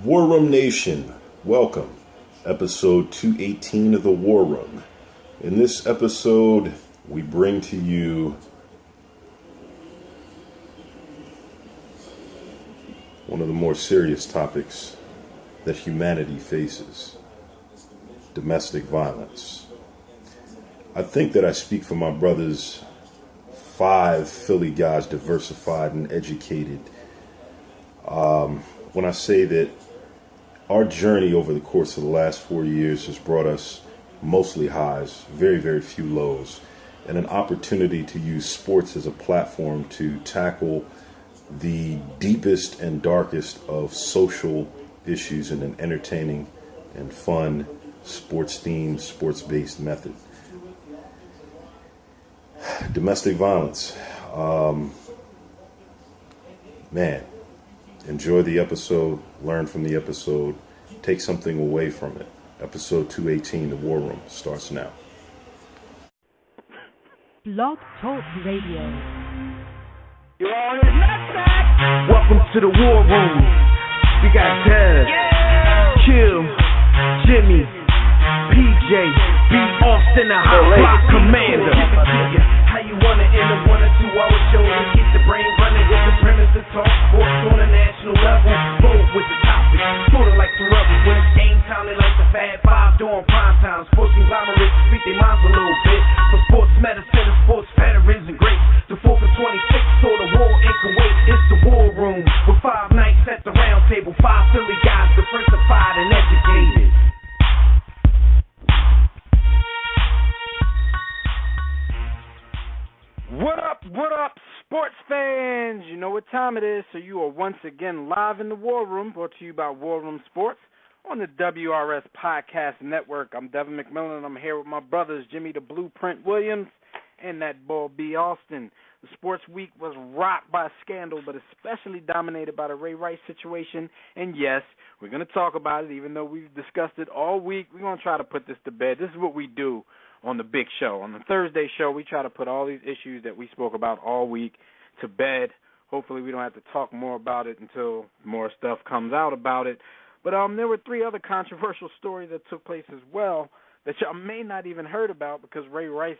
War Room Nation, welcome. Episode 218 of the War Room. In this episode, we bring to you one of the more serious topics that humanity faces: domestic violence. I think that I speak for my brothers, 5 Philly guys, diversified and educated, when I say that our journey over the course of the last 4 years has brought us mostly highs, very, very few lows, and an opportunity to use sports as a platform to tackle the deepest and darkest of social issues in an entertaining and fun, sports-themed, sports-based method. Domestic violence. Man, enjoy the episode, learn from the episode, take something away from it. Episode 218, The War Room, starts now. Blog Talk Radio. You all hear that? Welcome to the War Room. We got Dev, Kill, Jimmy, PJ, B. Austin, the Hot Block Commander. How you wanna end a 1 or 2 hour show to get the brain running with the premise to talk sports on a national level? Bold with the topic, sorta like the rebels when it's game time. They like the Fab Five during prime time. Sports conglomerates speak their minds a little bit. For sports medicine and sports veterans and greats. The 4th and 26th or the war in Kuwait. It's the War Room with 5 nights at the round table. 5 Philly guys diversified and educated. What up, sports fans? You know what time it is, so you are once again live in the War Room, brought to you by War Room Sports on the WRS Podcast Network. I'm Devin McMillan, and I'm here with my brothers, Jimmy the Blueprint Williams and that boy B. Austin. The sports week was rocked by scandal, but especially dominated by the Ray Rice situation. And yes, we're going to talk about it, even though we've discussed it all week. We're going to try to put this to bed. This is what we do on the big show. On the Thursday show, we try to put all these issues that we spoke about all week to bed. Hopefully we don't have to talk more about it until more stuff comes out about it. But there were 3 other controversial stories that took place as well that y'all may not even heard about because Ray Rice,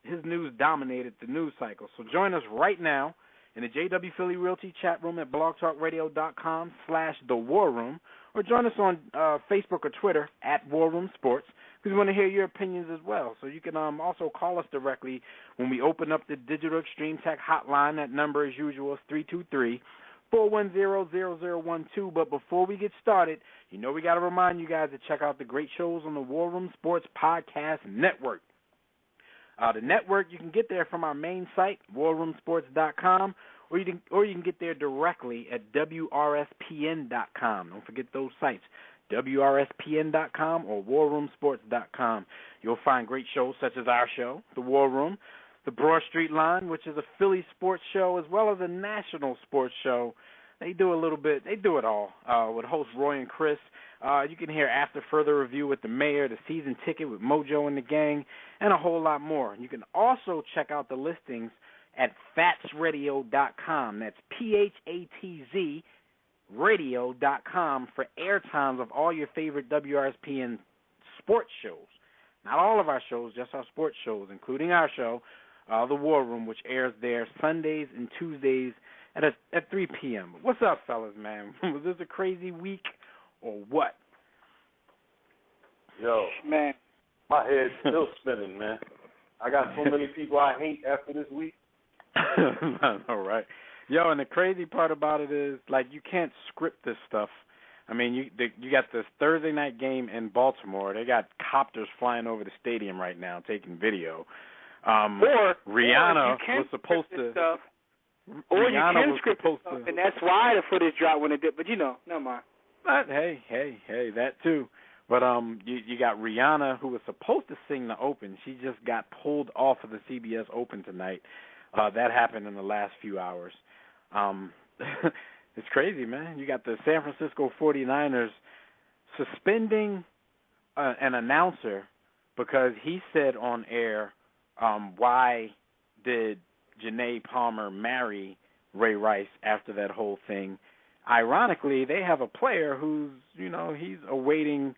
his news dominated the news cycle. So join us right now in the JW Philly Realty chat room at blogtalkradio.com/The War Room, or join us on Facebook or Twitter at War Room Sports, because we want to hear your opinions as well. So you can also call us directly when we open up the Digital Extreme Tech hotline. That number, as usual, is 323-410-0012. But before we get started, you know we got to remind you guys to check out the great shows on the War Room Sports Podcast Network. The network, you can get there from our main site, warroomsports.com, or you can get there directly at WRSPN.com. Don't forget those sites, WRSPN.com or warroomsports.com. You'll find great shows such as our show, The War Room, The Broad Street Line, which is a Philly sports show, as well as a national sports show. They do it all with host Roy and Chris. You can hear After Further Review with the Mayor, The Season Ticket with Mojo and the Gang, and a whole lot more. You can also check out the listings at fatsradio.com. That's PHATZ radio.com for airtimes of all your favorite WRSPN sports shows. Not all of our shows, just our sports shows, including our show, The War Room, which airs there Sundays and Tuesdays at 3 p.m. What's up, fellas, man? Was this a crazy week or what? Yo, Man. my head's still spinning, man. I got so many people I hate after this week. All right. Yo, and the crazy part about it is, like, you can't script this stuff. I mean, you got this Thursday night game in Baltimore. They got copters flying over the stadium right now taking video. Rihanna was supposed to. Or you Rihanna can script stuff, and that's why the footage dropped when it did. But never mind. But hey, that too. But you got Rihanna, who was supposed to sing the Open. She just got pulled off of the CBS Open tonight. That happened in the last few hours. It's crazy, man. You got the San Francisco 49ers suspending an announcer because he said on air, why did Janae Palmer marry Ray Rice after that whole thing? ironically, they have a player who's, he's awaiting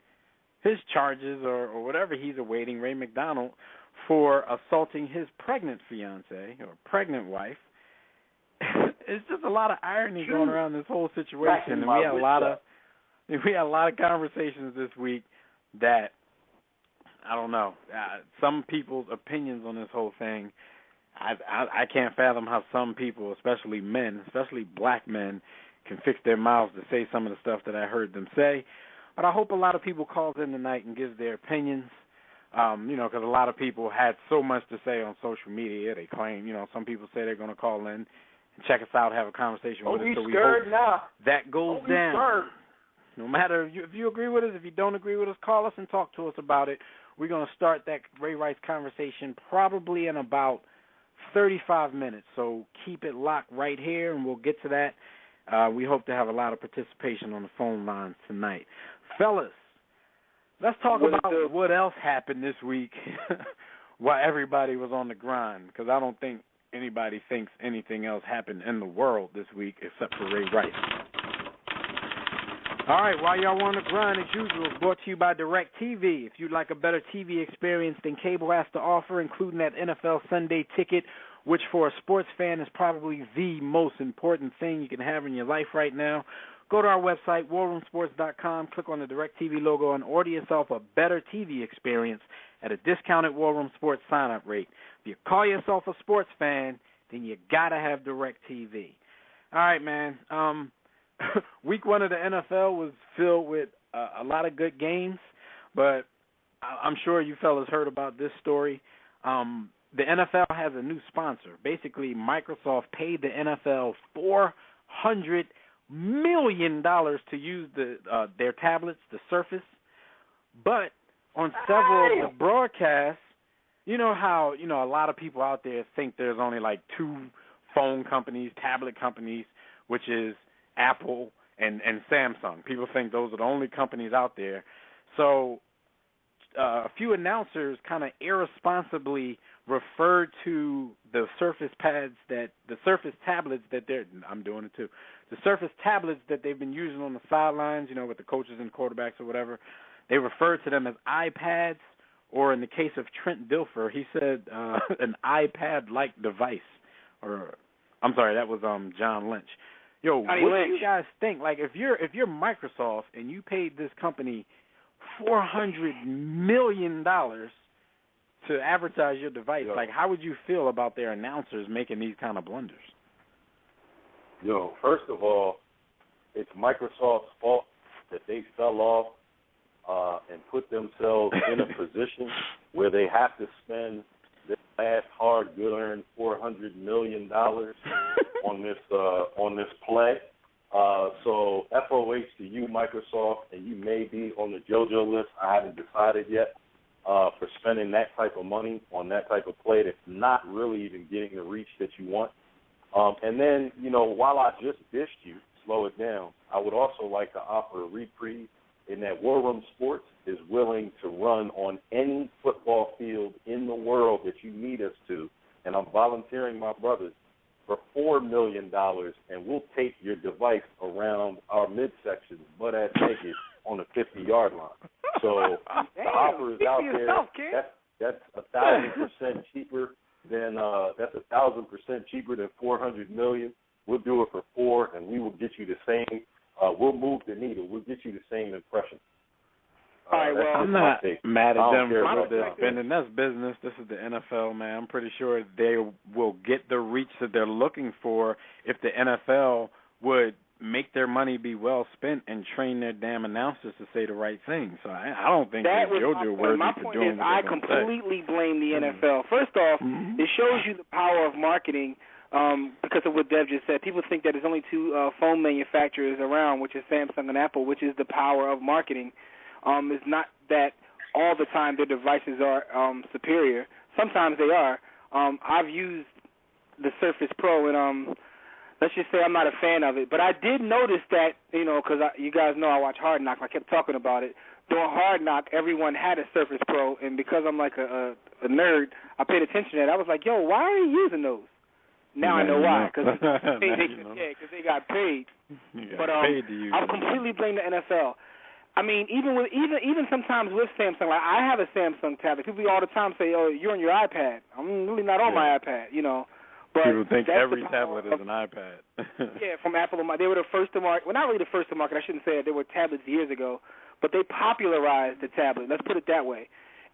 his charges or whatever he's awaiting, Ray McDonald, for assaulting his pregnant fiance or pregnant wife. It's just a lot of irony going around this whole situation, and we had a lot of conversations this week that I don't know. Some people's opinions on this whole thing, I can't fathom how some people, especially men, especially black men, can fix their mouths to say some of the stuff that I heard them say. But I hope a lot of people calls in tonight and gives their opinions. Because a lot of people had so much to say on social media. They claim, some people say they're going to call in and check us out, have a conversation with us. So we hope that goes down. No matter if you agree with us, if you don't agree with us, call us and talk to us about it. We're going to start that Ray Rice conversation probably in about 35 minutes. So keep it locked right here, and we'll get to that. We hope to have a lot of participation on the phone lines tonight. Fellas, let's talk about what else happened this week while everybody was on the grind, because I don't think anybody thinks anything else happened in the world this week except for Ray Rice. All right, while y'all on the grind, as usual, it's brought to you by DirecTV. If you'd like a better TV experience than cable has to offer, including that NFL Sunday ticket, which for a sports fan is probably the most important thing you can have in your life right now, go to our website, warroomsports.com, click on the DirecTV logo, and order yourself a better TV experience at a discounted War Room Sports sign-up rate. If you call yourself a sports fan, then you got to have DirecTV. All right, man. Week 1 of the NFL was filled with a lot of good games, but I'm sure you fellas heard about this story. The NFL has a new sponsor. Basically, Microsoft paid the NFL $400 million to use their tablets, the Surface. But on several of the broadcasts, you know how, a lot of people out there think there's only like 2 phone companies, tablet companies, which is Apple and Samsung. People think those are the only companies out there. So a few announcers kind of irresponsibly referred to the Surface tablets that the Surface tablets that they've been using on the sidelines, with the coaches and quarterbacks or whatever. They referred to them as iPads, or in the case of Trent Dilfer, he said an iPad-like device. Or, I'm sorry, that was John Lynch. Yo, what do you guys think? Like, if you're Microsoft and you paid this company $400 million to advertise your device, like, how would you feel about their announcers making these kind of blunders? First of all, it's Microsoft's fault that they fell off and put themselves in a position where they have to spend this last hard, good-earned $400 million on this play. So FOH to you, Microsoft, and you may be on the JoJo list. I haven't decided yet for spending that type of money on that type of play that's not really even getting the reach that you want. And then, while I just dished you, slow it down, I would also like to offer a reprieve in that War Room Sports is willing to run on any football field in the world that you need us to, and I'm volunteering my brothers for $4 million, and we'll take your device around our midsection, butt-ass naked, on the 50-yard line. So the offer is out there. That's 1,000% cheaper than $400 million. We'll do it for $4 million, and we will get you the same. We'll move the needle. We'll get you the same impression. All right, well, I'm not mad at them for this spending. That's business. This is the NFL, man. I'm pretty sure they will get the reach that they're looking for if the NFL would make their money be well spent and train their damn announcers to say the right thing. So I don't think they're JoJo worthy for doing what they're going to say. My point is I completely blame the NFL. First off, it shows you the power of marketing. Because of what Dev just said, people think that there's only 2 phone manufacturers around, which is Samsung and Apple, which is the power of marketing. It's not that all the time their devices are superior. Sometimes they are. I've used the Surface Pro, and let's just say I'm not a fan of it. But I did notice that, because you guys know I watch Hard Knock. I kept talking about it. During Hard Knock, everyone had a Surface Pro, and because I'm like a nerd, I paid attention to that. I was like, yo, why are you using those? Now I know why, because they got paid. But I'll completely blame the NFL. I mean, even sometimes with Samsung, like I have a Samsung tablet. People all the time say, "Oh, you're on your iPad." I'm really not on my iPad, you know. But people think every tablet is an iPad. Yeah, from Apple. They were the first to market. Well, not really the first to market. I shouldn't say it. They were tablets years ago, but they popularized the tablet. Let's put it that way.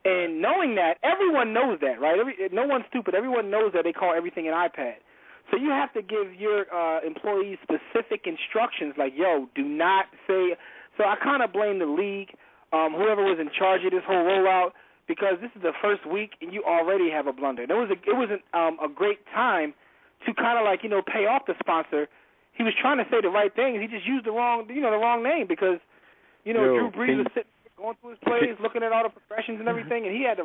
And knowing that, everyone knows that, right? No one's stupid. Everyone knows that they call everything an iPad. So you have to give your employees specific instructions, like, "Yo, do not say." So I kind of blame the league, whoever was in charge of this whole rollout, because this is the first week and you already have a blunder. It wasn't a great time to kind of like, you know, pay off the sponsor. He was trying to say the right things. He just used the wrong name because, you know, Drew Brees was sitting going through his plays, looking at all the progressions and everything, and he had a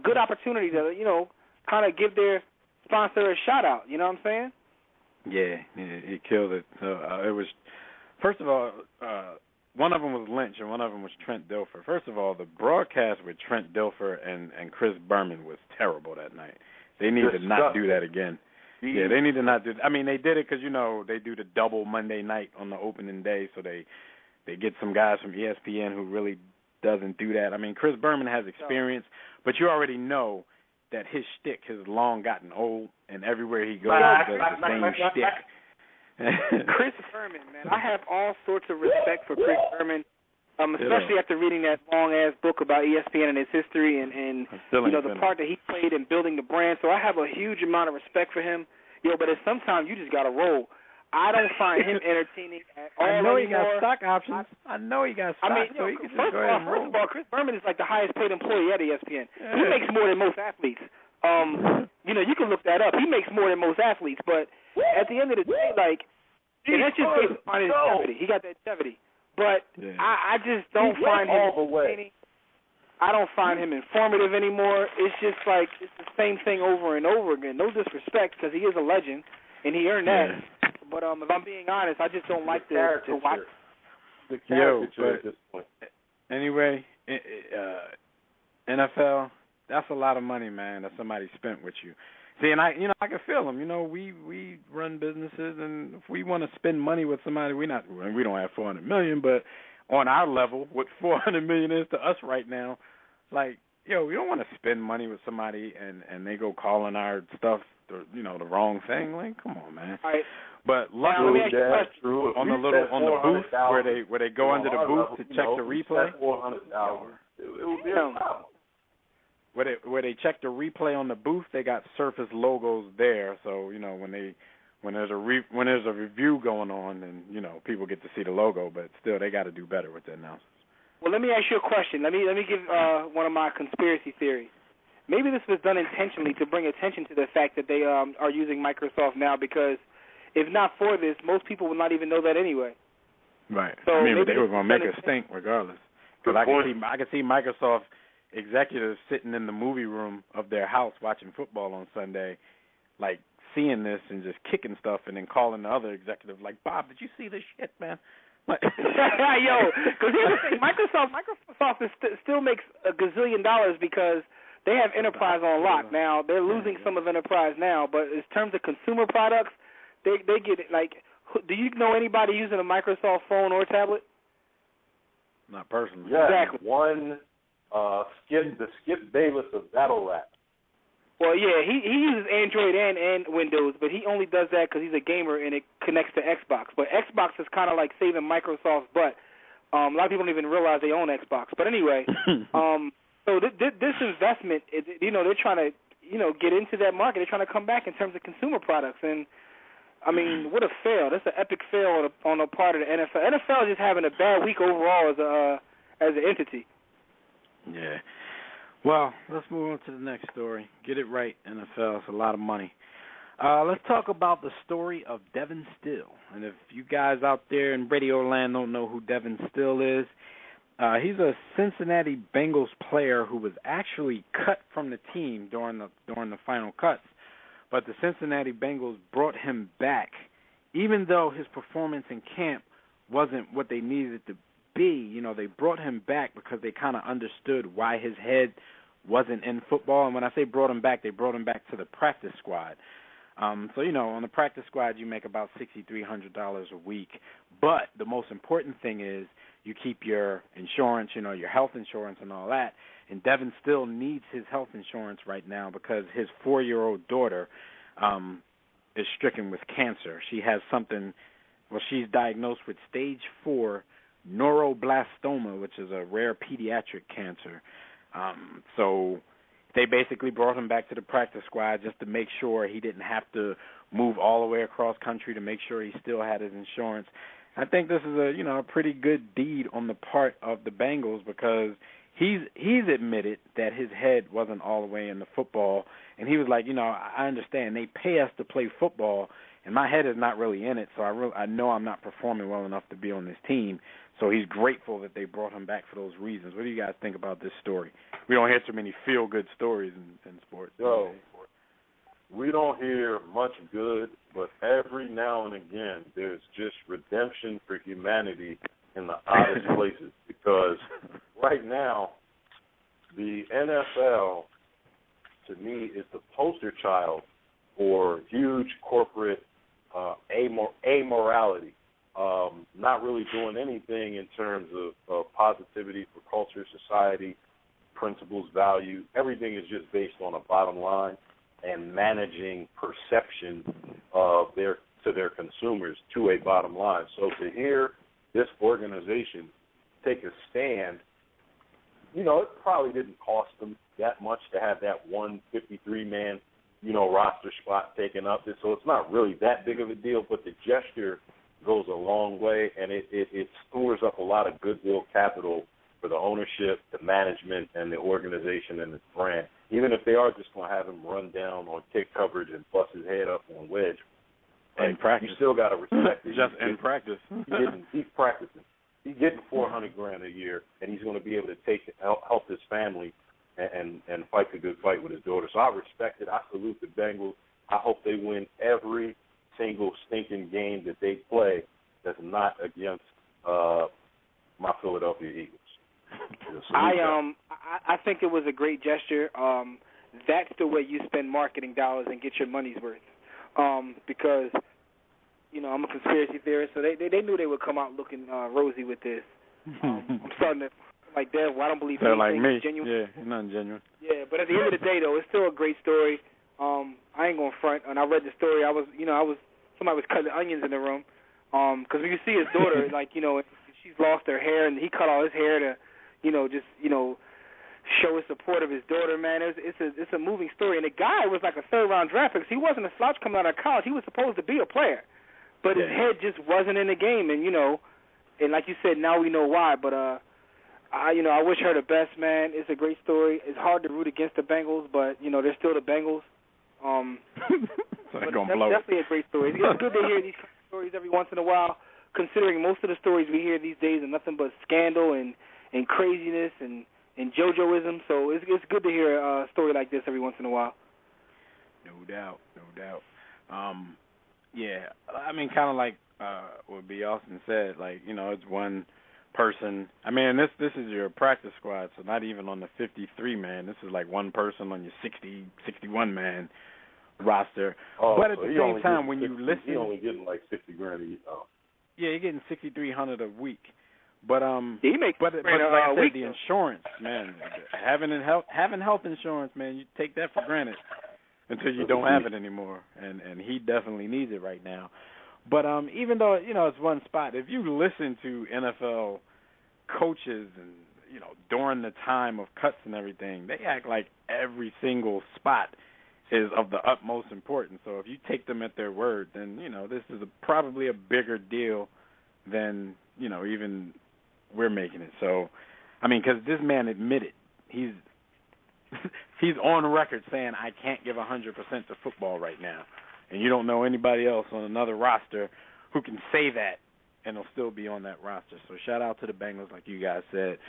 good opportunity to, you know, kind of give their sponsor a shout out. You know what I'm saying? Yeah, he killed it. So it was, first of all, one of them was Lynch and one of them was Trent Dilfer. First of all, the broadcast with Trent Dilfer and Chris Berman was terrible that night. They need to not do that again. Yeah, they need to not do that. I mean, they did it because, you know, they do the double Monday night on the opening day, so they get some guys from ESPN who really doesn't do that. I mean, Chris Berman has experience, but you already know that his shtick has long gotten old, and everywhere he goes, he does the same shtick. Chris Berman, man, I have all sorts of respect for Chris Berman, especially after reading that long-ass book about ESPN and its history and you know, the part that he played in building the brand. So I have a huge amount of respect for him. But sometimes you just got to roll. I don't find him entertaining at all I know anymore. He got stock options. I know he got stock, so he can just go ahead and roll. First of all, Chris Berman is like the highest-paid employee at ESPN. Yeah. He makes more than most athletes. You know, you can look that up. He makes more than most athletes, but at the end of the day, like, and that's just based on his longevity. He got that longevity. But I just don't find him entertaining. I don't find him informative anymore. It's just like it's the same thing over and over again. No disrespect, because he is a legend, and he earned that. But if I'm being honest, I just don't like to watch. The caricature at this point. Anyway, NFL, that's a lot of money, man, that somebody spent with you. See, and I can feel them. You know, we run businesses, and if we want to spend money with somebody, we don't have $400 million, but on our level, what $400 million is to us right now, like, we don't want to spend money with somebody and they go calling our stuff, the wrong thing. Like, come on, man. All right. But luckily, on the booth where they go under the booth to check the replay. $400,000. It would be a problem. Where they check the replay on the booth, they got Surface logos there. So when there's a review going on, then people get to see the logo. But still, they got to do better with the announcements. Well, let me ask you a question. Let me give one of my conspiracy theories. Maybe this was done intentionally to bring attention to the fact that they are using Microsoft now, because if not for this, most people would not even know that anyway. Right. So I mean, they were going to make a stink regardless. Because I could see Microsoft executives sitting in the movie room of their house watching football on Sunday, like seeing this and just kicking stuff, and then calling the other executive like, "Bob, did you see this shit, man?" Like, because here's the thing: Microsoft still makes a gazillion dollars because they have Enterprise on lock. Now they're losing some of Enterprise now, but in terms of consumer products, they get it. Like, do you know anybody using a Microsoft phone or tablet? Not personally. Yeah, exactly. One. Skip Bayless of Battle Rap. Well, yeah, he uses Android and Windows, but he only does that because he's a gamer and it connects to Xbox. But Xbox is kind of like saving Microsoft's butt. A lot of people don't even realize they own Xbox. But anyway, so this investment, they're trying to, get into that market. They're trying to come back in terms of consumer products. And, I mean, what a fail. That's an epic fail on the part of the NFL. NFL is just having a bad week overall as an entity. Yeah. Well, let's move on to the next story. Get it right, NFL. It's a lot of money. Let's talk about the story of Devin Still. And if you guys out there in Radio Land don't know who Devin Still is, he's a Cincinnati Bengals player who was actually cut from the team during the final cuts. But the Cincinnati Bengals brought him back, even though his performance in camp wasn't what they needed it to be. They brought him back because they kind of understood why his head wasn't in football. And when I say brought him back, they brought him back to the practice squad. So, on the practice squad, you make about $6,300 a week. But the most important thing is you keep your insurance, your health insurance and all that. And Devin still needs his health insurance right now because his 4-year-old daughter is stricken with cancer. She has she's diagnosed with stage 4 neuroblastoma, which is a rare pediatric cancer. So they basically brought him back to the practice squad just to make sure he didn't have to move all the way across country, to make sure he still had his insurance. I think this is a pretty good deed on the part of the Bengals because he's admitted that his head wasn't all the way in the football, and he was like, I understand they pay us to play football, and my head is not really in it, so I know I'm not performing well enough to be on this team. So he's grateful that they brought him back for those reasons. What do you guys think about this story? We don't hear too many feel-good stories in sports. So we don't hear much good, but every now and again there's just redemption for humanity in the oddest places, because right now the NFL, to me, is the poster child for huge corporate amorality. Not really doing anything in terms of positivity for culture, society, principles, value. Everything is just based on a bottom line and managing perception of to their consumers to a bottom line. So to hear this organization take a stand, it probably didn't cost them that much to have that 153-man, roster spot taken up. So it's not really that big of a deal, but the gesture goes a long way, and it stores up a lot of goodwill capital for the ownership, the management, and the organization and its brand. Even if they are just going to have him run down on kick coverage and bust his head up on wedge, in practice, you still got to respect it. Just in practice. He's practicing. He's getting $400,000 a year, and he's going to be able to help his family and fight the good fight with his daughter. So I respect it. I salute the Bengals. I hope they win every single stinking game that they play that's not against my Philadelphia Eagles. I think it was a great gesture. That's the way you spend marketing dollars and get your money's worth. Because I'm a conspiracy theorist, so they knew they would come out looking rosy with this. I'm starting to like Dev. I don't believe anything like me. is genuine. Yeah, nothing genuine. Yeah, but at the end of the day, though, it's still a great story. I ain't gonna front. And I read the story. Somebody was cutting onions in the room. Because when you see his daughter, she's lost her hair, and he cut all his hair to, show his support of his daughter. Man, it's a moving story. And the guy was like a third-round draft pick. He wasn't a slouch coming out of college. He was supposed to be a player, but his head just wasn't in the game. And and like you said, now we know why. But I wish her the best, man. It's a great story. It's hard to root against the Bengals, but they're still the Bengals. So but that's definitely a great story. It's good to hear these kind of stories every once in a while, considering most of the stories we hear these days are nothing but scandal and craziness and JoJoism. So it's good to hear a story like this every once in a while. No doubt. Yeah, I mean, kind of like what B. Austin said, it's one person. I mean, this is your practice squad, so not even on the 53-man. This is like one person on your 61-man roster. But at the same time, when you listen, he's only getting like $60,000 a year. Yeah, you're getting $6,300 a week. But he makes like I said, the insurance, man, having health insurance, man, you take that for granted until you don't have it anymore, and he definitely needs it right now. But even though it's one spot, if you listen to NFL coaches and during the time of cuts and everything, they act like every single spot is of the utmost importance. So if you take them at their word, then this is probably a bigger deal than even we're making it. So, I mean, because this man admitted he's on record saying I can't give 100% to football right now, and you don't know anybody else on another roster who can say that and will still be on that roster. So shout out to the Bengals, like you guys said.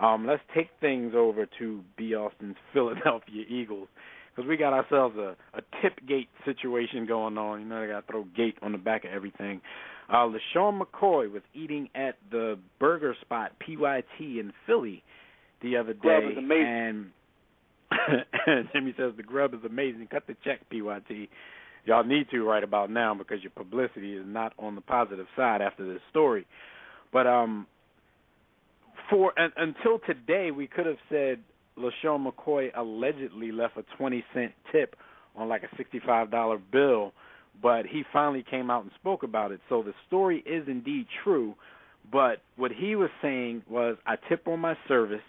Let's take things over to B. Austin's Philadelphia Eagles, because we got ourselves a tip-gate situation going on. They got to throw gate on the back of everything. LaShawn McCoy was eating at the burger spot PYT in Philly the other day. Grub is amazing. And Jimmy says the grub is amazing. Cut the check, PYT. y'all need to right about now because your publicity is not on the positive side after this story. But until today, we could have said LaShawn McCoy allegedly left a 20-cent tip on like a $65 bill, but he finally came out and spoke about it. So the story is indeed true, but what he was saying was, I tip on my service.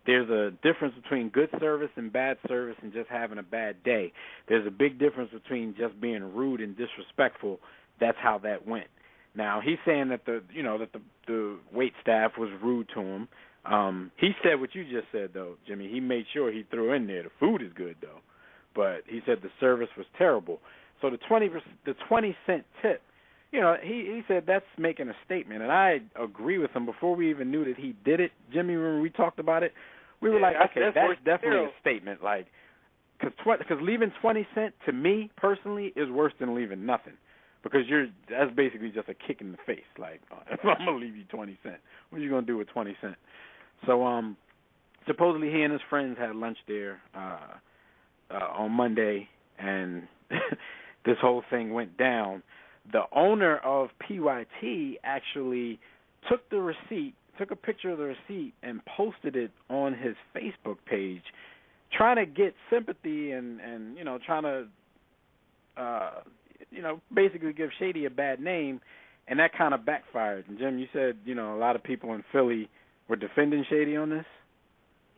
There's a difference between good service and bad service and just having a bad day. There's a big difference between just being rude and disrespectful. That's how that went. Now, he's saying that the wait staff was rude to him. He said what you just said, though, Jimmy. He made sure he threw in there, the food is good, though. But he said the service was terrible. So the 20-cent tip, he said that's making a statement. And I agree with him. Before we even knew that he did it, Jimmy, when we talked about it, we were like, okay, that's definitely a statement. Like, because leaving 20 cents, to me, personally, is worse than leaving nothing. Because that's basically just a kick in the face. Like, I'm going to leave you 20 cents. What are you going to do with 20 cents? So supposedly he and his friends had lunch there on Monday, and this whole thing went down. The owner of PYT actually took a picture of the receipt, and posted it on his Facebook page, trying to get sympathy and trying to basically give Shady a bad name, and that kind of backfired. And Jim, you said, a lot of people in Philly were defending Shady on this?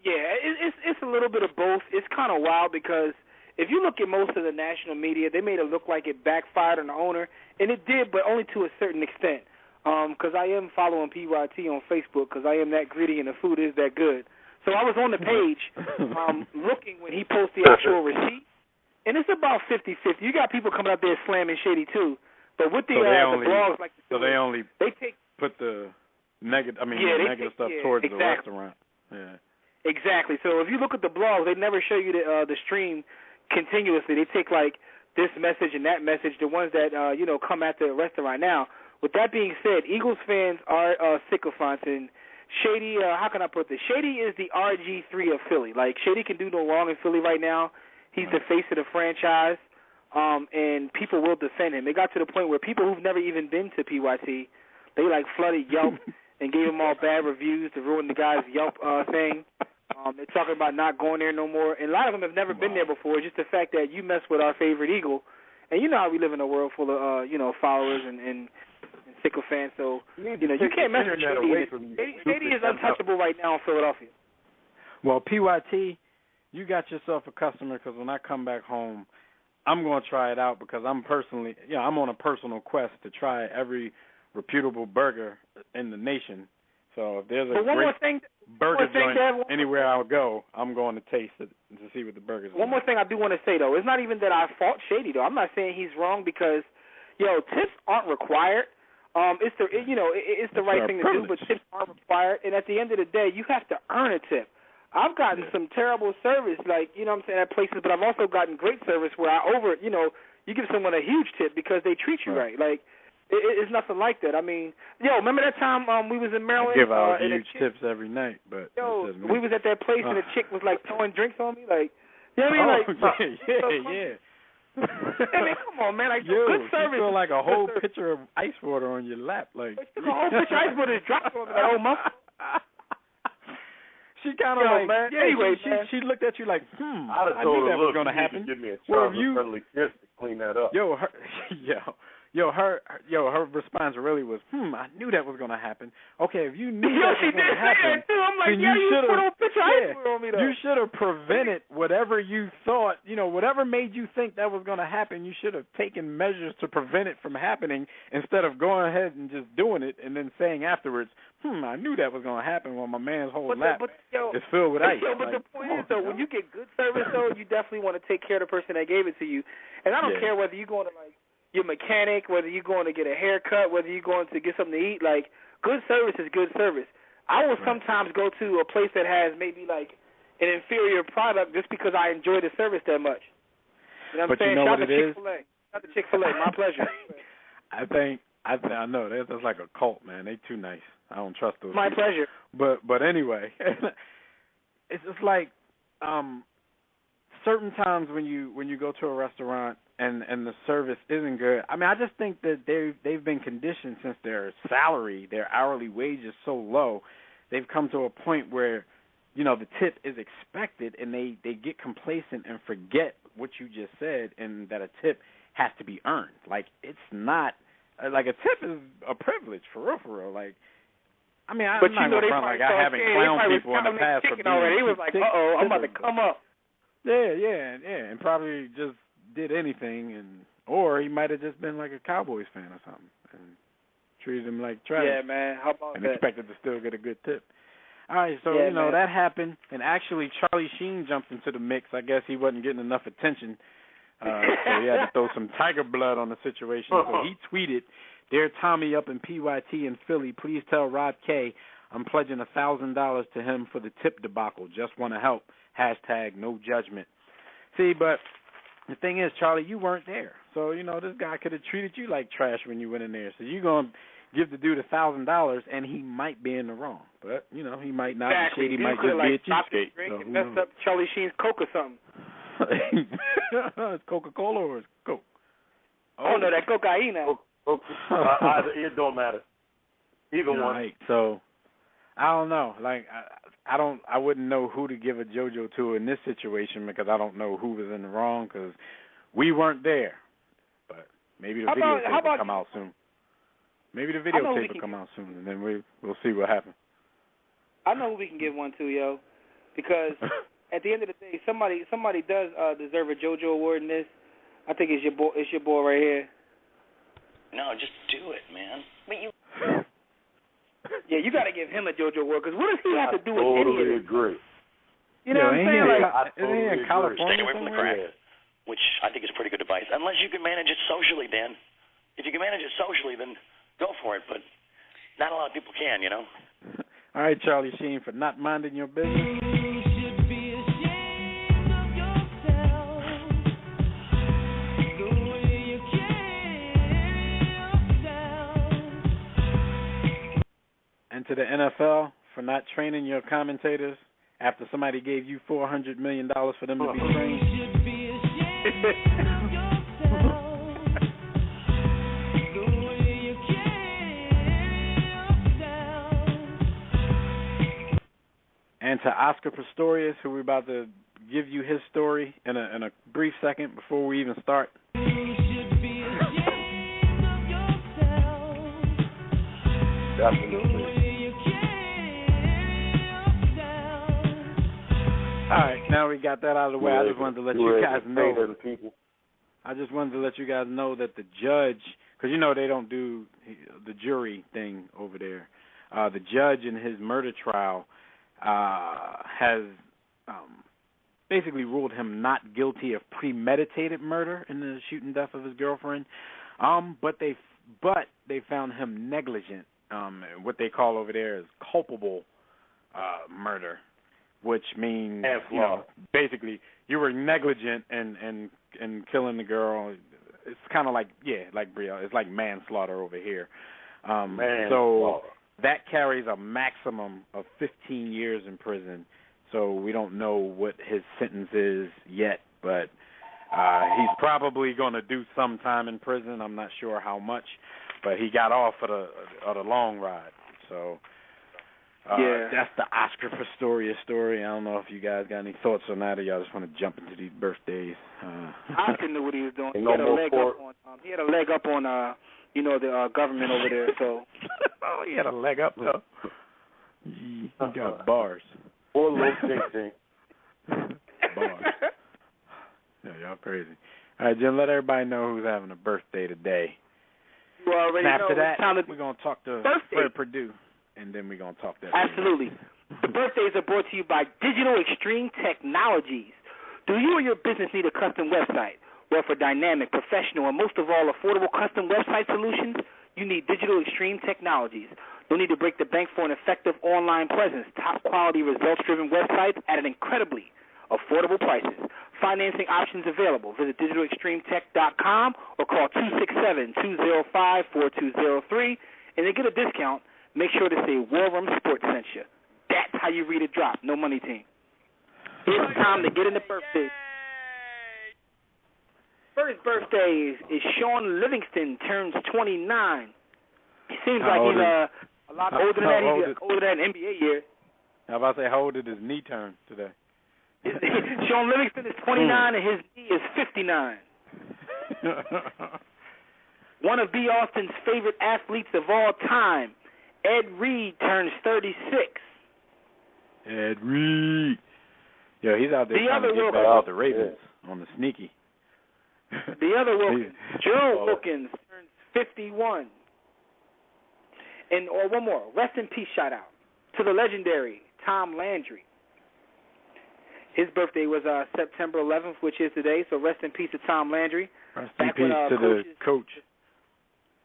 Yeah, it's a little bit of both. It's kind of wild because if you look at most of the national media, they made it look like it backfired on the owner, and it did, but only to a certain extent. Because I am following PYT on Facebook because I am that greedy and the food is that good. So I was on the page looking when he posted the actual receipt, and it's about 50-50. You got people coming up there slamming Shady too, but with the blogs like they put the negative stuff towards the restaurant. Yeah. Exactly. So if you look at the blogs, they never show you the stream continuously. They take like this message and that message, the ones that come at the restaurant. Now, with that being said, Eagles fans are sycophants, and Shady, how can I put this? Shady is the RG3 of Philly. Like, Shady can do no wrong in Philly right now. He's the face of the franchise, and people will defend him. It got to the point where people who've never even been to PYT, they like flooded Yelp and gave him all bad reviews to ruin the guy's Yelp thing. They're talking about not going there no more. And a lot of them have never been there before. Just the fact that you mess with our favorite Eagle. And you know how we live in a world full of, followers and sycophants. So, you can't mess with Shady. Shady is untouchable right now in Philadelphia. Well, PYT, you got yourself a customer, because when I come back home, I'm going to try it out because I'm on a personal quest to try every reputable burger in the nation. So if there's a great burger joint anywhere I'll go, I'm going to taste it to see what the burgers are. One more thing I do want to say, though. It's not even that I fault Shady, though. I'm not saying he's wrong because, tips aren't required. It's the right thing to do, but tips aren't required. And at the end of the day, you have to earn a tip. I've gotten some terrible service, at places, but I've also gotten great service where you give someone a huge tip because they treat you right. Like, it's nothing like that. I mean, remember that time we was in Maryland? I give out huge tips every night, but we was at that place and the chick was like throwing drinks on me, like, you know what I mean? Yeah. I mean, come on, man! Like, good service. You feel like a whole pitcher of ice water on your lap, like a whole pitcher of ice water is dropped on me, like, oh my. She kind of like, man. Anyway, she looked at you like, I knew that was going to happen. Give me a friendly kiss to clean that up. Her response really was, I knew that was going to happen. Okay, if you knew that was going to happen, I'm like, then you should have prevented whatever you thought, whatever made you think that was going to happen. You should have taken measures to prevent it from happening instead of going ahead and just doing it and then saying afterwards, I knew that was going to happen when my man's whole lap is filled with ice. But the point is, though, when you get good service, though, you definitely want to take care of the person that gave it to you. And I don't care whether you're going to, your mechanic, whether you're going to get a haircut, whether you're going to get something to eat. Like, good service is good service. I will sometimes go to a place that has maybe, like, an inferior product just because I enjoy the service that much. You know what I'm saying? Shout out to Chick-fil-A. Shout out to Chick-fil-A. My pleasure. I know. That's like a cult, man. They too nice. I don't trust those My people. pleasure. But anyway, it's just like certain times when you go to a restaurant and the service isn't good. I mean, I just think that they've been conditioned since their hourly wage is so low. They've come to a point where, the tip is expected, and they get complacent and forget what you just said, and that a tip has to be earned. Like, it's not like a tip is a privilege for real. Like, I mean, I'm not going to front like I haven't clowned people in the past for being already. He was like, uh-oh, I'm about to come up. Yeah, and probably just did anything, or he might have just been like a Cowboys fan or something and treated him like trash. Yeah, man, how about and that? expected to still get a good tip. All right, so, man, that happened, and actually Charlie Sheen jumped into the mix. I guess he wasn't getting enough attention, so he had to throw some tiger blood on the situation. So he tweeted, "Dear Tommy up in PYT in Philly, please tell Rod K I'm pledging $1,000 to him for the tip debacle. Just want to help. # no judgment." See, but the thing is, Charlie, you weren't there. So, this guy could have treated you like trash when you went in there. So you're going to give the dude $1,000, and he might be in the wrong. But, he might not exactly. be shady. He might just be a cheapskate. Drink and mess up Charlie Sheen's Coke or something. It's Coca-Cola or it's Coke? Oh, no, that cocaine. It don't matter. Either one. Right. So, I don't know. Like, I wouldn't know who to give a JoJo to in this situation because I don't know who was in the wrong because we weren't there. But maybe the videotape will come out soon. Maybe the videotape will come out soon, and then we'll see what happens. I know who we can give one to, yo, because at the end of the day, somebody does deserve a JoJo award in this. I think it's your boy right here. No, just do it, man. But you. Yeah, you got to give him a JoJo award because what does he have to do with any of totally this? agree. You know what I'm saying? Isn't he in California? Stay away from the crack, which I think is a pretty good advice. Unless you can manage it socially, Dan. If you can manage it socially, then go for it. But not a lot of people can, All right, Charlie Sheen, for not minding your business. And to the NFL for not training your commentators after somebody gave you $400 million for them to be trained. And to Oscar Pistorius, who we're about to give you his story in a brief second before we even start. Definitely. All right, now we got that out of the way. I just wanted to let you guys know. I just wanted to let you guys know that the judge, because they don't do the jury thing over there. The judge in his murder trial has basically ruled him not guilty of premeditated murder in the shooting death of his girlfriend. But they found him negligent. What they call over there is culpable murder, which means basically you were negligent in killing the girl. It's kind of like Brielle. It's like manslaughter over here. So that carries a maximum of 15 years in prison. So we don't know what his sentence is yet, but he's probably going to do some time in prison. I'm not sure how much, but he got off of the long ride. So that's the Oscar Pistorius story. I don't know if you guys got any thoughts on that, or y'all just want to jump into these birthdays. Oscar knew what he was doing. He had a leg up on the government over there. So he had a leg up though. He got bars. Poor little thing. Bars. Yeah, y'all crazy. All right, Jim, let everybody know who's having a birthday today. You already and after know. that, we're going to talk to Fred Perdue, and then we're going to talk that. Absolutely. The birthdays are brought to you by Digital Extreme Technologies. Do you or your business need a custom website? Well, for dynamic, professional, and most of all, affordable custom website solutions, you need Digital Extreme Technologies. No need to break the bank for an effective online presence. Top-quality, results-driven websites at an incredibly affordable prices. Financing options available. Visit digitalextremetech.com or call 267-205-4203. And to get a discount, make sure to say War Room Sports sent you. That's how you read a drop. No money team. It's time to get in the birthday. first birthday is Sean Livingston, turns 29. He seems How like old he's is- a lot older than that. He's older than an NBA year. How about to say, how old did his knee turn today? Sean Livingston is 29 and his knee is 59. One of B. Austin's favorite athletes of all time, Ed Reed, turns 36. Ed Reed. Yo, he's out there The trying to other get back Wilkins. with the Ravens on the sneaky. The other Wilkins, Gerald Wilkins, turns 51. And one more, rest in peace shout out to the legendary Tom Landry. His birthday was September 11th, which is today, so rest in peace to Tom Landry. Rest in peace to the coach.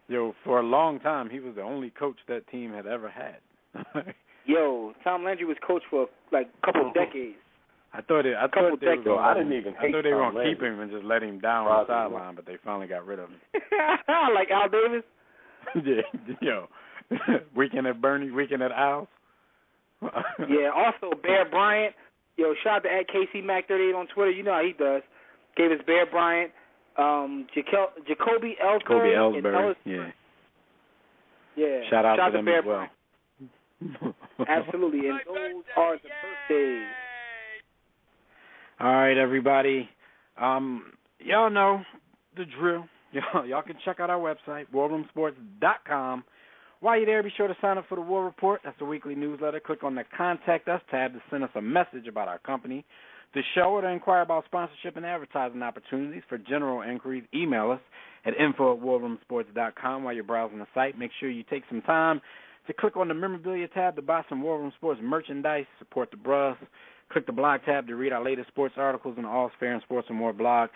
Yo, for a long time, he was the only coach that team had ever had. Yo, Tom Landry was coach for like a couple of decades. I thought they were Tom gonna keep him and just let him down on the sideline, but they finally got rid of him. Like Al Davis? Yeah, yo. Weekend at Bernie, weekend at Al's. Yeah, also Bear Bryant. Yo, shout out to @KCMac38 on Twitter. You know how he does. Gave us Bear Bryant, Jacoby Ellsbury, and Ellis. Yeah. Yeah. Shout out to to them Bear as well. Bryant. Absolutely, and those are the birthdays. All right, everybody. Y'all know the drill. Y'all can check out our website, warroomsports.com. While you're there, be sure to sign up for the War Report. That's the weekly newsletter. Click on the Contact Us tab to send us a message about our company, the show, or to inquire about sponsorship and advertising opportunities. For general inquiries, email us at info@warroomsports.com. While you're browsing the site, make sure you take some time to click on the memorabilia tab to buy some War Room Sports merchandise, support the bros. Click the blog tab to read our latest sports articles on the All's Fair and Sports and More blog.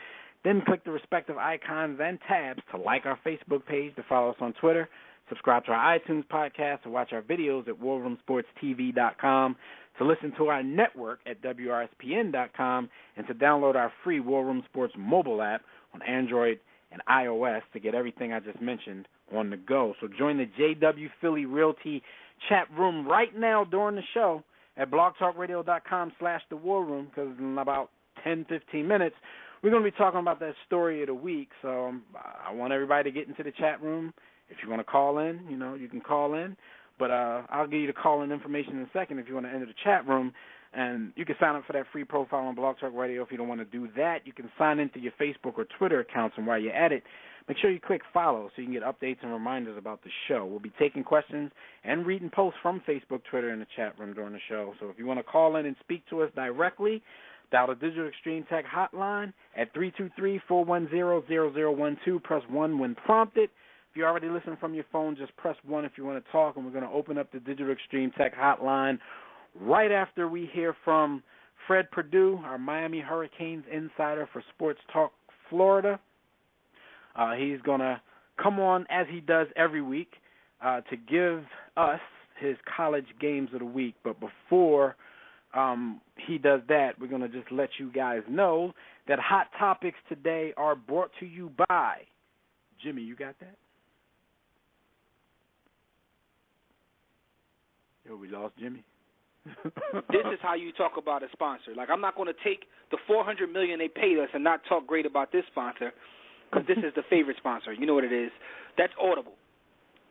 Then click the respective icons and tabs to like our Facebook page, to follow us on Twitter, subscribe to our iTunes podcast, to watch our videos at warroomsportstv.com, to listen to our network at WRSPN.com, and to download our free War Room Sports mobile app on Android and iOS to get everything I just mentioned on the go. So join the JW Philly Realty chat room right now during the show at blogtalkradio.com/The War Room, because in about 10, 15 minutes, we're going to be talking about that story of the week. So I want everybody to get into the chat room. If you want to call in, you can call in. But I'll give you the call-in information in a second if you want to enter the chat room. And you can sign up for that free profile on Blog Talk Radio. If you don't want to do that, you can sign into your Facebook or Twitter accounts. And while you're at it, make sure you click follow so you can get updates and reminders about the show. We'll be taking questions and reading posts from Facebook, Twitter, and the chat room during the show. So if you want to call in and speak to us directly, dial the Digital Extreme Tech hotline at 323-410-0012. Press 1 when prompted. If you're already listening from your phone, just press 1 if you want to talk, and we're going to open up the Digital Extreme Tech hotline right after we hear from Fred Perdue, our Miami Hurricanes insider for Sports Talk Florida. He's going to come on, as he does every week, to give us his college games of the week. But before he does that, we're going to just let you guys know that Hot Topics today are brought to you by Jimmy. You got that? Yo, we lost Jimmy. This is how you talk about a sponsor. Like, I'm not going to take the $400 million they paid us and not talk great about this sponsor, because this is the favorite sponsor. You know what it is. That's Audible.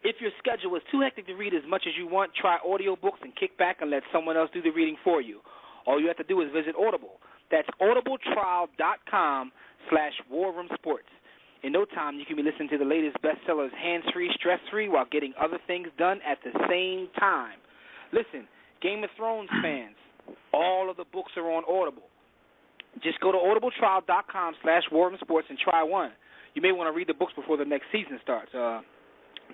If your schedule is too hectic to read as much as you want, try audiobooks and kick back and let someone else do the reading for you. All you have to do is visit Audible. That's audibletrial.com/warroomsports. In no time, you can be listening to the latest bestsellers hands-free, stress-free, while getting other things done at the same time. Listen, Game of Thrones fans, all of the books are on Audible. Just go to audibletrial.com/warroomsports and try one. You may want to read the books before the next season starts.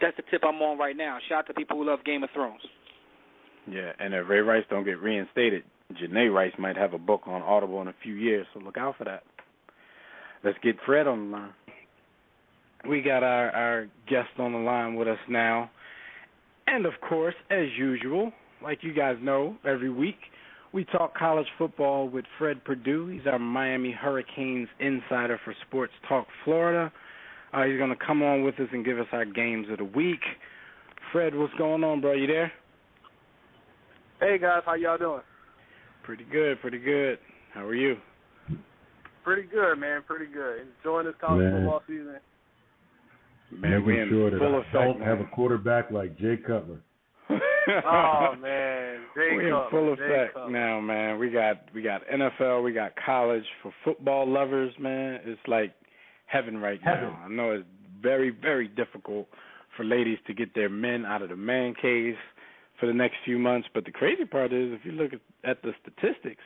That's the tip I'm on right now. Shout out to people who love Game of Thrones. Yeah, and if Ray Rice don't get reinstated, Janae Rice might have a book on Audible in a few years, so look out for that. Let's get Fred on the line. We got our guest on the line with us now. And, of course, as usual, like you guys know, every week we talk college football with Fred Perdue. He's our Miami Hurricanes insider for Sports Talk Florida. He's going to come on with us and give us our games of the week. Fred, what's going on, bro? You there? Hey, guys. How y'all doing? Pretty good, pretty good. How are you? Pretty good, man. Pretty good. Enjoying this college football season. Man, we in sure that full I effect, don't man. have a quarterback like Jay Cutler. Oh man, we're in full effect now, man. We got NFL, we got college. For football lovers, man, it's like heaven right now. I know it's very, very difficult for ladies to get their men out of the man cave for the next few months. But the crazy part is, if you look at the statistics,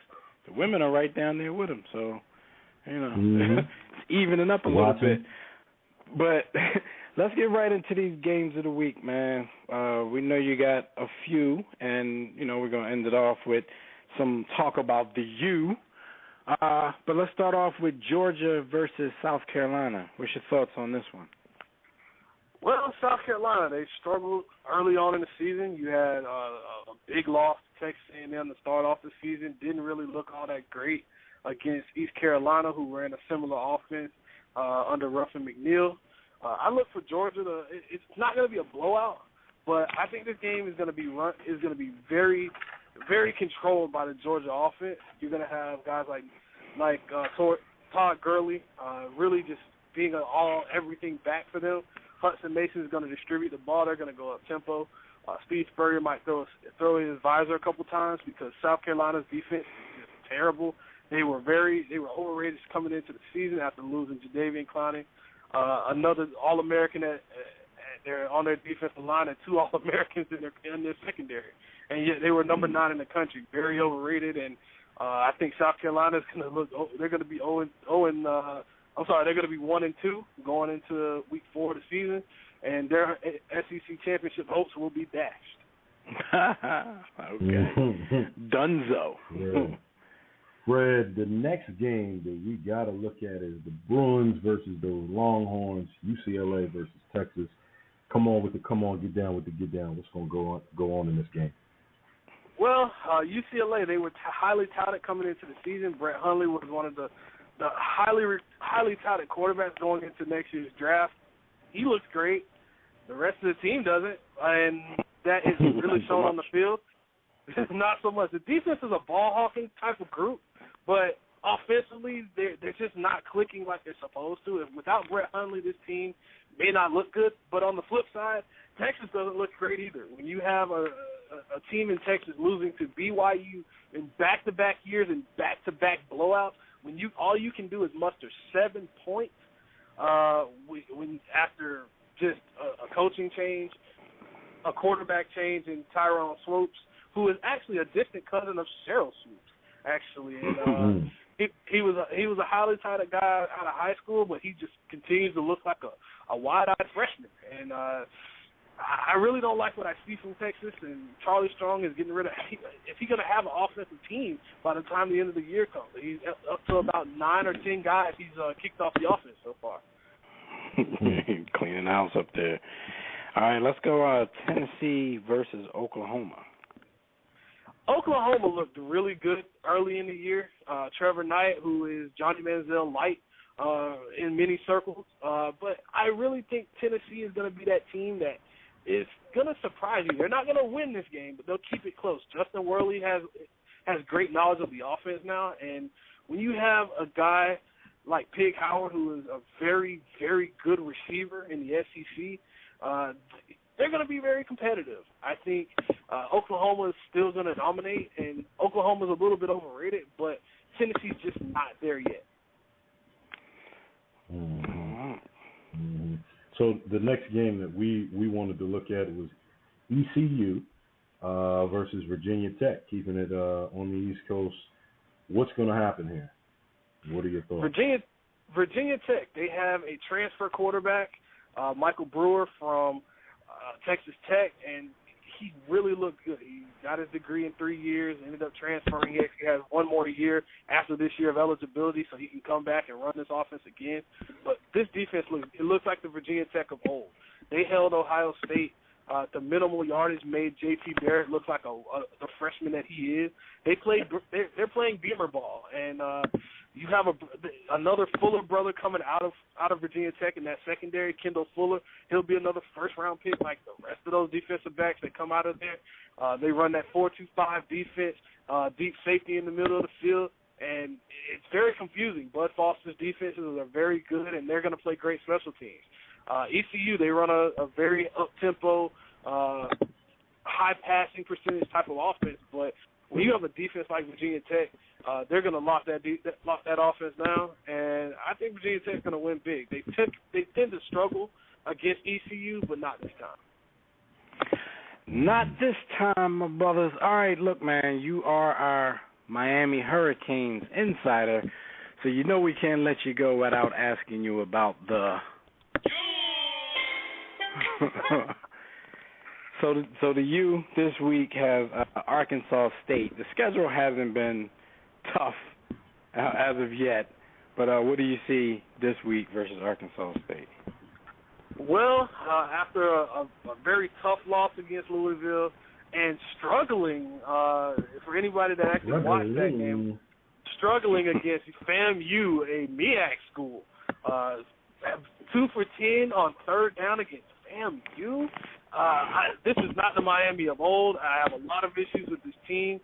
the women are right down there with them. So, it's evening up a little bit. But let's get right into these games of the week, man. We know you got a few, and, we're going to end it off with some talk about the U. But let's start off with Georgia versus South Carolina. What's your thoughts on this one? Well, South Carolina, they struggled early on in the season. You had a big loss to Texas A&M to start off the season. Didn't really look all that great against East Carolina, who ran a similar offense under Ruffin McNeil. I look for Georgia to. It's not going to be a blowout, but I think this game is going to be very, very controlled by the Georgia offense. You're going to have guys like Todd Gurley really just being everything back for them. Hudson Mason is going to distribute the ball. They're going to go up tempo. Steve Spurrier might throw his visor a couple times because South Carolina's defense is just terrible. They were overrated coming into the season after losing Jadeveon Clowney. Another All-American on their defensive line and two All-Americans in their secondary. And yet they were number 9 in the country, very overrated. And I think South Carolina's going to they're going to be they're going to be 1-2 going into week 4 of the season, and their SEC championship hopes will be dashed. Okay. Dunzo. Yeah. Fred, the next game that we got to look at is the Bruins versus the Longhorns, UCLA versus Texas. Come on, get down with the get down. What's going to go on in this game? Well, UCLA, they were highly touted coming into the season. Brett Hundley was one of the highly touted quarterbacks going into next year's draft. He looks great. The rest of the team doesn't, and that is really shown on the field. Not so much. The defense is a ball-hawking type of group, but offensively, they're just not clicking like they're supposed to. Without Brett Hundley, this team may not look good, but on the flip side, Texas doesn't look great either. When you have a team in Texas losing to BYU in back-to-back years and back-to-back blowouts, when all you can do is muster 7 points when after just a coaching change, a quarterback change in Tyrone Swoops, who is actually a distant cousin of Cheryl Swoops, actually. And he was a highly touted guy out of high school, but he just continues to look like a wide-eyed freshman. And I really don't like what I see from Texas, and Charlie Strong is getting rid of – if he's going to have an offensive team by the time the end of the year comes, he's up to about 9 or 10 guys he's kicked off the offense so far. Cleaning house up there. All right, let's go Tennessee versus Oklahoma. Oklahoma looked really good early in the year. Trevor Knight, who is Johnny Manziel light in many circles. But I really think Tennessee is going to be that team that is going to surprise you. They're not going to win this game, but they'll keep it close. Justin Worley has great knowledge of the offense now, and when you have a guy like Pig Howard, who is a very, very good receiver in the SEC, they're going to be very competitive. I think Oklahoma is still going to dominate, and Oklahoma's a little bit overrated, but Tennessee's just not there yet. Mm-hmm. So the next game that we wanted to look at was ECU versus Virginia Tech, keeping it on the East Coast. What's going to happen here? What are your thoughts? Virginia Tech, they have a transfer quarterback, Michael Brewer from Texas Tech, and he really looked good. He got his degree in 3 years, ended up transferring. He actually has one more year after this year of eligibility, so he can come back and run this offense again. But this defense looks like the Virginia Tech of old. They held Ohio State. The minimal yardage made J.T. Barrett look like the freshman that he is. They're playing Beamer ball, and you have another Fuller brother coming out of Virginia Tech in that secondary, Kendall Fuller. He'll be another first-round pick like the rest of those defensive backs that come out of there. They run that 4-2-5 defense, deep safety in the middle of the field, and it's very confusing. Bud Foster's defenses are very good, and they're going to play great special teams. ECU, they run a very up-tempo, high passing percentage type of offense, but when you have a defense like Virginia Tech, they're going to lock that offense down, and I think Virginia Tech's going to win big. They tend to struggle against ECU, but not this time. Not this time, my brothers. All right, look, man, you are our Miami Hurricanes insider, so you know we can't let you go without asking you about the... So the U this week has Arkansas State. The schedule hasn't been tough as of yet, but what do you see this week versus Arkansas State? Well, after a very tough loss against Louisville and struggling, for anybody that actually watched that game, struggling against FAMU, a MEAC school, 2 for 10 on third down against FAMU. This is not the Miami of old. I have a lot of issues with this team.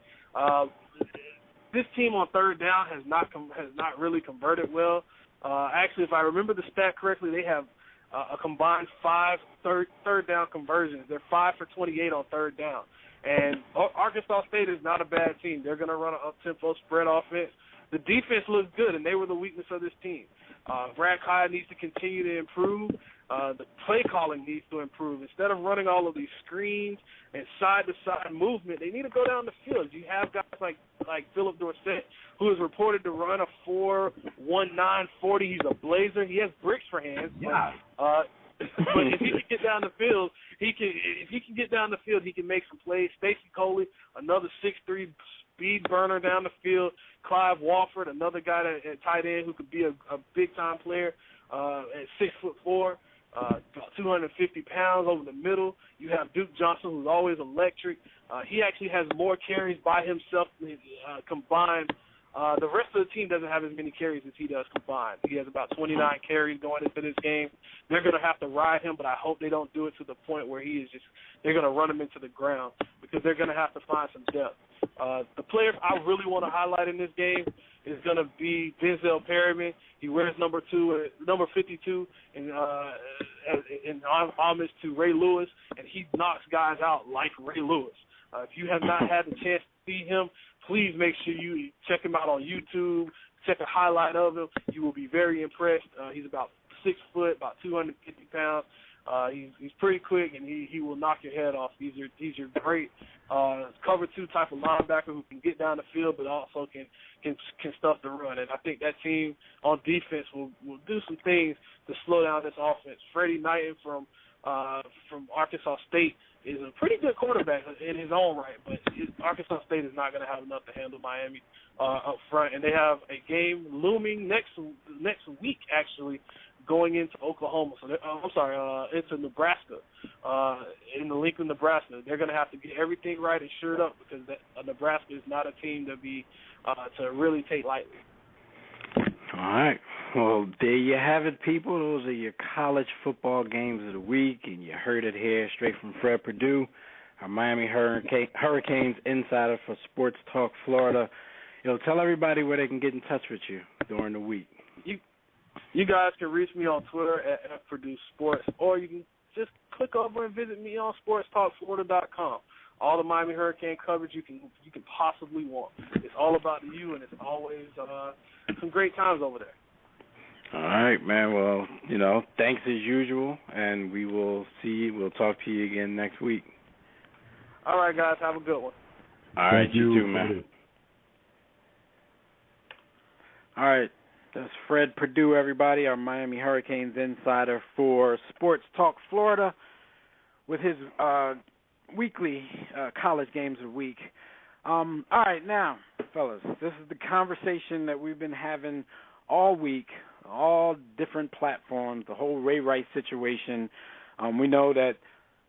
This team on third down has not really converted well. Actually, if I remember the stat correctly, they have a combined 5 third down conversions. They're 5 for 28 on third down. And Arkansas State is not a bad team. They're going to run an up-tempo spread offense. The defense looks good, and they were the weakness of this team. Brad Kaya needs to continue to improve. The play calling needs to improve. Instead of running all of these screens and side-to-side movement, they need to go down the field. You have guys like Philip Dorsett, who is reported to run a 4.19 40. He's a blazer. He has bricks for hands. Yeah. But if he can get down the field, he can make some plays. Stacy Coley, another 6'3" speed burner down the field. Clive Walford, another guy at tight end who could be a big-time player at 6'4". 250 pounds over the middle. You have Duke Johnson, who's always electric. He actually has more carries by himself combined. The rest of the team doesn't have as many carries as he does combined. He has about 29 carries going into this game. They're going to have to ride him, but I hope they don't do it to the point where they're going to run him into the ground, because they're going to have to find some depth. The players I really want to highlight in this game is going to be Denzel Perryman. He wears number 52 in homage to Ray Lewis, and he knocks guys out like Ray Lewis. If you have not had the chance to see him, please make sure you check him out on YouTube, check a highlight of him. You will be very impressed. He's about 6 foot, about 250 pounds. He's pretty quick, and he will knock your head off. He's your great cover 2 type of linebacker who can get down the field, but also can stuff the run. And I think that team on defense will do some things to slow down this offense. Freddie Knighton from Arkansas State is a pretty good quarterback in his own right, but Arkansas State is not going to have enough to handle Miami up front. And they have a game looming next week, actually, going into Oklahoma. So into Nebraska, in Lincoln, Nebraska. They're going to have to get everything right and shored up, because Nebraska is not a team to really take lightly. All right. Well, there you have it, people. Those are your college football games of the week, and you heard it here straight from Fred Perdue, our Miami Hurricanes insider for Sports Talk Florida. Tell everybody where they can get in touch with you during the week. You guys can reach me on Twitter at Purdue Sports, or you can just click over and visit me on SportsTalkFlorida.com. All the Miami Hurricane coverage you can possibly want. It's all about you, and it's always some great times over there. All right, man. Well, thanks as usual, and we'll talk to you again next week. All right, guys. Have a good one. All right, you too, man. All right. That's Fred Perdue, everybody, our Miami Hurricanes insider for Sports Talk Florida, with his weekly college games of the week. All right, now, fellas, this is the conversation that we've been having all week, all different platforms, the whole Ray Rice situation. We know that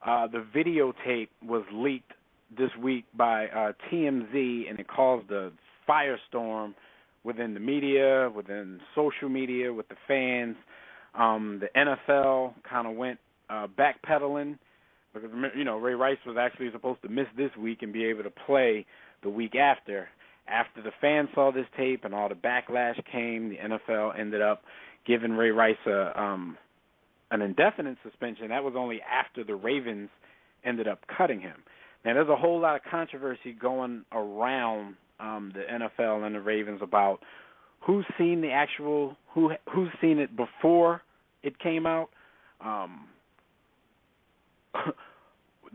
the videotape was leaked this week by TMZ, and it caused a firestorm within the media, within social media, with the fans. The NFL kind of went backpedaling, because, Ray Rice was actually supposed to miss this week and be able to play the week after after the fans saw this tape and all the backlash came, the NFL ended up giving Ray Rice an indefinite suspension. That was only after the Ravens ended up cutting him. Now, there's a whole lot of controversy going around the NFL and the Ravens about who's seen the actual, who's seen it before it came out.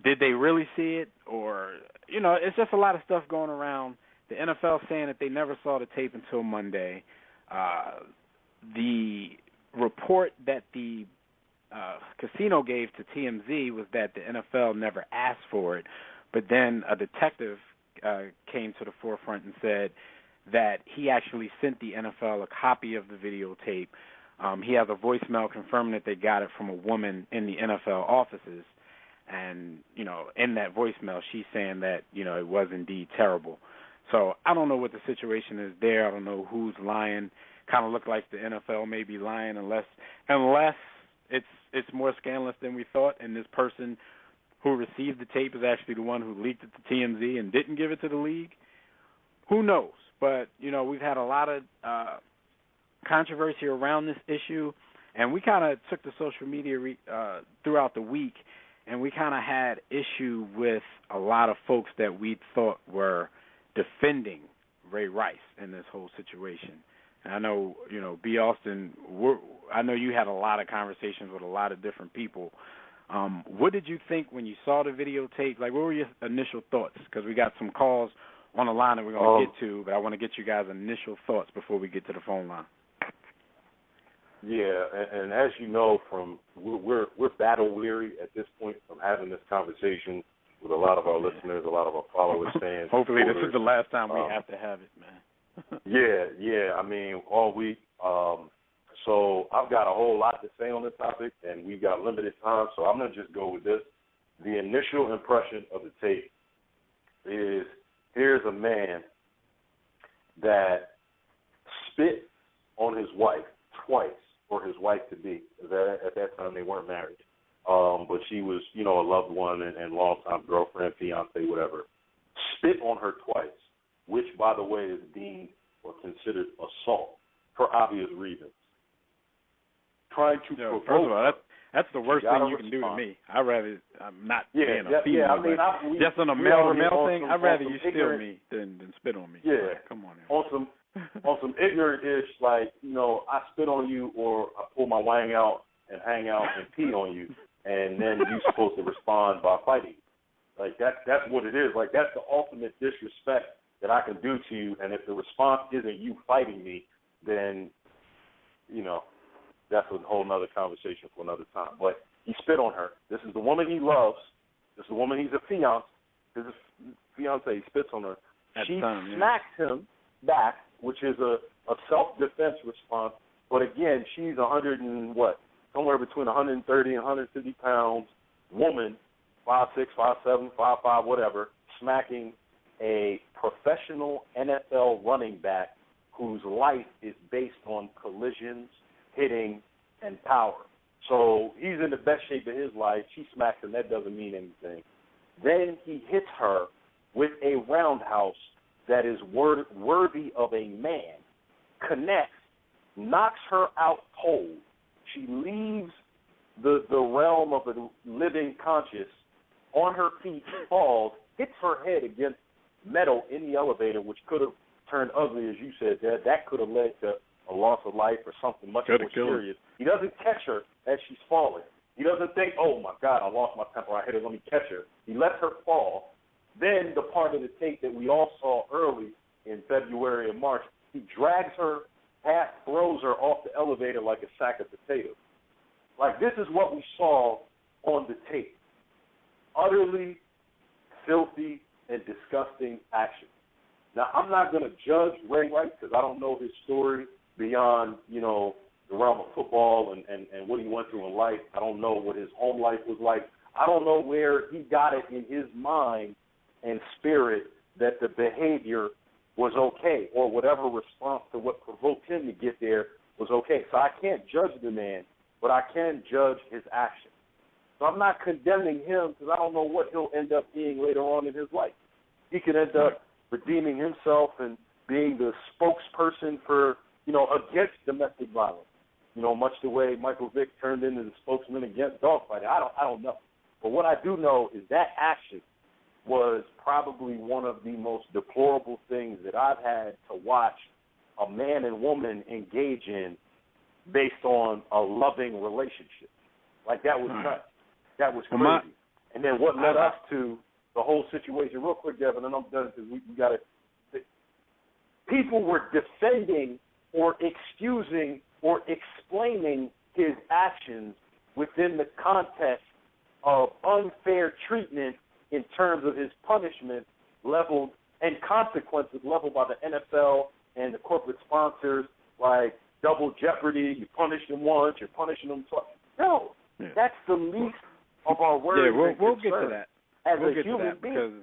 Did they really see it? Or, it's just a lot of stuff going around. The NFL saying that they never saw the tape until Monday. The report that the casino gave to TMZ was that the NFL never asked for it, but then a detective came to the forefront and said that he actually sent the NFL a copy of the videotape. He has a voicemail confirming that they got it from a woman in the NFL offices, and, in that voicemail she's saying that, it was indeed terrible. So I don't know what the situation is there. I don't know who's lying. Kind of look like the NFL may be lying unless it's more scandalous than we thought, and this person who received the tape is actually the one who leaked it to TMZ and didn't give it to the league. Who knows? But, we've had a lot of controversy around this issue, and we kind of took to social media throughout the week, and we kind of had issue with a lot of folks that we thought were defending Ray Rice in this whole situation. And I know, B. Austin, I know you had a lot of conversations with a lot of different people. What did you think when you saw the videotape? Like, what were your initial thoughts? Because we got some calls on the line that we're going to get to, but I want to get you guys' initial thoughts before we get to the phone line. Yeah, and as you know, we're battle weary at this point from having this conversation with a lot of our listeners, a lot of our followers, fans. Hopefully, this is the last time we have to have it, man. Yeah. I mean, all week. So I've got a whole lot to say on this topic, and we've got limited time, so I'm going to just go with this. The initial impression of the tape is here's a man that spit on his wife twice, or his wife-to-be. At that time, they weren't married. But she was, a loved one and longtime girlfriend, fiance, whatever. Spit on her twice, which, by the way, is deemed or considered assault for obvious reasons. Trying to provoke. First of all, that's the worst thing you can do to me. I'd rather not being a female. I mean, just on a male thing, I'd rather you steal me than spit on me. Yeah. Like, come on. On some ignorant-ish, like, I spit on you or I pull my wang out and hang out and pee on you, and then you're supposed to respond by fighting. Like, that's what it is. Like, that's the ultimate disrespect that I can do to you, and if the response isn't you fighting me, then, that's a whole other conversation for another time. But he spit on her. This is the woman he loves. This is the woman he's a fiance. His fiance, he spits on her. She smacks him back, which is a self-defense response. But again, she's somewhere between 130 and 150 pounds woman, 5'6", 5'7", 5'5", whatever, smacking a professional NFL running back whose life is based on collisions, hitting, and power. So he's in the best shape of his life. She smacks him. That doesn't mean anything. Then he hits her with a roundhouse that is worthy of a man, connects, knocks her out cold. She leaves the realm of the living conscious on her feet, falls, hits her head against metal in the elevator, which could have turned ugly, as you said, Dad. That could have led to a loss of life or something much more serious. He doesn't catch her as she's falling. He doesn't think, oh, my God, I lost my temper. I hit her. Let me catch her. He lets her fall. Then the part of the tape that we all saw early in February and March, he drags her, half throws her off the elevator like a sack of potatoes. Like, this is what we saw on the tape. Utterly filthy and disgusting action. Now, I'm not going to judge Ray Rice because I don't know his story beyond, the realm of football and what he went through in life. I don't know what his home life was like. I don't know where he got it in his mind and spirit that the behavior was okay or whatever response to what provoked him to get there was okay. So I can't judge the man, but I can judge his actions. So I'm not condemning him because I don't know what he'll end up being later on in his life. He could end up redeeming himself and being the spokesperson for, against domestic violence. Much the way Michael Vick turned into the spokesman against dogfighting. I don't know. But what I do know is that action was probably one of the most deplorable things that I've had to watch a man and woman engage in based on a loving relationship. Like, that was nuts. That was crazy. And then what led us to the whole situation, real quick, Devin, and I'm done because we got to. People were defending or excusing or explaining his actions within the context of unfair treatment in terms of his punishment leveled and consequences leveled by the NFL and the corporate sponsors, like double jeopardy. You punish them once, you're punishing them twice. No, that's the least of our worries. Yeah, we'll get to that. We'll get to that because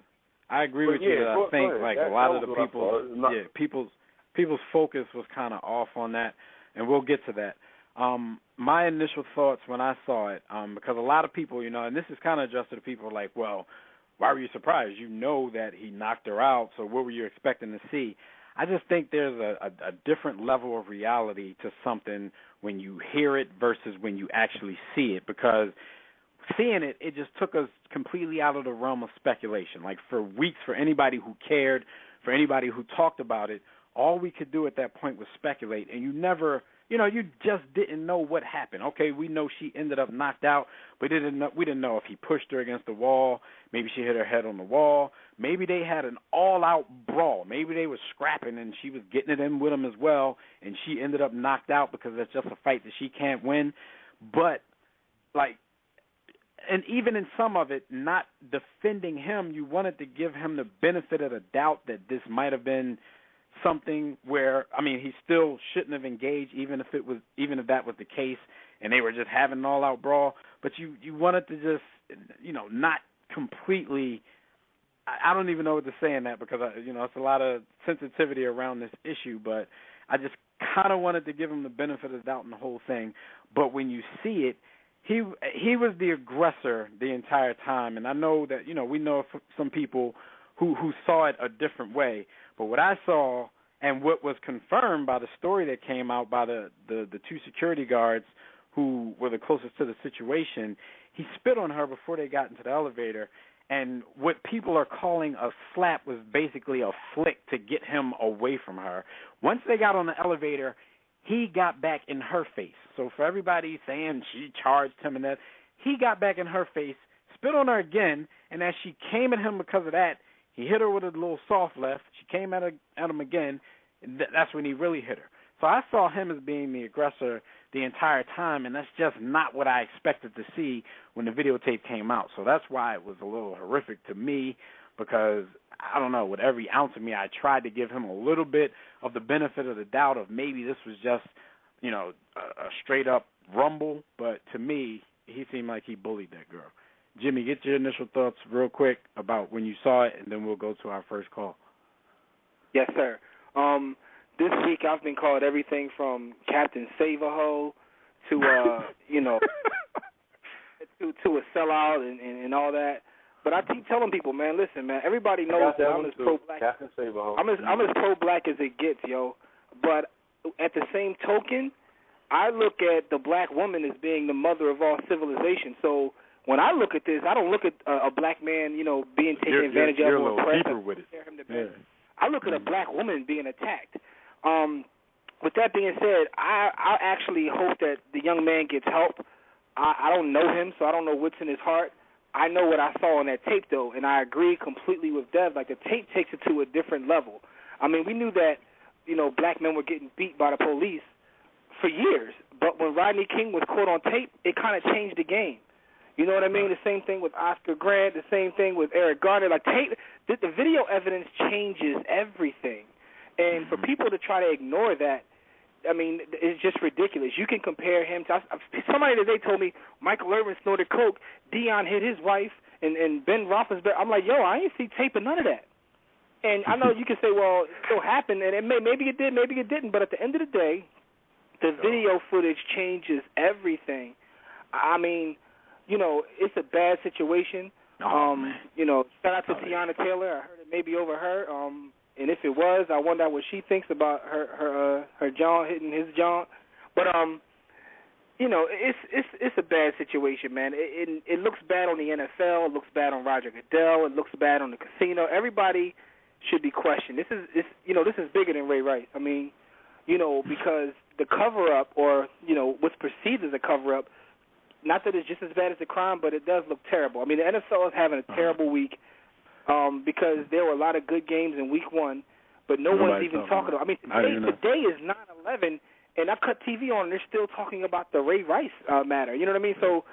I agree with you that I think like a lot of the people, people's focus was kind of off on that, and we'll get to that. My initial thoughts when I saw it, because a lot of people, and this is kind of addressed to the people like, well, why were you surprised? You know that he knocked her out, so what were you expecting to see? I just think there's a different level of reality to something when you hear it versus when you actually see it, because seeing it, it just took us completely out of the realm of speculation. Like, for weeks, for anybody who cared, for anybody who talked about it, all we could do at that point was speculate, and you never, you just didn't know what happened. Okay, we know she ended up knocked out, but we didn't know if he pushed her against the wall. Maybe she hit her head on the wall. Maybe they had an all-out brawl. Maybe they were scrapping, and she was getting it in with him as well, and she ended up knocked out because that's just a fight that she can't win. But, like, and even in some of it, not defending him, you wanted to give him the benefit of the doubt that this might have been something where, he still shouldn't have engaged, even if that was the case, and they were just having an all-out brawl. But you wanted to just, not completely. I don't even know what to say in that because it's a lot of sensitivity around this issue. But I just kind of wanted to give him the benefit of the doubt in the whole thing. But when you see it, he was the aggressor the entire time, and I know that we know some people who saw it a different way. But what I saw and what was confirmed by the story that came out by the two security guards who were the closest to the situation, he spit on her before they got into the elevator. And what people are calling a slap was basically a flick to get him away from her. Once they got on the elevator, he got back in her face. So for everybody saying she charged him and that, he got back in her face, spit on her again, and as she came at him because of that, he hit her with a little soft left. She came at him again, and that's when he really hit her. So I saw him as being the aggressor the entire time, and that's just not what I expected to see when the videotape came out. So that's why it was a little horrific to me, because, I don't know, with every ounce of me, I tried to give him a little bit of the benefit of the doubt of maybe this was just, a straight-up rumble. But to me, he seemed like he bullied that girl. Jimmy, get your initial thoughts real quick about when you saw it, and then we'll go to our first call. Yes, sir. This week I've been called everything from Captain Save-A-Ho to, to a sellout and all that. But I keep telling people, man, listen, man, everybody knows that I'm as pro-black. Captain Save-A-Ho. I'm as pro-black as it gets, yo. But at the same token, I look at the black woman as being the mother of all civilization. So when I look at this, I don't look at a black man, being taken advantage of or oppressed. I look at a black woman being attacked. With that being said, I actually hope that the young man gets help. I don't know him, so I don't know what's in his heart. I know what I saw on that tape, though, and I agree completely with Dev. Like, the tape takes it to a different level. We knew that, black men were getting beat by the police for years, but when Rodney King was caught on tape, it kind of changed the game. You know what I mean? The same thing with Oscar Grant, the same thing with Eric Garner. Like, tape, the video evidence changes everything. And for people to try to ignore that, it's just ridiculous. You can compare him to somebody today told me Michael Irvin snorted coke, Deion hit his wife, and Ben Roethlisberger. I'm like, yo, I ain't see tape of none of that. And I know you can say, well, it still happened, and maybe it did, maybe it didn't. But at the end of the day, the video footage changes everything. It's a bad situation. Shout out to Tiana Taylor. I heard it maybe over her. and if it was, I wonder what she thinks about her John hitting his John. But you know, it's a bad situation, man. It looks bad on the NFL. It looks bad on Roger Goodell. It looks bad on the casino. Everybody should be questioned. This is bigger than Ray Rice. I mean, you know, because the cover-up, or, you know, what's perceived as a cover-up, not that it's just as bad as the crime, but it does look terrible. I mean, the NFL is having a terrible week because there were a lot of good games in week one, but one's even talking about it. I mean, today is 9/11, and I cut TV on, and they're still talking about the Ray Rice matter. You know what I mean? So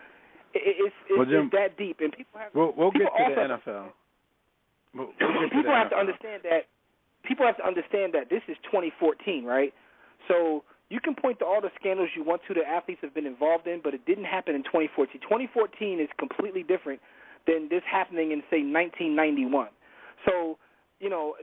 it's that deep, and people have. We'll get to the NFL. People have to understand that this is 2014, right? So you can point to all the scandals you want to that athletes have been involved in, but it didn't happen in 2014. 2014 is completely different than this happening in, say, 1991. So, you know,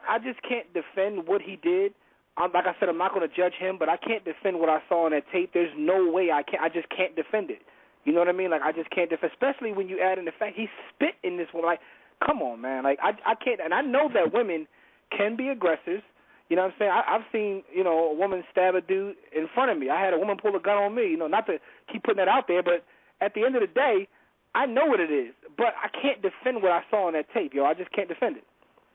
I just can't defend what he did. Like I said, I'm not going to judge him, but I can't defend what I saw on that tape. There's no way I just can't defend it. You know what I mean? Like, I just can't defend, especially when you add in the fact he spit in this one. Like, come on, man. Like, I can't, and I know that women can be aggressors. You know what I'm saying? I've seen, you know, a woman stab a dude in front of me. I had a woman pull a gun on me. You know, not to keep putting that out there, but at the end of the day, I know what it is. But I can't defend what I saw on that tape, yo. I just can't defend it.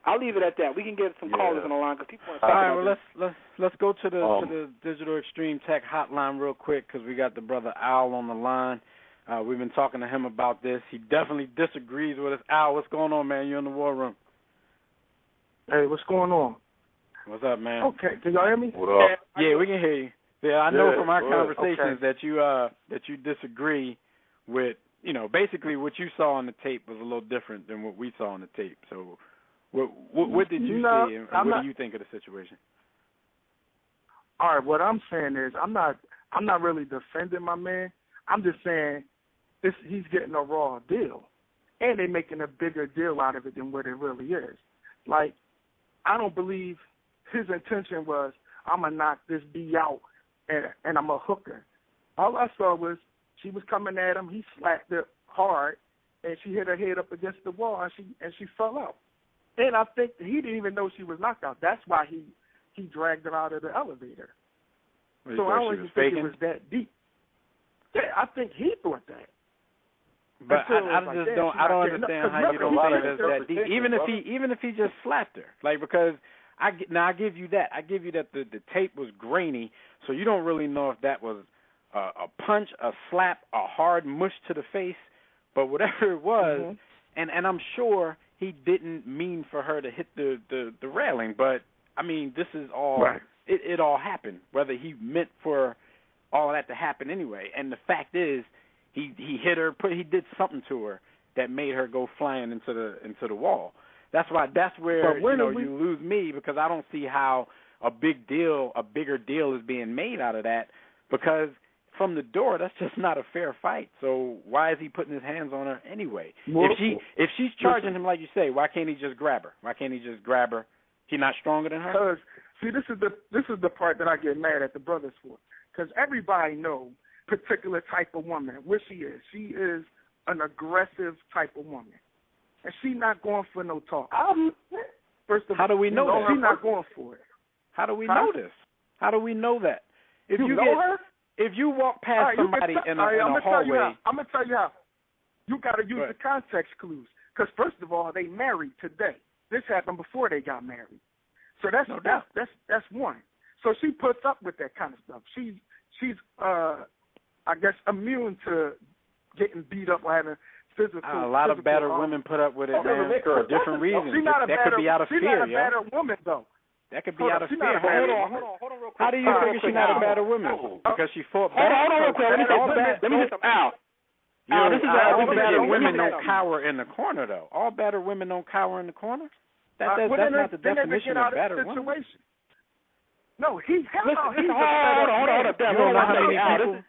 I'll leave it at that. We can get some callers on the line because people want to talk about this. All right, well, let's go to the Digital Extreme Tech hotline real quick because we got the brother Al on the line. We've been talking to him about this. He definitely disagrees with us. Al, what's going on, man? You're in the war room. Hey, what's going on? What's up, man? Okay, can y'all hear me? What up? Yeah, we can hear you. Yeah, I know from our conversations that you disagree with, you know, basically what you saw on the tape was a little different than what we saw on the tape. So what did you see, and what do you think of the situation? All right, what I'm saying is I'm not really defending my man. I'm just saying he's getting a raw deal, and they're making a bigger deal out of it than what it really is. Like, I don't believe his intention was, I'm going to knock this B out and I'm a hooker. All I saw was she was coming at him, he slapped her hard, and she hit her head up against the wall, and she fell out. And I think he didn't even know she was knocked out. That's why he dragged her out of the elevator. So I don't even think it was that deep. Yeah, I think he thought that. But I don't understand how you don't think it's that deep. Even if he just slapped her, like, because I give you that. I give you that the tape was grainy, so you don't really know if that was a punch, a slap, a hard mush to the face. But whatever it was, and I'm sure he didn't mean for her to hit the railing. But I mean, this is all it all happened, whether he meant for all that to happen anyway. And the fact is, he hit her, he did something to her that made her go flying into the wall. That's where you lose me, because I don't see how a bigger deal is being made out of that, because from the door, that's just not a fair fight. So why is he putting his hands on her anyway? Well, if she's charging him like you say, why can't he just grab her? Why can't he just grab her? He not stronger than her? Because see, this is the part that I get mad at the brothers for. Because everybody knows particular type of woman, what she is. She is an aggressive type of woman. And she's not going for no talk. First of all, how do we know that? She's not going for it. How do we know this? How do we know that? If you know her? If you walk past somebody in a hallway... I'm going to tell you how. You got to use the context clues. Because first of all, they married today. This happened before they got married. So that's one. So she puts up with that kind of stuff. She's I guess immune to getting beat up or having physical. A lot of battered women put up with it, man, for different reasons. That could be out of fear, yo. She's not a battered woman, though. That could be out of fear. Hold on real quick. How do you figure she's not a battered woman? Because she fought back. Hold on real quick. Let me get some Al. All battered women don't cower in the corner, though. All battered women don't cower in the corner. That's not the definition of battered woman. No, hold on. You don't know how many people.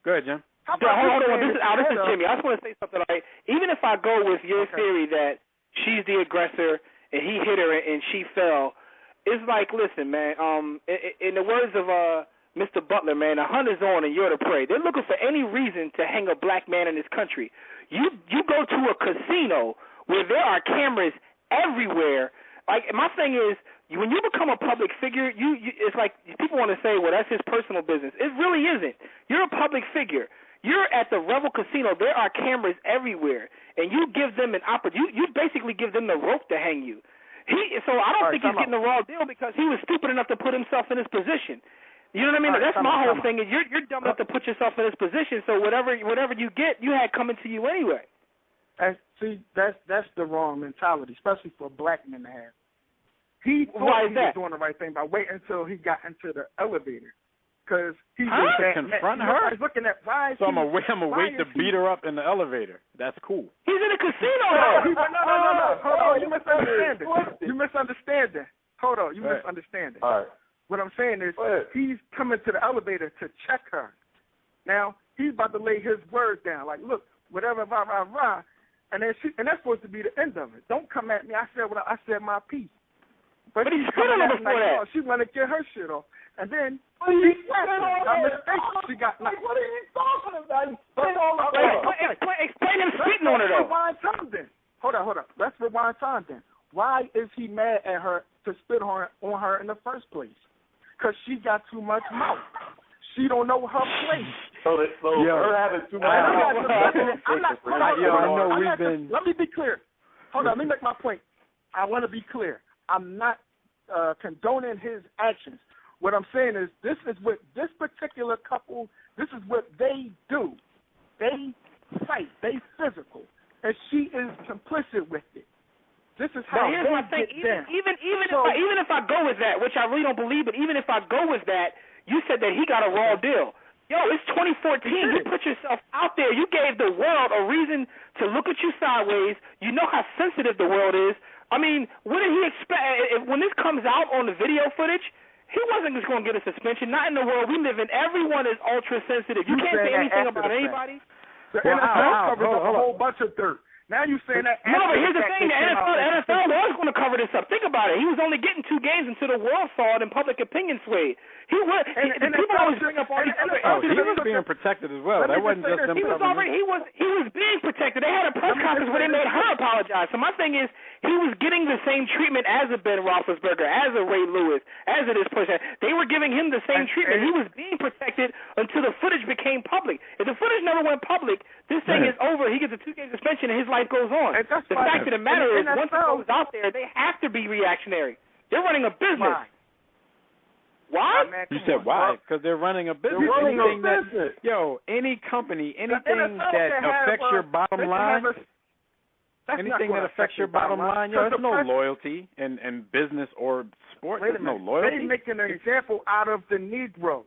Go ahead, Jim. Hold on. This is Jimmy. I just want to say something. Like, even if I go with your theory that she's the aggressor and he hit her and she fell, it's like, listen, man. In the words of Mr. Butler, man, the hunt is on and you're the prey. They're looking for any reason to hang a black man in this country. You go to a casino where there are cameras everywhere. like my thing is, when you become a public figure, it's like people want to say, well, that's his personal business. It really isn't. You're a public figure. You're at the Revel Casino. There are cameras everywhere, and you give them an opportunity. You basically give them the rope to hang you. So I don't think he's getting the raw deal because he was stupid enough to put himself in this position. You know what I mean? That's my whole thing. Is you're dumb enough to put yourself in this position. So whatever you get, you had coming to you anyway. And see, that's the wrong mentality, especially for black men to have. He Why thought is he was that? doing the right thing by waiting until he got into the elevator. Because he Huh? was Confront her? He's looking at why is So I'm he, gonna why wait to is he- beat her up in the elevator. That's cool. He's in a casino. No. Hold on, you misunderstanding. You misunderstanding. Hold on, you misunderstanding. All right. What I'm saying is he's coming to the elevator to check her. Now, he's about to lay his word down. Like, look, whatever, rah. And that's supposed to be the end of it. Don't come at me. I said my piece. But he's she's spit on coming her at me before like, that. oh, she want to get her shit off. And then she slapped her. By mistake, she got knocked. What are you talking about? Explain him spitting on her, though. Let's rewind time then. Hold on. Let's rewind time then. Why is he mad at her to spit on her in the first place? Because she got too much mouth. She don't know her place. So her having too much Let me be clear. Hold on, let me make my point. I want to be clear. I'm not condoning his actions. What I'm saying is this is what this particular couple, this is what they do. They fight. They physical. And she is complicit with it. This is how But here's my thing. Even if I go with that, which I really don't believe, but even if I go with that, you said that he got a raw deal. Yo, it's 2014. You put yourself out there. You gave the world a reason to look at you sideways. You know how sensitive the world is. I mean, what did he expect? When this comes out on the video footage, he wasn't just going to get a suspension. Not in the world we live in. Everyone is ultra sensitive. You can't say anything about anybody. The NFL covers up a whole bunch of dirt. Now you saying that? No, but here's the thing: the NFL was going to cover this up. Think about it. He was only getting 2 games until the world saw it and public opinion swayed. He was. People always bring up all these other. He was being protected as well. That wasn't just them. He was being protected. They had a press conference where they made her apologize. So my thing is, he was getting the same treatment as a Ben Roethlisberger, as a Ray Lewis, as a this person. They were giving him the same treatment. He was being protected until the footage became public. If the footage never went public, this thing is over. He gets a 2-game suspension and his life goes on. The fact of the matter is, once it goes out there, they have to be reactionary. They're running a business. Why? You said why? Because they're running a business. They're running a business. Any company, anything that affects your bottom line, anything that affects your bottom line, there's no loyalty in business or sports. There's no loyalty. They're making an example out of the Negro.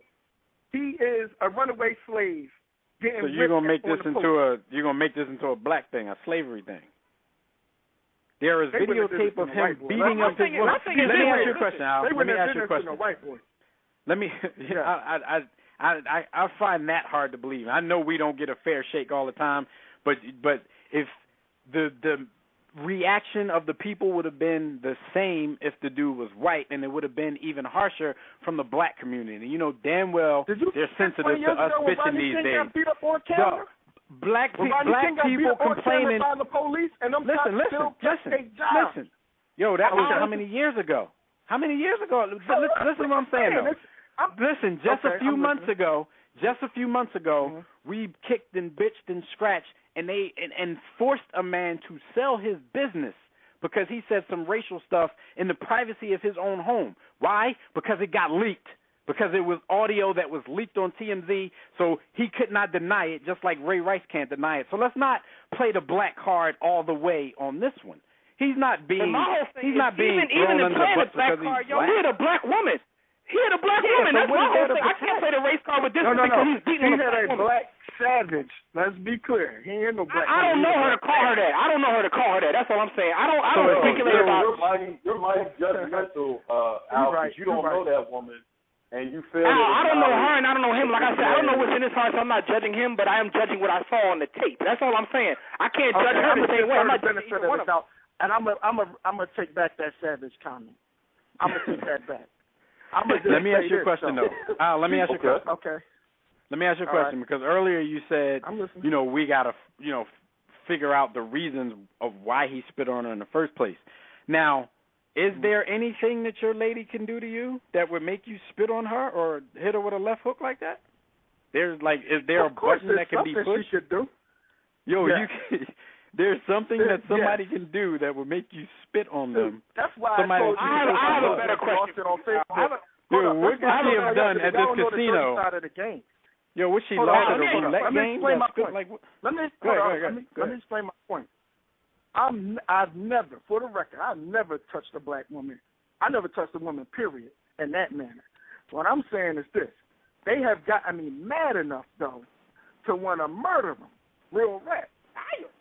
He is a runaway slave. So you're gonna make this into a black thing, a slavery thing. There is videotape of him beating up his woman. Let me ask you a question, Al. Let me ask you a question. Let me. I find that hard to believe. I know we don't get a fair shake all the time, but if the reaction of the people would have been the same if the dude was white, and it would have been even harsher from the black community. You know damn well they're sensitive to us bitching these days. Black people complaining. The police and them listen. Yo, that was how many years ago? Listen to what I'm saying, though. Listen, just a few months ago, we kicked and bitched and scratched, and they forced a man to sell his business because he said some racial stuff in the privacy of his own home. Why? Because it got leaked. Because it was audio that was leaked on TMZ, so he could not deny it, just like Ray Rice can't deny it. So let's not play the black card all the way on this one. He's not being thrown under the bus because he's black. He had a black woman. That's my whole thing. I can't play the race card with this one because he's beating on a black savage. Let's be clear. He ain't no black. I don't know her to call her that. That's all I'm saying. I don't speculate about. You're mighty judgmental, Al, because you don't know that woman. And you feel I don't know her and I don't know him. Like I said, I don't know what's in his heart, so I'm not judging him, but I am judging what I saw on the tape. That's all I'm saying. I can't judge her the same way. I'm not judging either one of them. And I'm gonna take back that savage comment. I'm gonna take that back. Let me ask you a question though. Let me ask you a question. Okay. Let me ask you a question because earlier you said, we gotta, figure out the reasons of why he spit on her in the first place. Now, Is there anything that your lady can do to you that would make you spit on her or hit her with a left hook like that? Is there a button that can be pushed? She should do. Yo, yeah. There's something that somebody can do that would make you spit on them. That's why somebody I have a better question on Facebook. Yo, what could she have done at this casino? Yo, what she lost at a roulette game? Let me explain my point. I've never, for the record, I've never touched a black woman. I never touched a woman, period, in that manner. What I'm saying is this. They have gotten me mad enough, though, to want to murder them, real rap.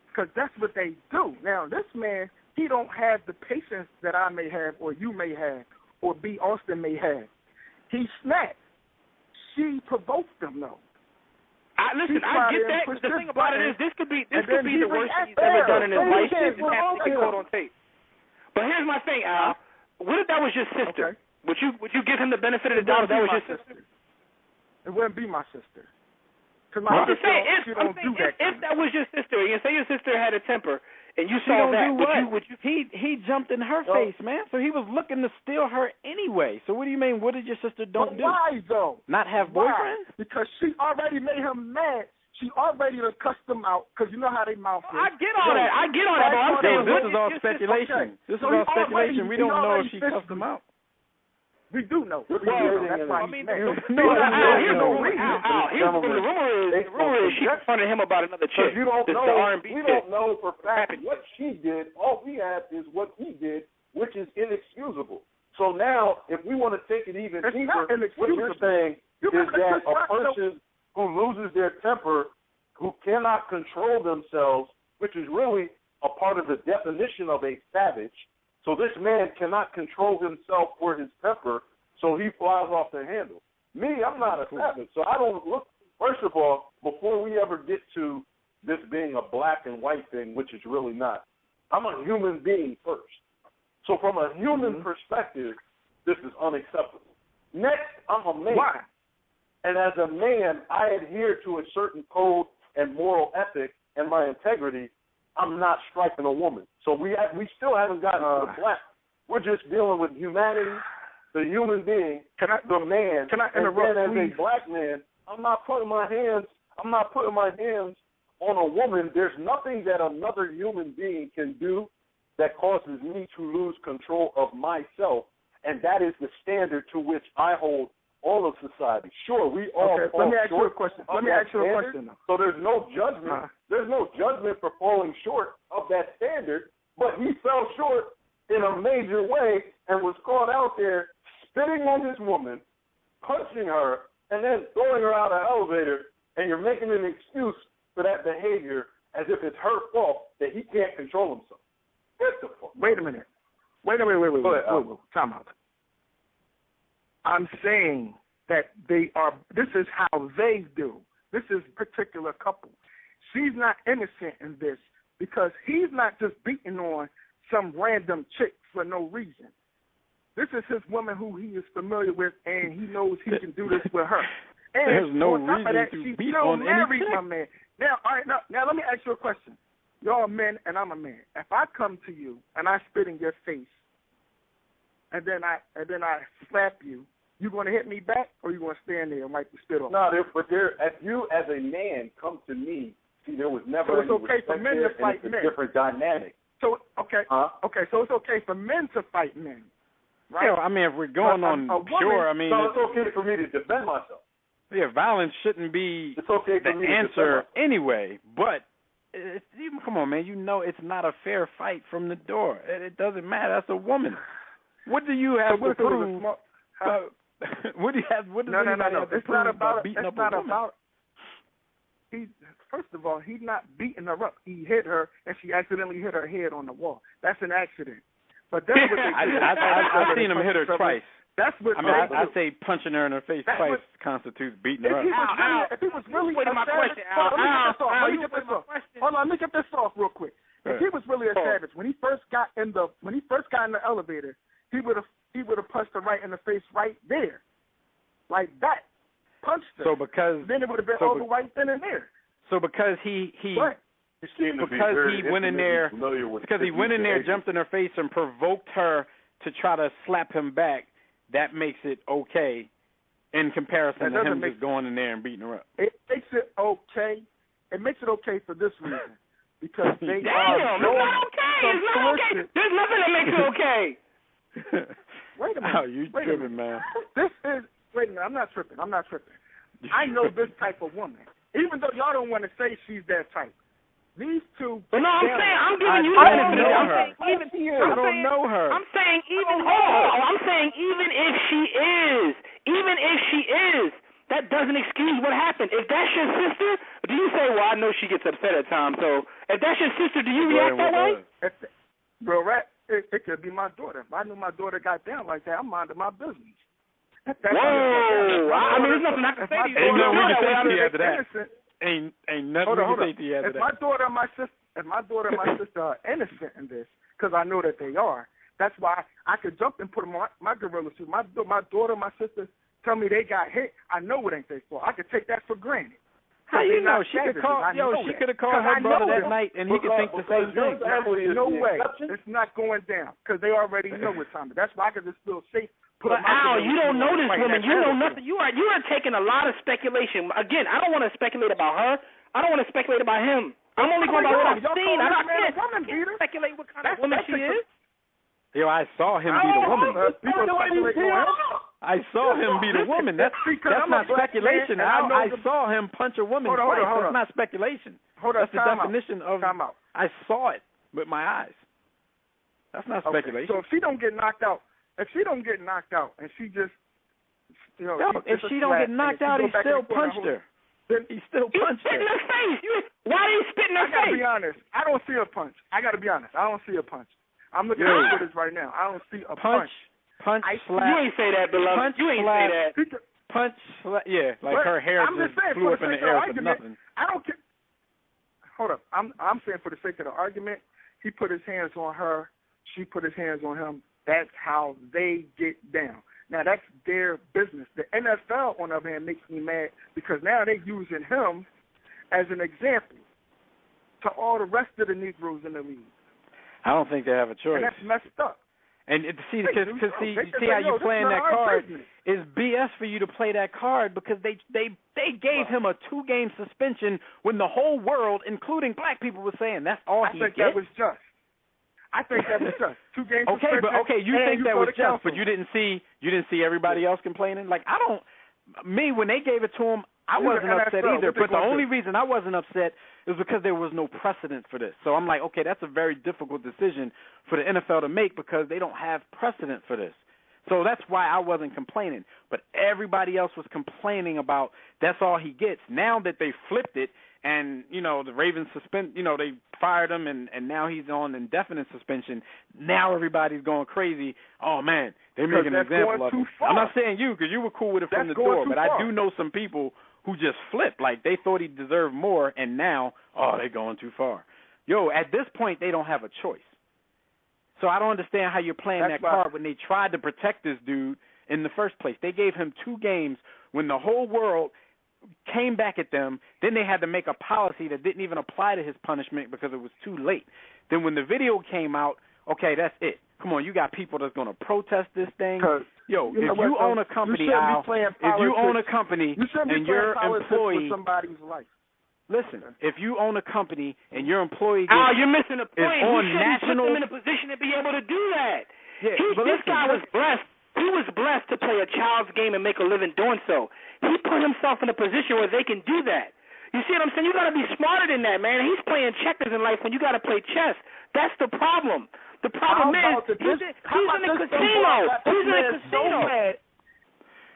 Because that's what they do. Now, this man, he don't have the patience that I may have or you may have or B. Austin may have. He snapped. She provoked him, though. Listen, I get that. The thing about it is this could be the worst thing he's ever done in his life. This has to be caught on tape. But here's my thing, Al. What if that was your sister? Okay. Would you give him the benefit of the doubt if that was your sister? It wouldn't be my sister. I'm just saying, if that was your sister, and say your sister had a temper, and you saw that, would you? He jumped in her face, man. So he was looking to steal her anyway. So what do you mean? What did your sister do? Why though? Not have boyfriends? Because she already made him mad. She already done cussed them out because you know how they mouth is. I get all that. But I'm saying this is all speculation. Okay. This is all speculation. We don't know if she cussed them out. We do know. That's why he's mad. The rumor is she confronted him about another chick. You don't know. The R&B we don't know for fact what she did. All we have is what he did, which is inexcusable. So now, if we want to take it even deeper, what you're saying is that a person who loses their temper, who cannot control themselves, which is really a part of the definition of a savage. So this man cannot control himself or his temper, so he flies off the handle. Me, I'm not a savage, so I don't look. First of all, before we ever get to this being a black and white thing, which it's really not, I'm a human being first. So from a human perspective, this is unacceptable. Next, I'm a man. Why? And as a man, I adhere to a certain code and moral ethic and my integrity. I'm not striking a woman. So we still haven't gotten to the black. We're just dealing with humanity, the human being, the man. Can I interrupt, and then as a black man, I'm not putting my hands on a woman. There's nothing that another human being can do that causes me to lose control of myself, and that is the standard to which I hold all of society. Sure, we all fall Let me ask you a short question. of that standard, so there's no judgment. There's no judgment for falling short of that standard, but he fell short in a major way and was caught out there spitting on this woman, punching her, and then throwing her out of the elevator, and you're making an excuse for that behavior as if it's her fault that he can't control himself. Get the fuck. Wait a minute. Wait. Time out. I'm saying that this is how they do. This is a particular couple. She's not innocent in this because he's not just beating on some random chick for no reason. This is his woman who he is familiar with, and he knows he can do this with her. And there's no reason that, to she beat still on married any chick. my man. Now, all right, now let me ask you a question. Y'all are men, and I'm a man. If I come to you and I spit in your face, and then I slap you, you going to hit me back, or you going to stand there and wipe the spit off? No, if you as a man come to me, see, there was never so it's okay for men to fight men. Different dynamic. So okay, so it's okay for men to fight men, right? Yeah, I mean, if we're going on pure, I mean, so it's okay for me to defend myself. Yeah, violence shouldn't be it's okay for the me to answer anyway. But come on, man, you know it's not a fair fight from the door. It doesn't matter. That's a woman. What do you have to prove? What do you have? What does anybody have to it's prove not about beating it's up not a woman? about. First of all, he's not beating her up. He hit her, and she accidentally hit her head on the wall. That's an accident. But that's what they do. I've seen him hit her twice. That's what I say punching her in her face twice constitutes beating her up. If he was really Wait, my question, Al. Hold on, let me get this off real quick. If he was really a savage, when he first got in the elevator, he would have punched her right in the face right there, like that. Punched her. So because then it would have been over right then and there. So because he went in there, jumped in her face and provoked her to try to slap him back, that makes it okay in comparison to him just going in there and beating her up. It makes it okay. It makes it okay for this reason. Because they Damn, it's not okay. It's not okay. There's nothing that makes it okay. Wait a minute. Oh, you tripping, man. Wait a minute. I'm not tripping. I know this type of woman. Even though y'all don't want to say she's that type. These two. But no, I'm saying, I'm giving you the benefit. I'm saying even I don't know her. I'm saying even I'm saying even if she is, that doesn't excuse what happened. If that's your sister, do you say, well, I know she gets upset at times, so if that's your sister, do you react that way? Bro, it could be my daughter. If I knew my daughter got down like that, I'm minding my business. Whoa! I mean, there's nothing I can say to you. Ain't nothing we can say to you after that. Ain't nothing we can say to you after that. If my daughter and my sister are innocent in this, because I know that they are, that's why I could jump and put them on my gorilla suit. My daughter, my sister tell me they got hit. I know it ain't their fault. I could take that for granted. How you know? She could call. She could have called her brother that night, and he could think the same thing. No way. It's not going down because they already know what time. That's why I could just feel safe. But Al, you don't know this woman. You know nothing. You are taking a lot of speculation. Again, I don't want to speculate about her. I don't want to speculate about him. I'm only going by what I've seen. I can't speculate what kind of woman she is. Yo, I saw him beat a woman. I saw him beat a woman. That's not speculation. I saw him punch a woman twice. That's not speculation. That's the definition of. I saw it with my eyes. That's not speculation. So if she don't get knocked out, and she just, if she don't get knocked out, he still punched her. He still punched her. Spit in her face. Why did he spit in her face? I gotta be honest. I don't see a punch. I don't see a punch. I'm looking at footage right now. I don't see a punch. Punch, slap. You ain't say that, beloved. You ain't say that. Punch, slap. Yeah, like her hair just flew up in the air for nothing. I don't care. Hold up. I'm saying for the sake of the argument, he put his hands on her. She put his hands on him. That's how they get down. Now, that's their business. The NFL, on the other hand, makes me mad because now they're using him as an example to all the rest of the Negroes in the league. I don't think they have a choice. And that's messed up. And see how you playing that card is BS for you to play that card because they gave him a 2-game suspension when the whole world, including black people, was saying that's all he gets. That was just. I think that was just 2 games. Okay, you think that was just, but you didn't see everybody else complaining. Like when they gave it to him, I wasn't upset either. But the only reason I wasn't upset is because there was no precedent for this. So I'm like, okay, that's a very difficult decision for the NFL to make because they don't have precedent for this. So that's why I wasn't complaining. But everybody else was complaining about that's all he gets. Now that they flipped it and, the Ravens they fired him and now he's on indefinite suspension, now everybody's going crazy. Oh, man, they're making an example of him. I'm not saying you because you were cool with it from the door, but I do know some people who just flipped. Like, they thought he deserved more, and now, they're going too far. Yo, at this point, they don't have a choice. So I don't understand how you're playing that card when they tried to protect this dude in the first place. They gave him 2 games when the whole world came back at them. Then they had to make a policy that didn't even apply to his punishment because it was too late. Then when the video came out, okay, that's it. Come on, you got people that's going to protest this thing. Yo, if you own a company, Al, if you own a company and your employee, somebody's life. Listen, if you own a company and your employee you're missing a point. on national, put them in a position to be able to do that. Yeah, this guy was blessed. He was blessed to play a child's game and make a living doing so. He put himself in a position where they can do that. You see what I'm saying? You got to be smarter than that, man. He's playing checkers in life when you got to play chess. That's the problem. The problem is he's in the casino. He's in the casino.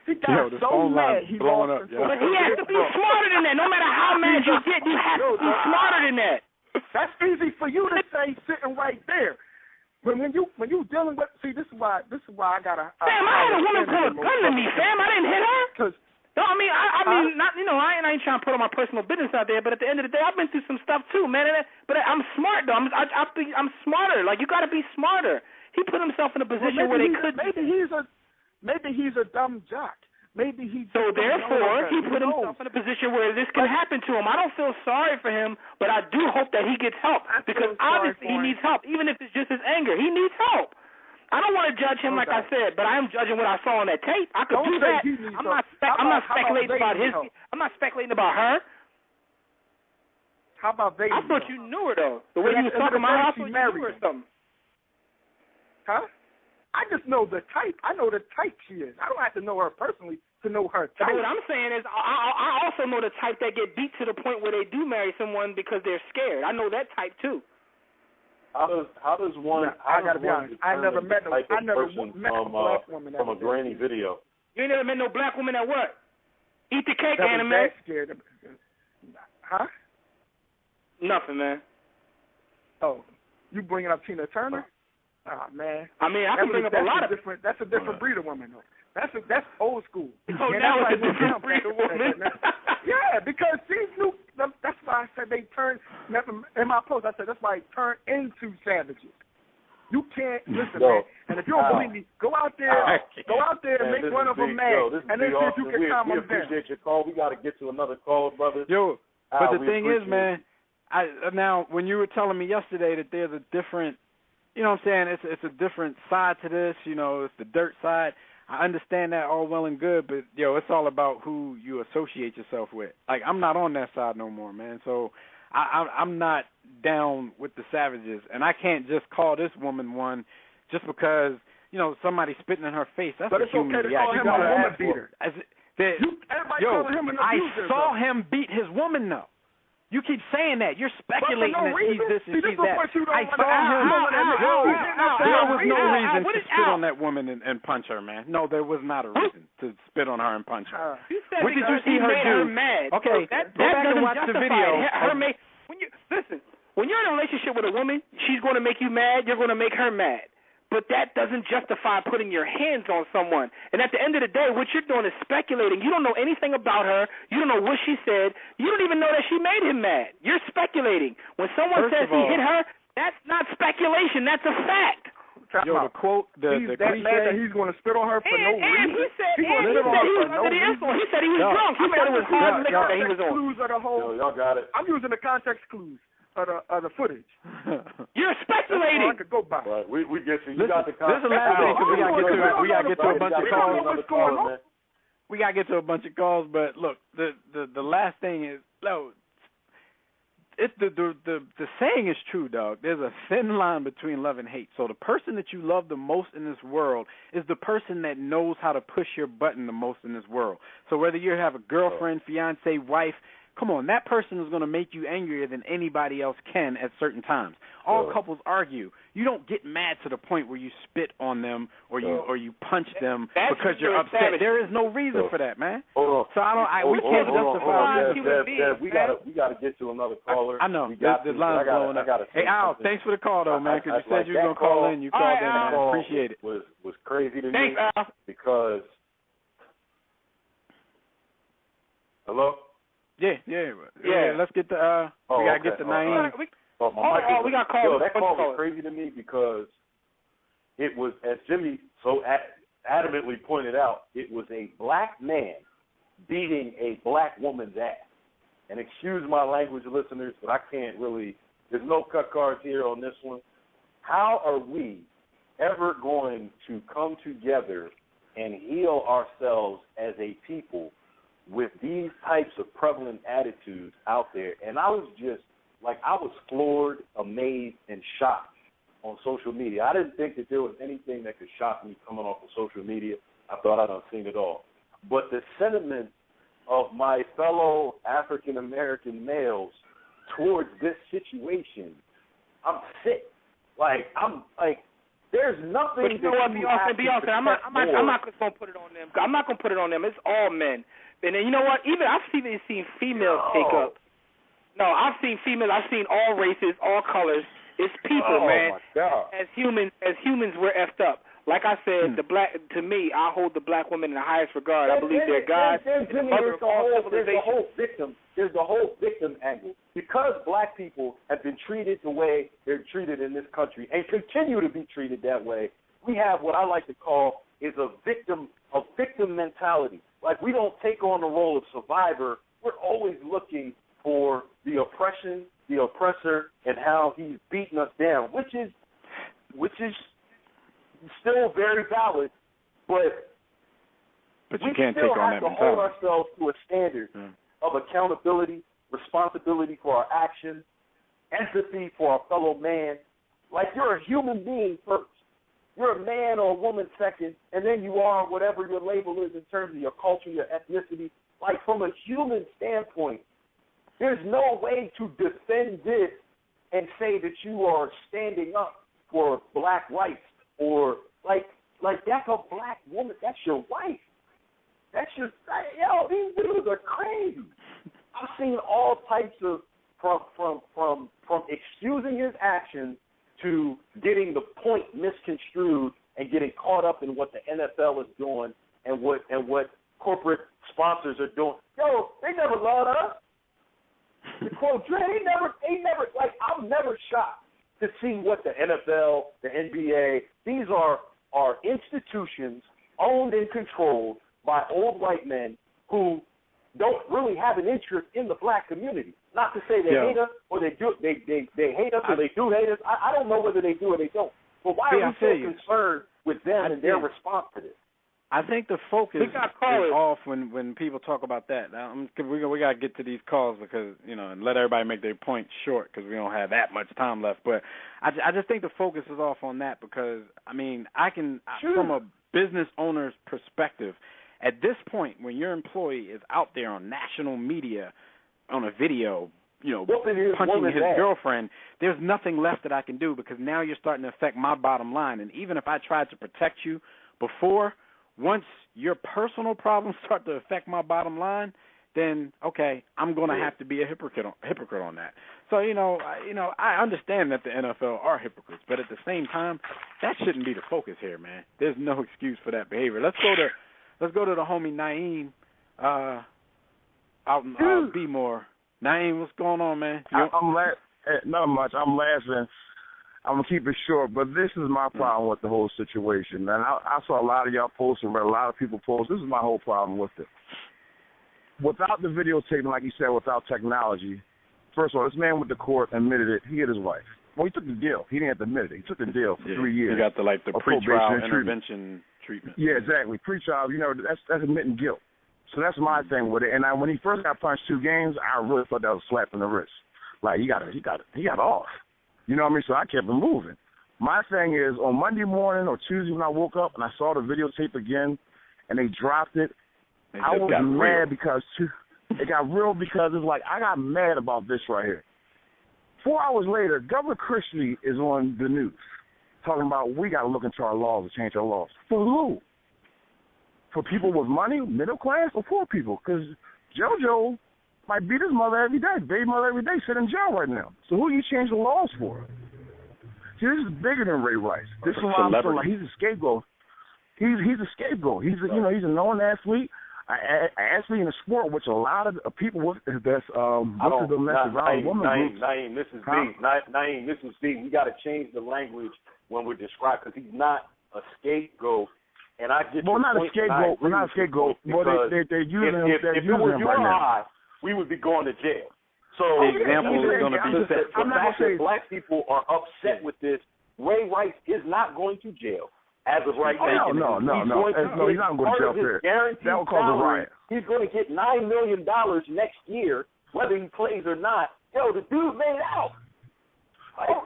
He got so mad he lost. But he has to be smarter than that. No matter how mad you get, you have to be smarter than that. That's easy for you to say sitting right there. When you dealing with this is why I gotta. Sam, I had a woman pull a gun to me, Sam. I didn't hit her. No, I mean, not I ain't trying to put all my personal business out there, but at the end of the day, I've been through some stuff too, man. But I'm smart though. I'm smarter. Like, you got to be smarter. He put himself in a position where they could. Maybe he's a dumb jock. Maybe he. So therefore, he put himself in a position where this can happen to him. I don't feel sorry for him, but I do hope that he gets help because obviously he needs help, even if it's just his anger. He needs help. I don't want to judge him like I said, but I am judging what I saw on that tape. I could do that. I'm not speculating about his. I'm not speculating about her. How about Vaden? I thought you knew her though. The way you was talking about her, I thought you knew her or something. Huh? I just know the type. I know the type she is. I don't have to know her personally to know her type. But what I'm saying is, I also know the type that get beat to the point where they do marry someone because they're scared. I know that type too. How does one? I gotta be honest. I never met a black woman from a grainy video. You ain't never met no black woman that what? Eat the cake, that anime. Was that scared. Huh? Nothing, man. Oh, you bringing up Tina Turner? Oh man. I mean, I can bring up a lot of different. That's a different breed of woman, though. That's old school. Oh, now it's a different breed of woman. Yeah, because she's new. That's why I said they turn. In my post, I said that's why they turn into savages. You can't listen, man. And if you don't believe me, go out there and make one of them mad, and then see if you can calm them down. We appreciate your call. We got to get to another call, brother. Yo, but the thing is, man, now when you were telling me yesterday that there's a different, you know what I'm saying, it's a different side to this. You know, it's the dirt side. I understand that all well and good, but, yo, it's all about who you associate yourself with. Like, I'm not on that side no more, man. So I'm not down with the savages. And I can't just call this woman one just because, you know, somebody's spitting in her face. That's but a it's human okay to reaction. call him a woman beater. I saw him beat his woman, though. You keep saying that. You're speculating that she's this and she's that. I saw him. There was no reason to spit on that woman and punch her, man. No, there was not a reason to spit on her and punch her. What did you see her do? Okay, go back and watch the video. Listen, when you're in a relationship with a woman, she's going to make you mad. You're going to make her mad. But that doesn't justify putting your hands on someone. And at the end of the day, what you're doing is speculating. You don't know anything about her. You don't know what she said. You don't even know that she made him mad. You're speculating. When someone says he hit her, that's not speculation. That's a fact. Yo, the quote, the cliche. Mad that he's going to spit on her for no reason. And he said he was under the influence. He said he was drunk. He said it was hard liquor that he was on. Y'all got it. I'm using the context clues of the footage. You're speculating. I could go by. Right, we get you. You got the context. This is the last thing because we got to get to a bunch of calls. We got to get to a bunch of calls, but look, the last thing is, it's the saying is true, dog. There's a thin line between love and hate. So the person that you love the most in this world is the person that knows how to push your button the most in this world. So whether you have a girlfriend, fiance, wife, come on, that person is going to make you angrier than anybody else can at certain times. All couples argue. You don't get mad to the point where you spit on them or you punch them because you're upset. There is no reason for that, man. Hold on. So we can't justify. Dad, we got to get to another caller. I know. The line's blowing up. Hey, Al, thanks for the call, though, man, because you said you were going to call in. You called in, man. I appreciate it. Was crazy to me. Thanks, Al. Because. Hello? Yeah. Let's get the. We gotta get the Naeem. We got calls. Yo, that call was crazy to me because it was, as Jimmy so adamantly pointed out, it was a black man beating a black woman's ass. And excuse my language, listeners, but I can't really. There's no cut cards here on this one. How are we ever going to come together and heal ourselves as a people with these types of prevalent attitudes out there? And I was just, I was floored, amazed, and shocked on social media. I didn't think that there was anything that could shock me coming off of social media. I thought I'd done seen it all. But the sentiment of my fellow African-American males towards this situation, I'm sick. There's nothing. But you know what, Beyonce, I'm not just gonna put it on them. I'm not gonna put it on them. It's all men. And then you know what? Even I've seen females take up. No, I've seen females. I've seen all races, all colors. It's people, man. My God. As humans, we're effed up. Like I said, to me, I hold the black woman in the highest regard. I believe they're God. There's the whole victim angle. Because black people have been treated the way they're treated in this country and continue to be treated that way, we have what I like to call is a victim mentality. We don't take on the role of survivor. We're always looking for the oppression, the oppressor, and how he's beating us down, which is still very valid, but you can't take on that we still have to hold ourselves to a standard of accountability, responsibility for our actions, empathy for our fellow man. Like, you're a human being first. You're a man or a woman second, and then you are whatever your label is in terms of your culture, your ethnicity. Like, from a human standpoint, there's no way to defend this and say that you are standing up for black rights or, like that's a black woman. That's your wife. That's just, these dudes are crazy. I've seen all types of, from excusing his actions to getting the point misconstrued and getting caught up in what the NFL is doing and what corporate sponsors are doing. Yo, they never loved us. To quote Dre, they never, like, I'm never shocked to see what the NFL, the NBA, these are institutions owned and controlled by old white men who don't really have an interest in the black community. Not to say they hate us or they do, they hate us or they do hate us. I don't know whether they do or they don't. But why are we so concerned with them and their response to this? I think the focus is off when people talk about that. We got to get to these calls because, and let everybody make their point short because we don't have that much time left. But I just think the focus is off on that because, from a business owner's perspective, at this point when your employee is out there on national media on a video, punching his girlfriend, there's nothing left that I can do because now you're starting to affect my bottom line. And even if I tried to protect you before, once your personal problems start to affect my bottom line, then, okay, I'm going to have to be a hypocrite on that. So, I understand that the NFL are hypocrites, but at the same time, that shouldn't be the focus here, man. There's no excuse for that behavior. Let's go to the homie Naeem out in B-More. Naeem, what's going on, man? Not much. I'm laughing. I'm going to keep it short, but this is my problem with the whole situation. And I saw a lot of y'all post and read a lot of people post. This is my whole problem with it. Without the videotaping, like you said, without technology, first of all, this man went to court, admitted it. He hit his wife. Well, he took the deal. He didn't have to admit it. He took the deal for 3 years. He got the pre-trial intervention treatment. Yeah, exactly. Pre-trial, that's admitting guilt. So that's my thing with it. And when he first got punched 2 games, I really thought that was a slap in the wrist. Like, he got off. You know what I mean? So I kept it moving. My thing is, on Monday morning or Tuesday when I woke up and I saw the videotape again and they dropped it, I was mad because it got real because it's like I got mad about this right here. 4 hours later, Governor Christie is on the news talking about we got to look into our laws and change our laws. For who? For people with money, middle class, or poor people? Because JoJo might beat his mother every day, baby mother every day, sit in jail right now. So who do you change the laws for? See, this is bigger than Ray Rice. This is why I'm saying, like, he's a scapegoat. He's a scapegoat. He's a known athlete, an athlete in a sport which a lot of people with that's domestic violence women groups. Naeem, this is B. We got to change the language when we're described because he's not a scapegoat. And I get not a scapegoat. We're not a scapegoat. Well, they're using him. They're using him right now. We would be going to jail. So the example is going to be set. The fact that black people are upset with this, Ray Rice is not going to jail as of right now. No. He's not going to jail for it. That will cause a riot. He's going to get $9 million next year, whether he plays or not. Yo, the dude made out.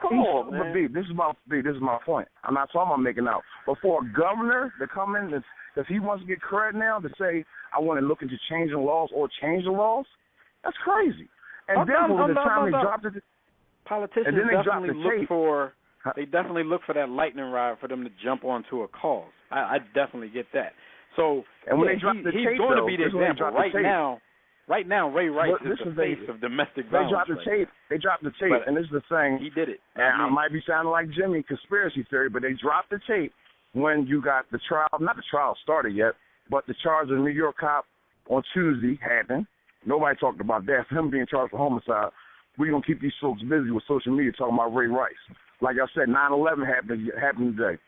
Come on, man. But B, this is my point. I'm not talking about making out. But for a governor to come in, because he wants to get credit now to say, I want to look into changing laws or change the laws, that's crazy. And then by the time they dropped it, politicians they definitely look for that lightning rod for them to jump onto a cause. I definitely get that. So and when they drop the he's tape, going to be the example right now. Ray Rice is the face of domestic violence. They dropped the tape, and this is the thing. He did it. And I might be sounding like Jimmy, conspiracy theory, but they dropped the tape when you got the trial. Not the trial started yet, but the charge of the New York cop on Tuesday happened. Nobody talked about that. For him being charged for homicide, we're going to keep these folks busy with social media talking about Ray Rice. Like I said, 9/11 happened today.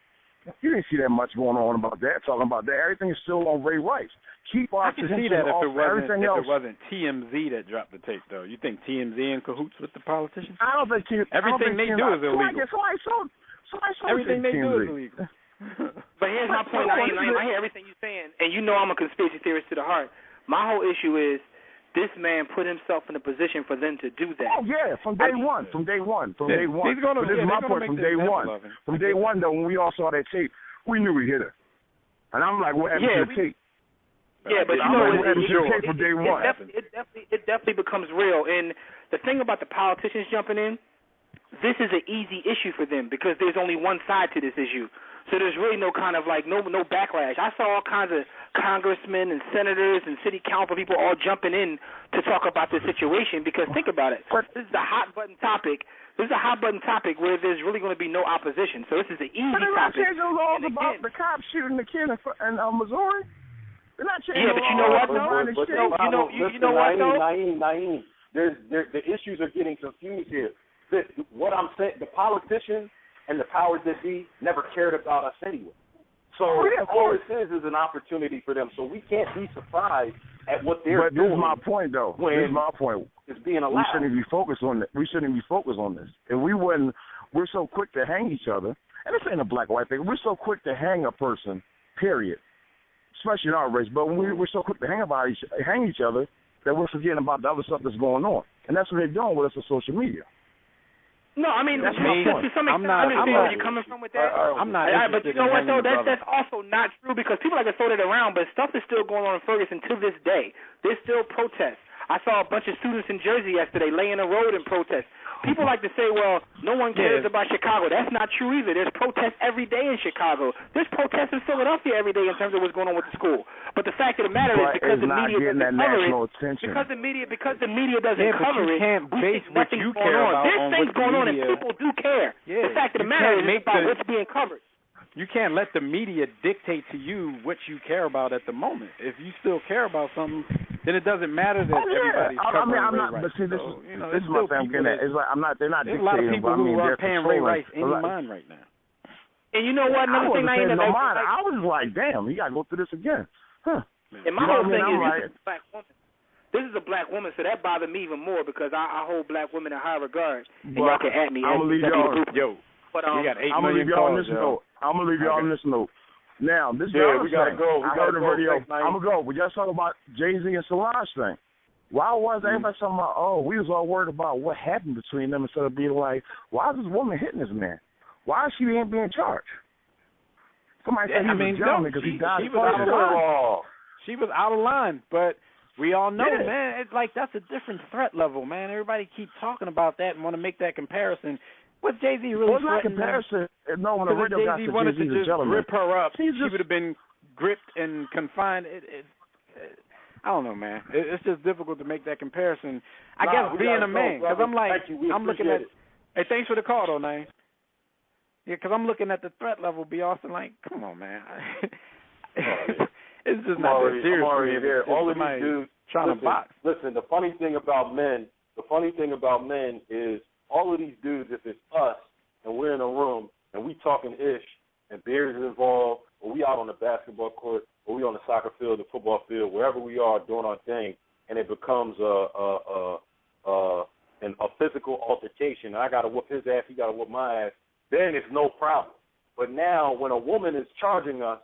You didn't see that much going on about that, talking about that. Everything is still on Ray Rice. Keep our attention see that off everything else. If it wasn't TMZ that dropped the tape, though. You think TMZ in cahoots with the politicians? I don't think everything they do is illegal. Somebody saw everything they TMZ. do is illegal. But here's my point. I hear everything you're saying, and you know I'm a conspiracy theorist to the heart. My whole issue is this man put himself in a position for them to do that. Oh, yeah, from day one. He's gonna, this is my point, from day one. From day one, though, when we all saw that tape, we knew we hit her. And I'm like, what happened to the tape? Yeah, but it definitely becomes real. And the thing about the politicians jumping in, this is an easy issue for them because there's only one side to this issue. So there's really no kind of no backlash. I saw all kinds of congressmen and senators and city council people all jumping in to talk about this situation because think about it. This is a hot button topic. This is a hot button topic where there's really going to be no opposition. So this is an easy topic. But they're not changing the laws about the cops shooting the kid in Missouri. They're not changing but you know what though? You know what though? Naeem, the issues are getting confused here. What I'm saying, the politicians and the powers that be never cared about us anyway. So all this is an opportunity for them. So we can't be surprised at what they're doing. But this is my point, though. This is my point. It's being allowed. We shouldn't be focused on it. We shouldn't be focused on this. If we wouldn't, we're so quick to hang each other. And this ain't a black-white thing. We're so quick to hang a person, period. Especially in our race. But we're so quick to hang each other that we're forgetting about the other stuff that's going on. And that's what they're doing with us on social media. No, I mean, to some extent, I understand where you're coming from with that. But you know what, though? That's also not true because people like to throw that around, but stuff is still going on in Ferguson to this day. There's still protests. I saw a bunch of students in Jersey yesterday laying the road in protest. People like to say, well, no one cares about Chicago. That's not true either. There's protests every day in Chicago. There's protests in Philadelphia every day in terms of what's going on with the school. But the fact of the matter is because the media doesn't cover it, because the media doesn't cover it, we think nothing's going on. There's things going on and people do care. The fact of the matter is it's about what's being covered. You can't let the media dictate to you what you care about at the moment. If you still care about something, then it doesn't matter that everybody's covering Ray Rice. But see, this is my thing I'm getting at. It's like they're not there's dictating. A lot of people who are paying Ray Rice any mind right now. And you know what? Another thing I was like, damn, you got to go through this again. Huh. And my whole thing is this is a black woman, so that bothered me even more because I hold black women in high regard. And y'all can at me. I'm going to leave y'all. But, we got 8 million calls, I'm going to leave y'all on this note. Now, this is we got to go. I heard the radio. I'm going to go. We just talking about Jay-Z and Solange thing. Why was everybody talking about, we was all worried about what happened between them instead of being like, why is this woman hitting this man? Why is she being charged? Somebody said he was a gentleman because he died. She was out of line, but we all know, man, it's like that's a different threat level, man. Everybody keep talking about that and want to make that comparison. What's Jay-Z really threatening? Comparison? No, when the radio got to wanted to just grip her up, she just would have been gripped and confined. I don't know, man. It's just difficult to make that comparison. I guess being a man, because I'm like, I'm looking at. Hey, thanks for the call, though, Naeem. Yeah, because I'm looking at the threat level. Be Austin, like, come on, man. It's just not that serious. All of these dudes trying to box. Listen, the funny thing about men is all of these dudes, if it's us and we're in a room and we talking ish and Bears is involved, or we out on the basketball court, or we on the soccer field, the football field, wherever we are doing our thing, and it becomes a physical altercation. I got to whoop his ass, he got to whoop my ass. Then it's no problem. But now when a woman is charging us,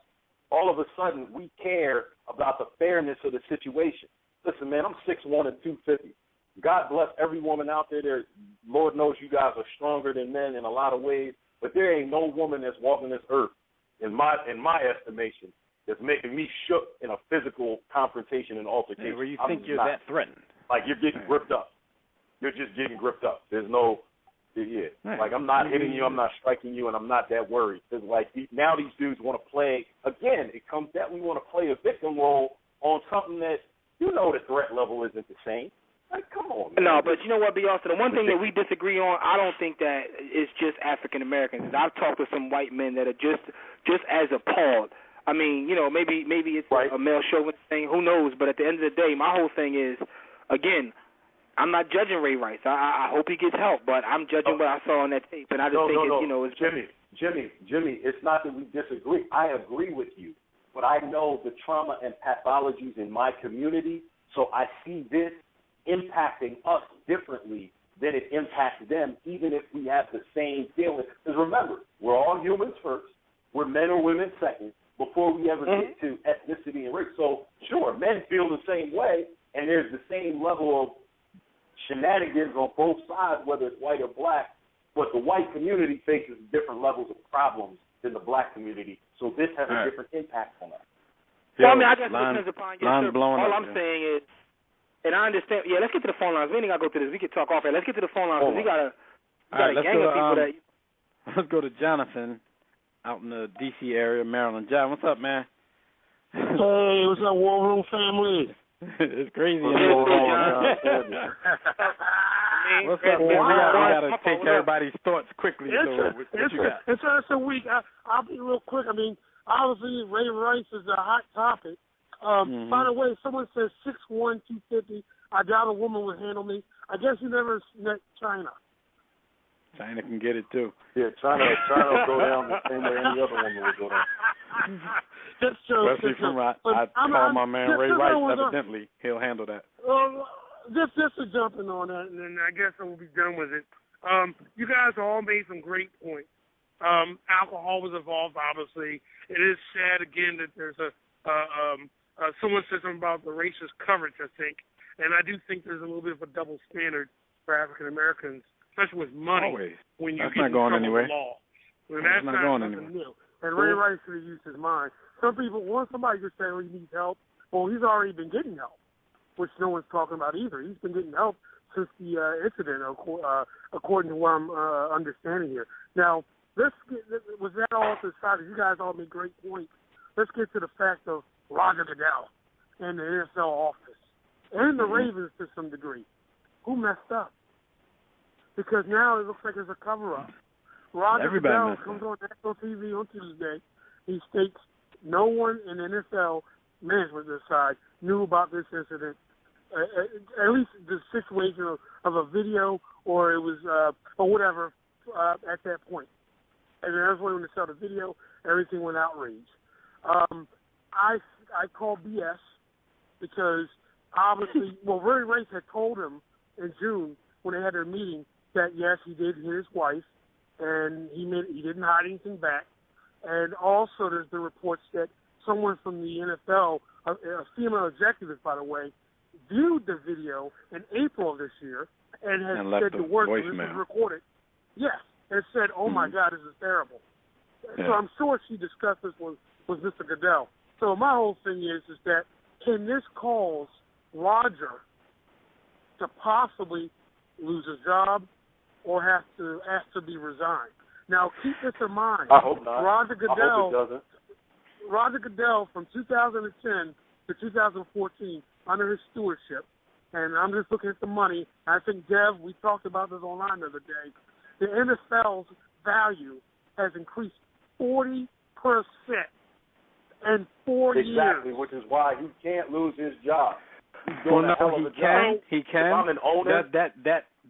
all of a sudden we care about the fairness of the situation. Listen, man, I'm 6'1" and 250. God bless every woman out there. Lord knows you guys are stronger than men in a lot of ways, but there ain't no woman that's walking this earth, in my estimation, that's making me shook in a physical confrontation and altercation. Yeah, where you think you're that threatened. Like you're getting gripped up. You're just getting gripped up. There's no, like I'm not hitting you, I'm not striking you, and I'm not that worried. It's like now these dudes want to play, again, it comes that we want to play a victim role on something that the threat level isn't the same. Like, come on, man. No, but you know what, B. Austin, the one thing that we disagree on, I don't think that it's just African Americans. I've talked to some white men that are just as appalled. I mean, maybe it's a male chauvinist thing. Who knows? But at the end of the day, my whole thing is, again, I'm not judging Ray Rice. I hope he gets help, but I'm judging what I saw on that tape, and I just think it's Jimmy, it's not that we disagree. I agree with you, but I know the trauma and pathologies in my community, so I see this impacting us differently than it impacts them, even if we have the same feeling. Because remember, we're all humans first. where men or women second before we ever get to ethnicity and race. So, sure, men feel the same way, and there's the same level of shenanigans on both sides, whether it's white or black, but the white community faces different levels of problems than the black community. So this has a different impact on us. Well, I mean, I guess listeners upon all I'm saying is, and I understand. Yeah, let's get to the phone lines. We ain't got to go through this. We can talk off air. Let's get to the phone lines because we got a gang of people that. Let's go to Jonathan out in the D.C. area, Maryland. John, what's up, man? Hey, what's up, War Room family? It's crazy. What's up, man? We got to take everybody's thoughts quickly. It's a week. I'll be real quick. I mean, obviously, Ray Rice is a hot topic. By the way, someone says 6'1", 250. I doubt a woman would handle me. I guess you never met China. China can get it, too. Yeah, China will go down the same way any other woman would go down. That's true. Especially from I call my man Ray Rice, evidently. He'll handle that. Just to jump in on that, and then I guess I will be done with it. You guys all made some great points. Alcohol was involved, obviously. It is sad, again, that there's someone said something about the racist coverage, I think. And I do think there's a little bit of a double standard for African Americans, especially with money. Always. When you that's get not going in trouble anywhere. with law. That's not going anywhere. New. And Ray Rice should have used his mind. Some people, once somebody just say, he needs help, well, he's already been getting help, which no one's talking about either. He's been getting help since the incident, according to what I'm understanding here. Now, was that all to the side? You guys all made great points. Let's get to the fact of Roger Goodell and the NFL office and the Ravens to some degree. Who messed up? Because now it looks like there's a cover-up. Roger Goodell comes on national TV on Tuesday. He states no one in the NFL management side knew about this incident, at least the situation of a video or it was or whatever at that point. And then everyone when they saw the video, everything went outrage. I call BS because obviously, Ray Rice had told him in June when they had their meeting that yes, he did hit his wife, and he didn't hide anything back. And also, there's the reports that someone from the NFL, a female executive, by the way, viewed the video in April of this year and has said the word this was recorded. Yes, and said, "Oh my God, this is terrible." Yeah. So I'm sure she discussed this with Mr. Goodell. So my whole thing is that can this cause Roger to possibly lose his job or have to ask to be resigned? Now keep this in mind. I hope not. Roger Goodell, I hope it doesn't. Roger Goodell from 2010 to 2014 under his stewardship, and I'm just looking at the money. I think, Dev, we talked about this online the other day. The NFL's value has increased 40% in 4 years. Exactly, which is why he can't lose his job. He's well, doing no, a hell of a job. He can. If I'm an owner,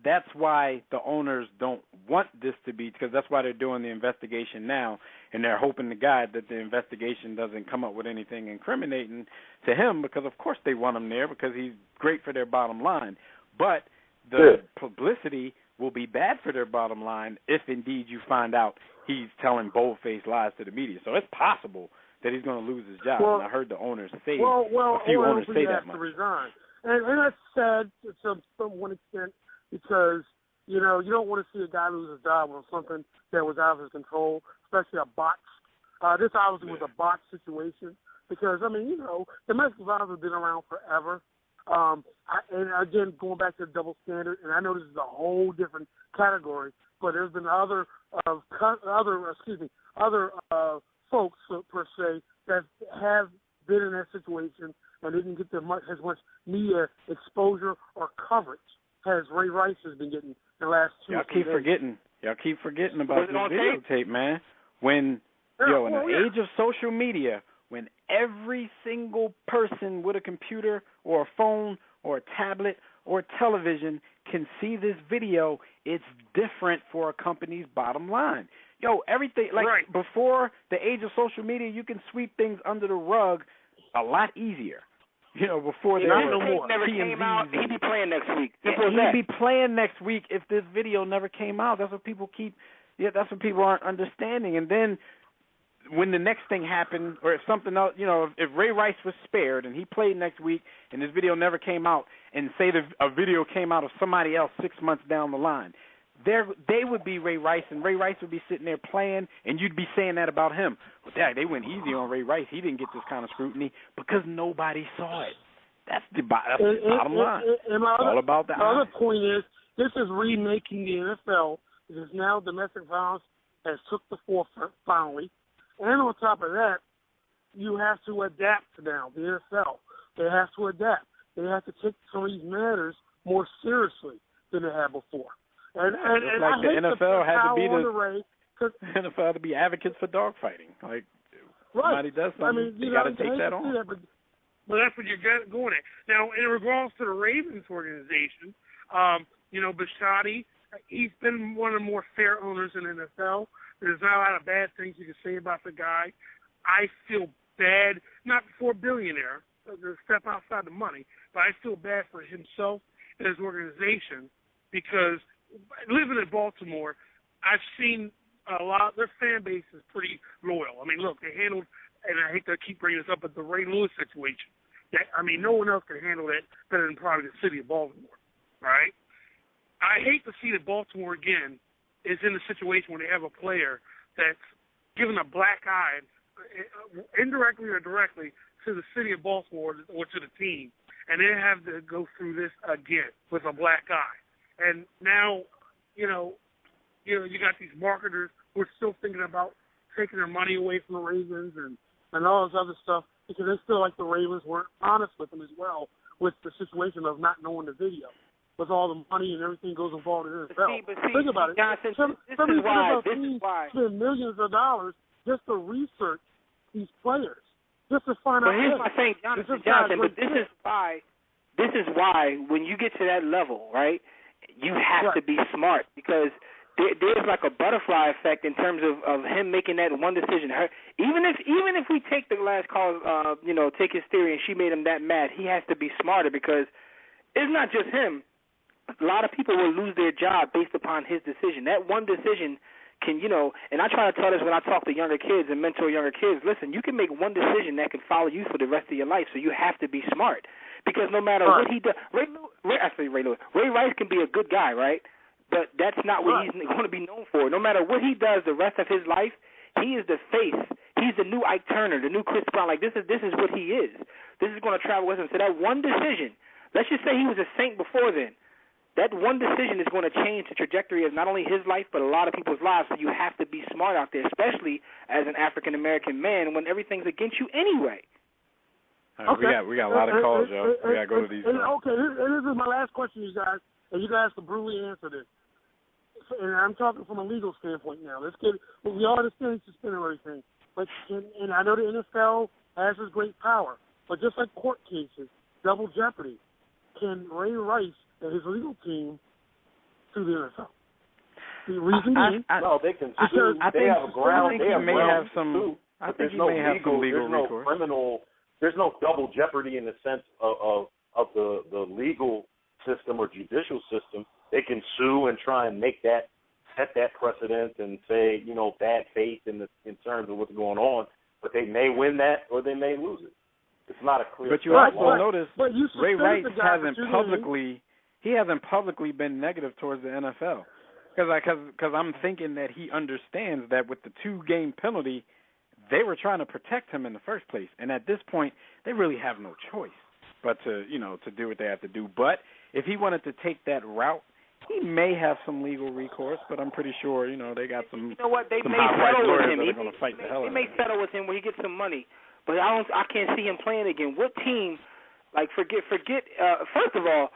that's why the owners don't want this to be, because that's why they're doing the investigation now, and they're hoping to God that the investigation doesn't come up with anything incriminating to him, because of course they want him there because he's great for their bottom line. But the publicity will be bad for their bottom line if indeed you find out he's telling bold-faced lies to the media. So it's possible that he's going to lose his job. And I heard the owners say a few owners say that much. To resign. And that's sad to one extent because, you don't want to see a guy lose his job on something that was out of his control, especially a botch. This obviously was a botch situation because, domestic violence has been around forever. And again, going back to the double standard, and I know this is a whole different category, but there's been other folks per se that have been in that situation and didn't get as much media exposure or coverage as Ray Rice has been getting in the last 2 Y'all keep forgetting about this videotape, man. When in the age of social media, when every single person with a computer or a phone or a tablet or a television can see this video, it's different for a company's bottom line. Everything, before the age of social media, you can sweep things under the rug a lot easier. Before they never came out, he'd be playing next week. He'd be playing next week if this video never came out. That's what people that's what people aren't understanding. And then when the next thing happened, or if something else, if Ray Rice was spared and he played next week and this video never came out, and say a video came out of somebody else 6 months down the line, they would be Ray Rice, and Ray Rice would be sitting there playing, and you'd be saying that about him. Well, Dad, they went easy on Ray Rice. He didn't get this kind of scrutiny because nobody saw it. That's the bottom line. It's all about that. The other point is, this is remaking the NFL. It is now domestic violence has took the forefront finally. And on top of that, you have to adapt now, the NFL. They have to adapt. They have to take some of these matters more seriously than they have before. And like the NFL had to be the NFL had to be advocates for dogfighting. Like, somebody does something, they got to take that on. But that's what you're going at. Now, in regards to the Ravens organization, Bisciotti, he's been one of the more fair owners in the NFL. There's not a lot of bad things you can say about the guy. I feel bad, not for a billionaire, to step outside the money, but I feel bad for himself and his organization because living in Baltimore, I've seen a lot. Their fan base is pretty loyal. I mean, look, they handled, and I hate to keep bringing this up, but the Ray Lewis situation. No one else can handle that better than probably the city of Baltimore, right? I hate to see that Baltimore, again, is in a situation where they have a player that's given a black eye, indirectly or directly, to the city of Baltimore or to the team, and they have to go through this again with a black eye. And now, you got these marketers who are still thinking about taking their money away from the Ravens and all this other stuff because they feel like the Ravens weren't honest with them as well with the situation of not knowing the video. With all the money and everything goes involved in the NFL. Think about it. Johnson, this is why. Spend millions of dollars just to research these players, just to find out. But here's my thing, Johnson. But this is why when you get to that level, right, you have to be smart because there's like a butterfly effect in terms of him making that one decision. Even if we take the last call, take his theory and she made him that mad, he has to be smarter because it's not just him. A lot of people will lose their job based upon his decision. That one decision can, and I try to tell this when I talk to younger kids and mentor younger kids, listen, you can make one decision that can follow you for the rest of your life, so you have to be smart. Because no matter what he does, Ray Rice can be a good guy, right? But that's not what he's going to be known for. No matter what he does the rest of his life, he is the face. He's the new Ike Turner, the new Chris Brown. Like, this is what he is. This is going to travel with him. So that one decision, let's just say he was a Saint before then, that one decision is going to change the trajectory of not only his life but a lot of people's lives. So you have to be smart out there, especially as an African-American man when everything's against you anyway. Okay. We got a lot of calls, Joe. We got to go to these. Okay, this is my last question, you guys, and you guys can brutally answer this. And I'm talking from a legal standpoint now. We all understand suspending everything, but and I know the NFL has this great power, but just like court cases, double jeopardy. Can Ray Rice and his legal team sue the NFL? The reason being, no, they can sue. They have ground. They may have some. I think he may have some legal recourse. There's no double jeopardy in the sense of the legal system or judicial system. They can sue and try and set that precedent and say, bad faith in terms of what's going on. But they may win that or they may lose it. It's not a clear. But you also notice Ray Rice hasn't publicly been negative towards the NFL because I'm thinking that he understands that with the 2-game penalty, they were trying to protect him in the first place, and at this point, they really have no choice but to do what they have to do. But if he wanted to take that route, he may have some legal recourse, but I'm pretty sure they got some. You know what? They may settle with him. They may settle with him when he gets some money. But I can't see him playing again. What team, forget. First of all,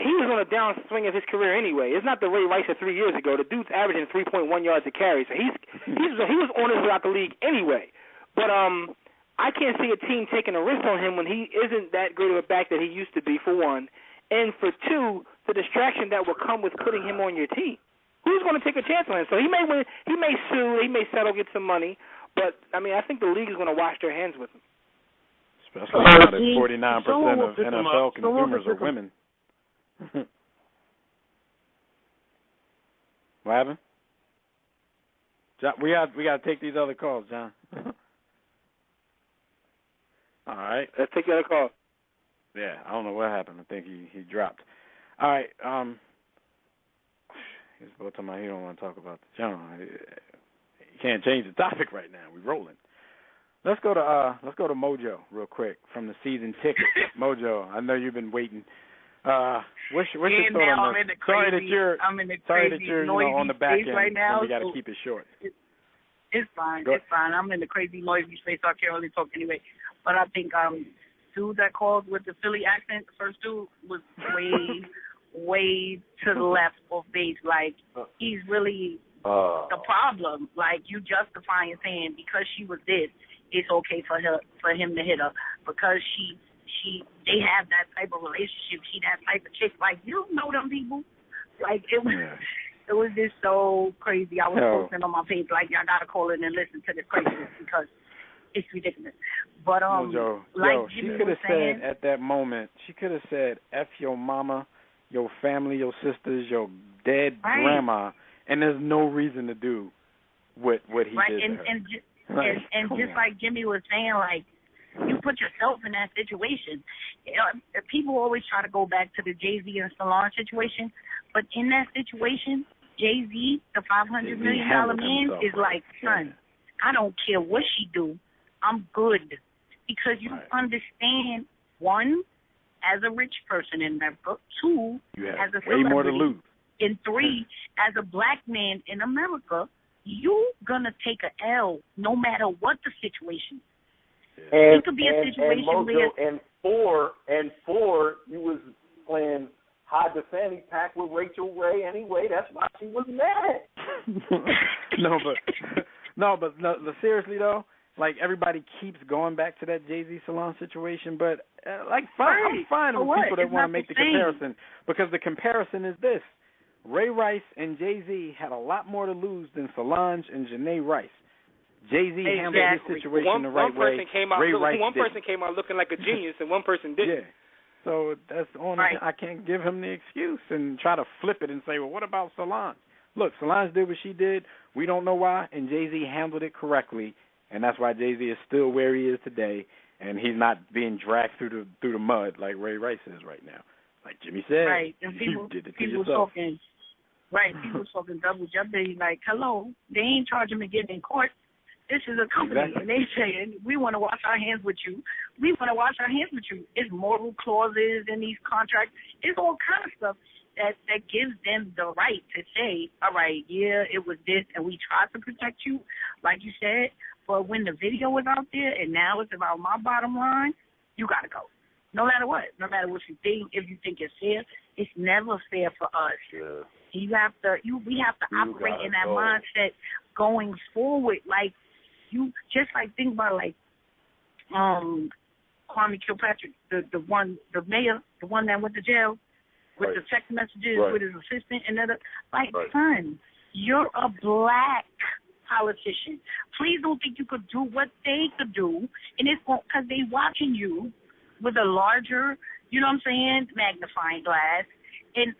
he was on a downswing of his career anyway. It's not the Ray Rice of 3 years ago. The dude's averaging 3.1 yards a carry, so he was on his way out the league anyway. But I can't see a team taking a risk on him when he isn't that great of a back that he used to be, for one, and for two, the distraction that will come with putting him on your team. Who's going to take a chance on him? So he may win. He may sue. He may settle, get some money. But, I think the league is going to wash their hands with him. Especially now that 49% of NFL consumers are women. What happened? John, we got to take these other calls, John. All right. Let's take another call. Yeah, I don't know what happened. I think he dropped. All right. He's about to tell me he don't want to talk about the John. He can't change the topic right now. We're rolling. Let's go to Mojo real quick from the season ticket. Mojo, I know you've been waiting. What's your thought on this? Sorry that you're on the back end right now, and we got to keep it short. It's fine. It's fine. I'm in the crazy noisy space, so I can't really talk anyway. But I think dude that called with the Philly accent, the first dude was way to the left of base. Like, he's really the problem. Like, you justifying saying because she was this, it's okay for him to hit her because they have that type of relationship. She that type of chick. Like, you don't know them people. Like, it was just so crazy. I was posting on my page like, y'all gotta call in and listen to this craziness because it's ridiculous. But she could have said at that moment, she could have said, "F your mama, your family, your sisters, your dead grandma," and there's no reason to do what he did to her. And just like Jimmy was saying, like, you put yourself in that situation. You know, people always try to go back to the Jay-Z and Solange situation, but in that situation, Jay-Z, the $500 million man, is like, son, I don't care what she do, I'm good. Because you understand, one, as a rich person in America, two, as a celebrity, way more to lose. And three, as a black man in America, you gonna take a L no matter what the situation. And, it could be a situation and four, you was playing hide the fanny pack with Rachel Ray anyway. That's why she was mad. No, but seriously though, like everybody keeps going back to that Jay-Z Solange situation, but I'm fine with people that want to make the comparison because the comparison is this. Ray Rice and Jay-Z had a lot more to lose than Solange and Janae Rice. Jay-Z handled his situation the right way. One person came out looking like a genius and one person didn't. Yeah. So that's on. I can't give him the excuse and try to flip it and say, well, what about Solange? Look, Solange did what she did. We don't know why, and Jay-Z handled it correctly, and that's why Jay-Z is still where he is today, and he's not being dragged through the mud like Ray Rice is right now. Like Jimmy said, and you did it to yourself. People talking double jeopardy, like, hello, they ain't charging me getting in court. This is a company, and they saying, we want to wash our hands with you. We want to wash our hands with you. It's moral clauses in these contracts. It's all kind of stuff that gives them the right to say, all right, yeah, it was this, and we tried to protect you, like you said, but when the video was out there and now it's about my bottom line, you got to go. No matter what. No matter what you think, if you think it's fair, it's never fair for us. Yeah. We have to operate in that mindset going forward. Like, you just like think about like Kwame Kilpatrick, the mayor, the one that went to jail with the text messages with his assistant and other. Like, son, you're a black politician. Please don't think you could do what they could do, and it's because they watching you with a larger, you know what I'm saying, magnifying glass, and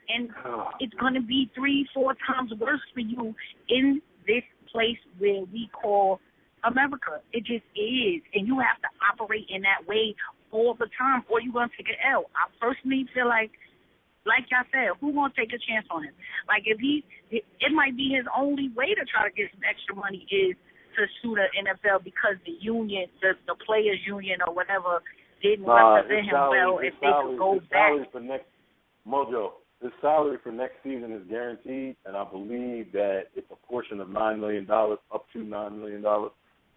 it's going to be 3-4 times worse for you in this place where we call America. It just is, and you have to operate in that way all the time, or you're going to take an L. I personally feel like y'all said, who going to take a chance on him? Like, if it might be his only way to try to get some extra money is to sue the NFL because the union, the players' union or whatever, didn't represent him well. If they could go back. His salary for next season is guaranteed, and I believe that it's a portion of $9 million, up to $9 million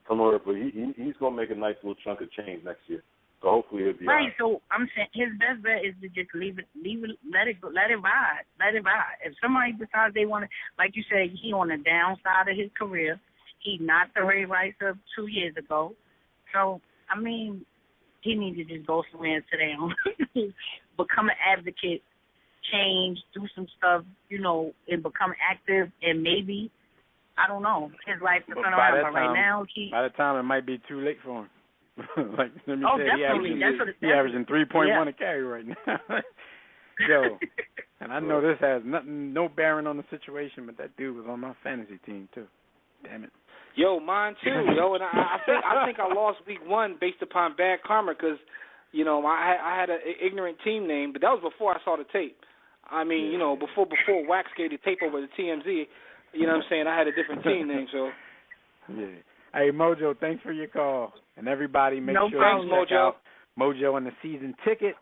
from order. But he's going to make a nice little chunk of change next year. So hopefully he'll be all right. So I'm saying his best bet is to just leave it, let it ride. If somebody decides they want to, like you said, he on the downside of his career. He's not the Ray Rice of 2 years ago. So, I mean, he needs to just go somewhere and sit down, become an advocate, change, do some stuff, and become active, and maybe, I don't know, his life is going to happen. But right now, by the time it might be too late for him. Like, let me say, definitely. He averaging 3.1 a carry right now. Yo, and I know this has no bearing on the situation, but that dude was on my fantasy team too. Damn it. Yo, mine too, yo. And I think I lost week 1 based upon bad karma because, you know, I had an ignorant team name, but that was before I saw the tape. I mean, you know, before Wax gave the tape over to TMZ, you know what I'm saying, I had a different team name, so. Yeah. Hey, Mojo, thanks for your call. And everybody, make sure you check out Mojo and the season ticket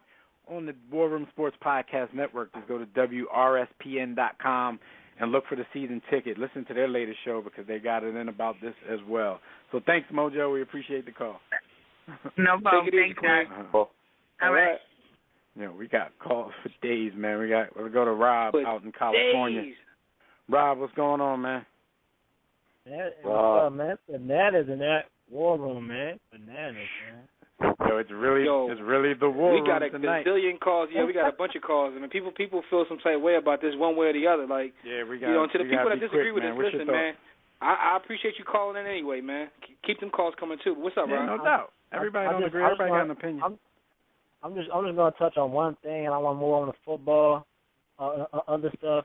on the War Room Sports Podcast Network. Just go to WRSPN.com and look for the season ticket. Listen to their latest show because they got it in about this as well. So thanks, Mojo. We appreciate the call. No problem. Thanks, guys. All right. Yeah, we got calls for days, man. We'll go to Rob out in California. Days. Rob, what's going on, man? What's up, man? Bananas in that War Room, man. Bananas, man. Yo, it's really the War Room tonight. We got a gazillion calls. Yeah, we got a bunch of calls. I mean, people feel some type of way about this one way or the other. Like, yeah, we got. You know, to the people that disagree quick, with us, listen, man. I appreciate you calling in anyway, man. Keep them calls coming too. What's up, Rob? No doubt. Everybody don't agree. Everybody got an opinion. I'm just gonna touch on one thing, and I want more on the football, other stuff.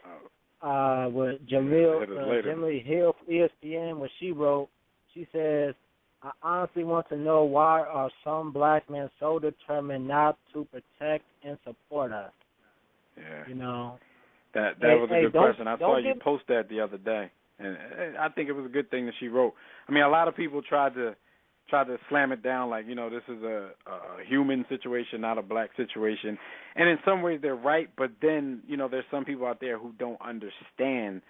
With Jamil Hill, ESPN, what she wrote, she says, I honestly want to know why are some black men so determined not to protect and support us? Yeah. You know. That was a good question. I saw you post that the other day, and I think it was a good thing that she wrote. I mean, a lot of people tried to slam it down like, you know, this is a human situation, not a black situation. And in some ways they're right, but then, you know, there's some people out there who don't understand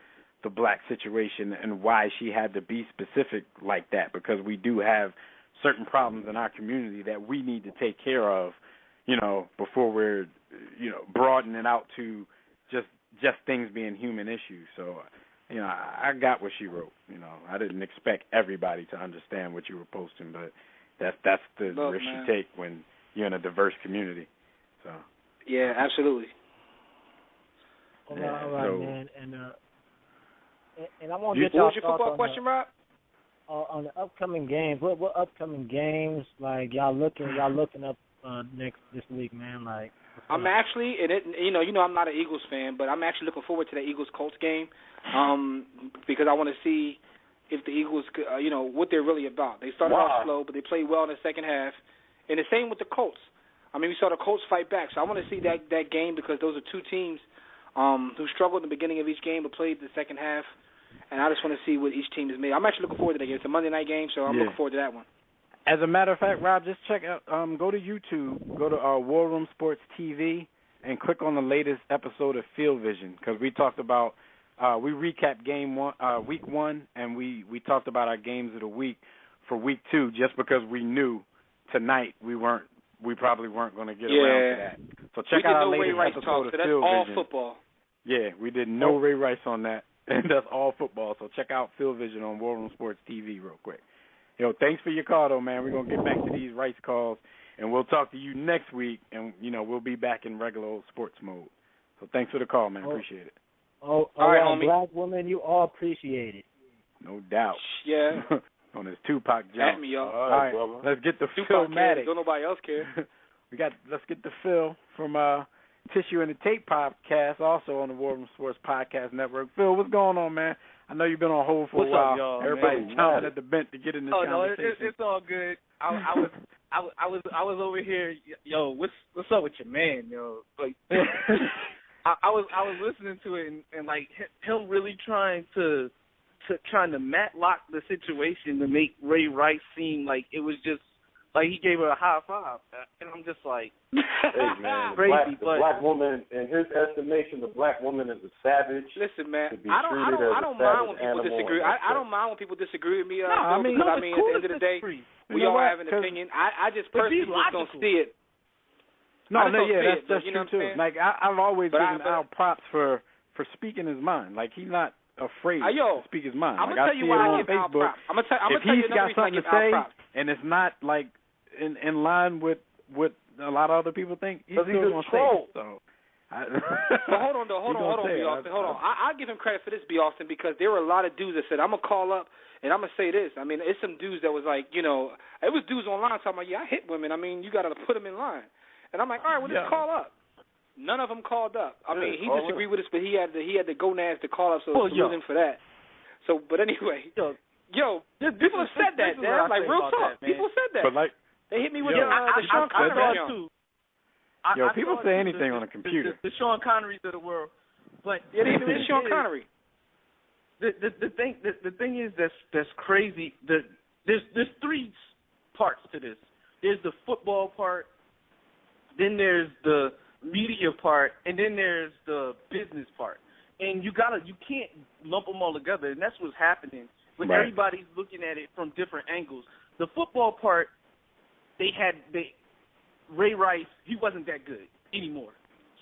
the black situation and why she had to be specific like that, because we do have certain problems in our community that we need to take care of, you know, before we're, you know, broadening out to just things being human issues. So, you know, I got what she wrote. You know, I didn't expect everybody to understand what you were posting, but that's the risk you take when you're in a diverse community. So. Yeah, absolutely. All right, man. And I want to get y'all what was your football question, Rob? On the upcoming games. What upcoming games like y'all looking up this week, man? Like. I'm actually, you know, I'm not an Eagles fan, but I'm actually looking forward to the Eagles-Colts game because I want to see if the Eagles, you know, what they're really about. They started off slow, but they played well in the second half. And the same with the Colts. I mean, we saw the Colts fight back, so I want to see that game because those are two teams who struggled in the beginning of each game but played the second half, and I just want to see what each team is made. I'm actually looking forward to that game. It's a Monday night game, so I'm looking forward to that one. As a matter of fact, Rob, just check out, go to YouTube, go to War Room Sports TV, and click on the latest episode of Field Vision, because we talked about, we recapped week 1, and we talked about our games of the week for week 2, just because we knew tonight we probably weren't going to get around to that. So check out our latest episode of Field Vision. That's all football. Yeah, we did no Ray Rice on that, and that's all football. So check out Field Vision on War Room Sports TV real quick. Yo, thanks for your call, though, man. We're going to get back to these Rice calls, and we'll talk to you next week, and, you know, we'll be back in regular old sports mode. So thanks for the call, man. Appreciate it. All right, homie. Black woman, you all appreciate it. No doubt. Yeah. On this Tupac jump. At me, y'all. All right, let's get the Philmatic. Don't nobody else care. Let's get the Phil from Tissue and the Tape podcast, also on the War Room Sports Podcast Network. Phil, what's going on, man? I know you've been on hold for a while. Up, y'all, everybody's chomping at the bent to get in this conversation. No, it's all good. I was over here. Yo, what's up with your man, yo? Like, I was listening to it and like him really trying to matlock the situation to make Ray Rice seem like it was just like he gave her a high five, and I'm just like, hey man, crazy. The black woman, in his estimation, the black woman is a savage. Listen, man, I don't mind when people disagree. I don't mind when people disagree with me. At the end of the day, we all have an opinion. I just personally just don't see it. That's true too. Like I've always given Al props for speaking his mind. Like he's not afraid to speak his mind. I'm gonna tell you why I give Al props. I'm gonna tell you he's got something to say, and it's not like in line with what a lot of other people think, he's still gonna say it. So. But hold on, B. Austin. Hold on. I give him credit for this, B. Austin, because there were a lot of dudes that said, I'm going to call up and I'm going to say this. I mean, it's some dudes that was like, you know, it was dudes online talking about, I hit women. I mean, you got to put them in line. And I'm like, all right, well, just call up. None of them called up. I mean, he disagreed with us, but he had the gonads to call up, so salute him for that. So, but anyway. Yo, people have said that, man. Like, real talk. People said that. But like, they hit me with the Sean Connery too. People say anything on a computer. The Sean Connerys of the world. But they hit me with Sean Connery. The thing is that's crazy. There's three parts to this. There's the football part, then there's the media part, and then there's the business part. And you can't lump them all together, and that's what's happening. But everybody's looking at it from different angles. The football part, Ray Rice, he wasn't that good anymore.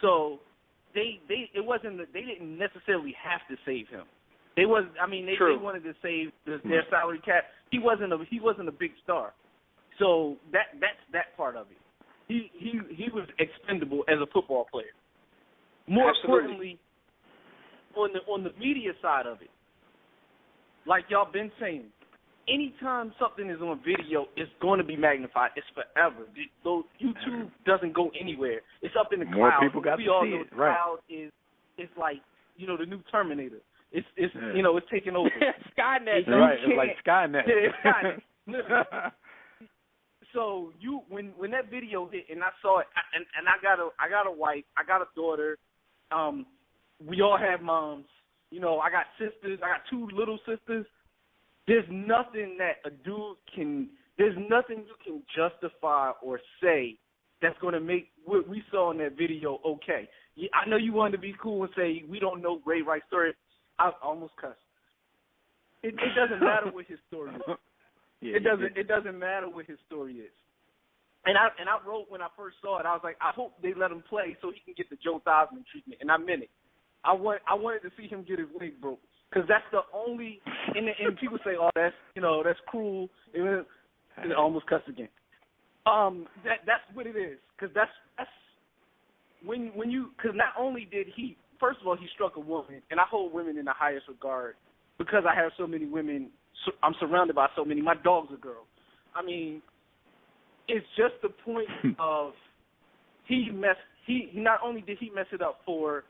So they didn't necessarily have to save him. They wanted to save their salary cap. He wasn't a big star. So that's that part of it. He was expendable as a football player. More importantly, on the media side of it, like y'all been saying, anytime something is on video, it's going to be magnified. It's forever. So YouTube doesn't go anywhere. It's up in the More cloud. people got we to all see know it. the Right. cloud is like the new Terminator. It's it's taking over. Skynet. Right. It's like Skynet. Yeah, it's Skynet. Literally. So when that video hit and I saw it, and I got a wife, I got a daughter. We all have moms. I got sisters. I got two little sisters. There's nothing that there's nothing you can justify or say that's going to make what we saw in that video okay. I know you wanted to be cool and say we don't know Ray Rice's story. I almost cussed. It doesn't matter what his story is. It doesn't matter what his story is. And I wrote when I first saw it, I was like, I hope they let him play so he can get the Joe Theismann treatment, and I meant it. I wanted to see him get his leg broke because that's the only. And people say, oh, that's cruel. It almost cussed again. That's what it is because that's when you because not only did he first of all he struck a woman, and I hold women in the highest regard because I have so many women. I'm surrounded by so many. My dog's a girl. I mean, it's just the point of he not only did he mess it up for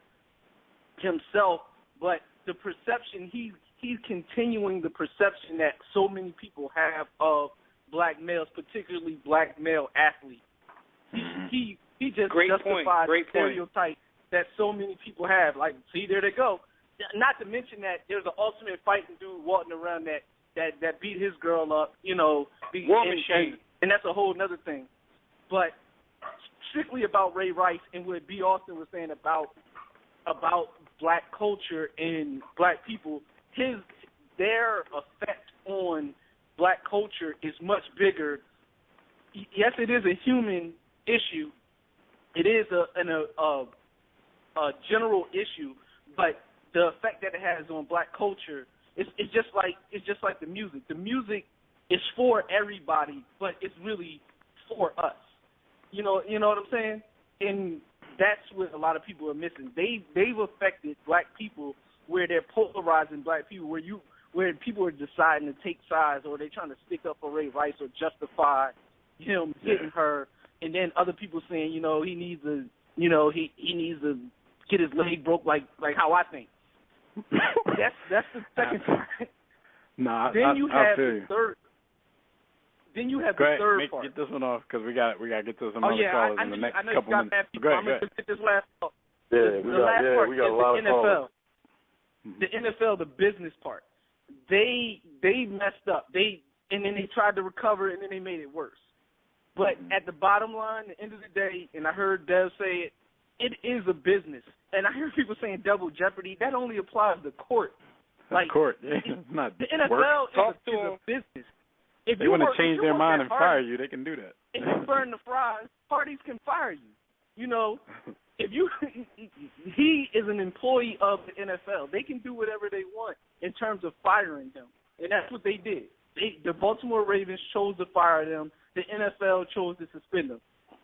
himself, but the perception he's continuing the perception that so many people have of black males, particularly black male athletes. He just justified the stereotype that so many people have. Like, see, there they go. Not to mention that there's an ultimate fighting dude walking around that beat his girl up, and that's a whole other thing. But strictly about Ray Rice and what B. Austin was saying about black culture and black people, their effect on black culture is much bigger. Yes, it is a human issue. It is a general issue, but the effect that it has on black culture, it's just like the music. The music is for everybody, but it's really for us. You know what I'm saying? And that's what a lot of people are missing. They've affected black people where they're polarizing black people, where people are deciding to take sides, or they're trying to stick up for Ray Rice or justify him hitting her, and then other people saying, he needs to, he needs to get his leg broke like how I think. That's the second part. Nah, then you have the third. Then you have the third part. Get this one off because we got to get to some other callers in the next couple minutes. Go ahead. I'm going to get this last part. We got a lot of NFL. The NFL, the business part. They messed up. And then they tried to recover, and then they made it worse. But at the bottom line, at the end of the day, and I heard Dev say it, it is a business. And I hear people saying double jeopardy. That only applies to court. Court. Not the NFL is a business. If they want to change their mind and fire you, they can do that. If you burn the fries, parties can fire you. If he is an employee of the NFL, they can do whatever they want in terms of firing him, and that's what they did. The Baltimore Ravens chose to fire them. The NFL chose to suspend him.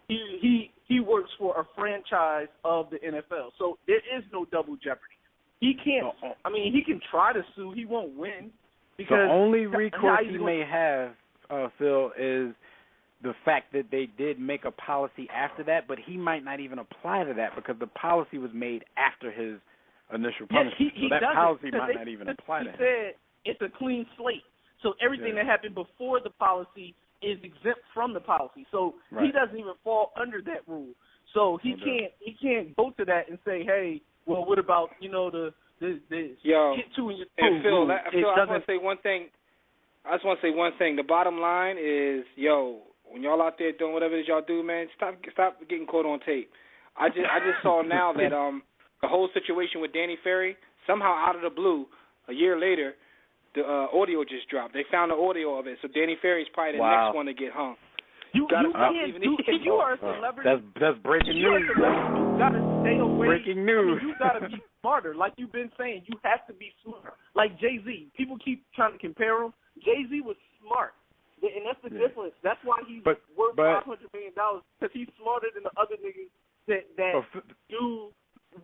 He works for a franchise of the NFL, so there is no double jeopardy. He can't. I mean, he can try to sue. He won't win. Because the only recourse he may have, Phil, is the fact that they did make a policy after that, but he might not even apply to that because the policy was made after his initial punishment. He so that doesn't, policy might not even apply to him. He said it's a clean slate. So everything that happened before the policy is exempt from the policy. So he doesn't even fall under that rule. So he can't go to that and say, hey, well, what about, you know, the get two in your and Phil, I just want to say one thing. The bottom line is, when y'all out there doing whatever it is y'all do, man, stop getting caught on tape. I just saw now that the whole situation with Danny Ferry, somehow out of the blue, a year later, the audio just dropped. They found the audio of it, so Danny Ferry's probably the next one to get hung. If you are a celebrity, that's breaking news. You gotta stay away. Breaking news. You gotta be smarter. Like you've been saying, you have to be smarter. Like Jay-Z, people keep trying to compare him. Jay-Z was smart, and that's the difference. That's why he's worth $500 million, because he's smarter than the other niggas that do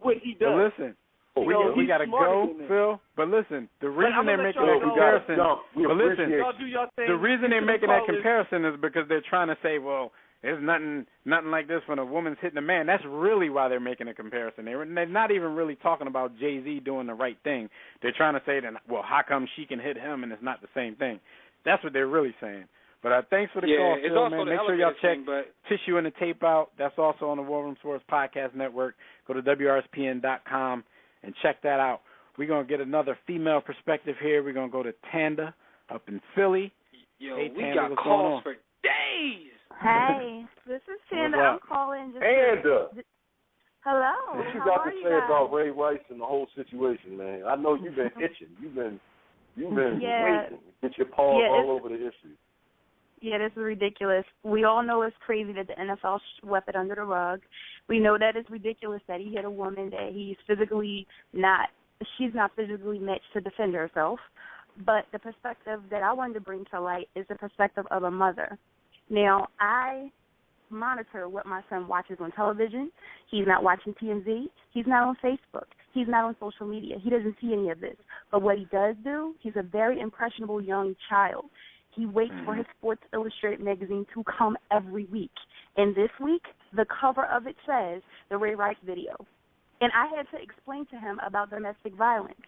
what he does. But listen. We gotta go, Phil. But listen, the reason they're making that comparison. But listen, the reason they're making that comparison is because they're trying to say, well, there's nothing like this when a woman's hitting a man. That's really why they're making a comparison. They're not even really talking about Jay-Z doing the right thing. They're trying to say that, well, how come she can hit him and it's not the same thing? That's what they're really saying. But thanks for the call, Phil, man. Make sure y'all check Tissue and the Tape out. That's also on the War Room Sports Podcast Network. Go to WRSPN.com. and check that out. We're going to get another female perspective here. We're going to go to Tanda up in Philly. Hey, we got calls for days. Hey, this is Tanda. I'm calling. Tanda. Hello. What you got to say about Ray Rice and the whole situation, man? I know you've been itching. You've been waiting to get your paws all over the issue. Yeah, this is ridiculous. We all know it's crazy that the NFL swept it under the rug. We know that it's ridiculous that he hit a woman that she's not physically matched to defend herself. But the perspective that I wanted to bring to light is the perspective of a mother. Now, I monitor what my son watches on television. He's not watching TMZ. He's not on Facebook. He's not on social media. He doesn't see any of this. But what he does do, he's a very impressionable young child. He waits for his Sports Illustrated magazine to come every week. And this week, the cover of it says the Ray Rice video. And I had to explain to him about domestic violence.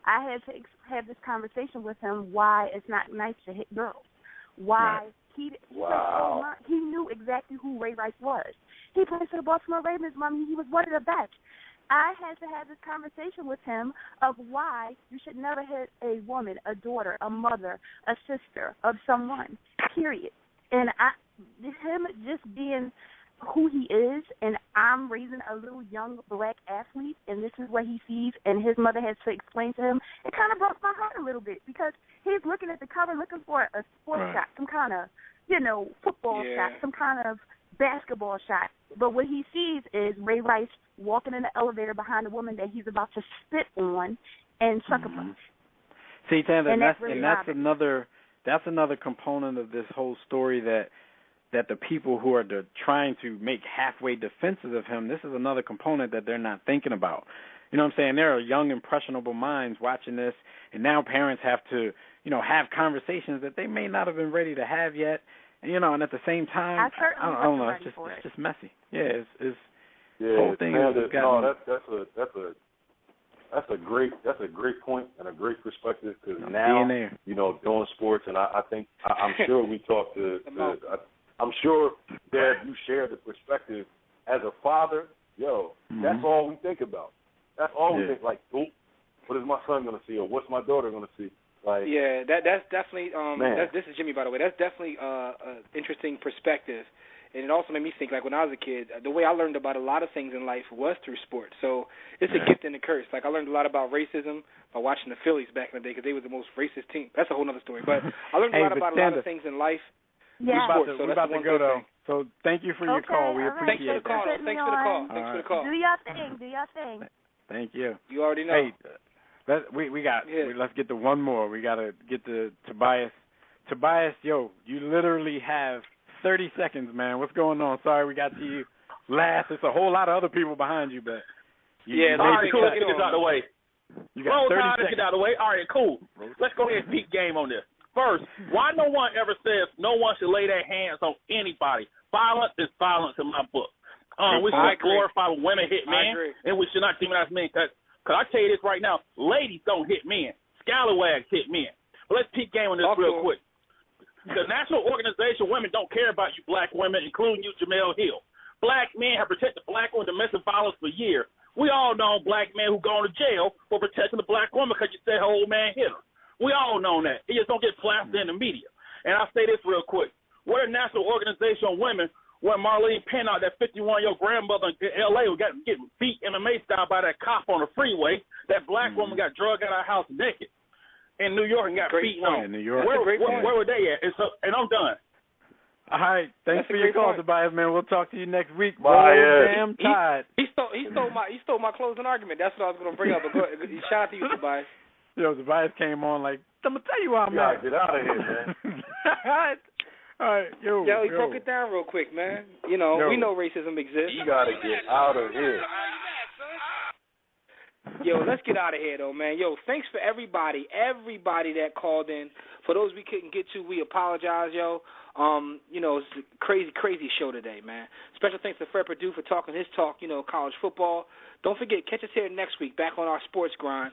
I had to have this conversation with him why it's not nice to hit girls. Why he knew exactly who Ray Rice was. He played for the Baltimore Ravens, Mommy. He was one of the best. I had to have this conversation with him of why you should never hit a woman, a daughter, a mother, a sister of someone, period. And him just being who he is, and I'm raising a little young black athlete, and this is what he sees, and his mother has to explain to him, it kind of broke my heart a little bit, because he's looking at the cover looking for a sports shot, some kind of, football shot, some kind of basketball shot. But what he sees is Ray Rice walking in the elevator behind a woman that he's about to spit on and sucker punch. See, Tanda, that's another component of this whole story that the people who are trying to make halfway defenses of him, this is another component that they're not thinking about. You know what I'm saying? There are young, impressionable minds watching this, and now parents have to, have conversations that they may not have been ready to have yet. And at the same time, I don't know. It's just messy. Yeah, it's whole thing that's a great point and a great perspective, because now doing sports, and I think I'm sure we talked to I'm sure that you share the perspective as a father. That's all we think about. That's all we think. Like, what is my son going to see, or what's my daughter going to see? Like, that's definitely. This is Jimmy, by the way. That's definitely an interesting perspective, and it also made me think. Like when I was a kid, the way I learned about a lot of things in life was through sports. So it's a gift and a curse. Like I learned a lot about racism by watching the Phillies back in the day, because they were the most racist team. That's a whole other story. But I learned a lot about a lot of things in life. Yeah. We're about to go though. So thank you for your call. We appreciate it. Thanks for the call. Do your thing. Thank you. You already know. Hey, let's get to one more. We got to get to Tobias. Tobias, you literally have 30 seconds, man. What's going on? Sorry we got to you last. There's a whole lot of other people behind you, but all right, cool. Let's get this out of the way. Roll Tide, let's get out of the way. All right, cool. Let's go ahead and peek game on this. First, why no one ever says no one should lay their hands on anybody? Violence is violence in my book. We should glorify when women hit men, and we should not demonize men. Because I tell you this right now, ladies don't hit men. Scalawags hit men. But let's peek game on this real quick. The National Organization of Women don't care about you black women, including you, Jamel Hill. Black men have protected black women domestic violence for years. We all know black men who gone to jail for protecting the black woman because you said her old man hit her. We all know that. It just don't get plastered in the media. And I'll say this real quick. What a National Organization of Women when Marlene Pinnock, that 51-year-old grandmother in L.A. who got getting beat MMA style by that cop on the freeway, that black woman got drugged out of her house naked in New York and got beaten on. In New York. Where were they at? And I'm done. All right, thanks for your call, Tobias, man. We'll talk to you next week. Bye. Damn Tide. He stole my closing argument. That's what I was going to bring up. But shout out to you, Tobias. Yo, Tobias came on like, I'm going to tell you how I'm at. Get out of here, man. All right, yo, he broke it down real quick, man. You know, we know racism exists. You got to get out of here. Yo, let's get out of here, though, man. Yo, thanks for everybody that called in. For those we couldn't get to, we apologize, yo. You know, it's a crazy show today, man. Special thanks to Fred Perdue for talking his talk, you know, college football. Don't forget, catch us here next week, back on our sports grind.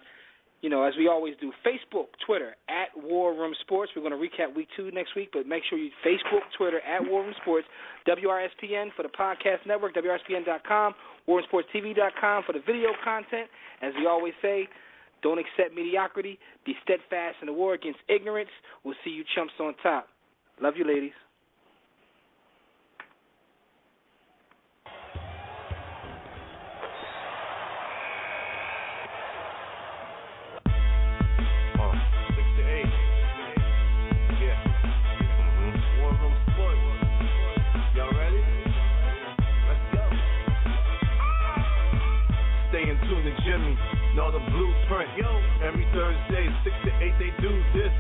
You know, as we always do, Facebook, Twitter, at War Room Sports. We're going to recap week 2 next week, but make sure you Facebook, Twitter, at War Room Sports, WRSPN for the podcast network, WRSPN.com, WarRoomSportsTV.com for the video content. As we always say, don't accept mediocrity. Be steadfast in the war against ignorance. We'll see you chumps on top. Love you, ladies. Know the blueprint. Every Thursday, 6 to 8, they do this.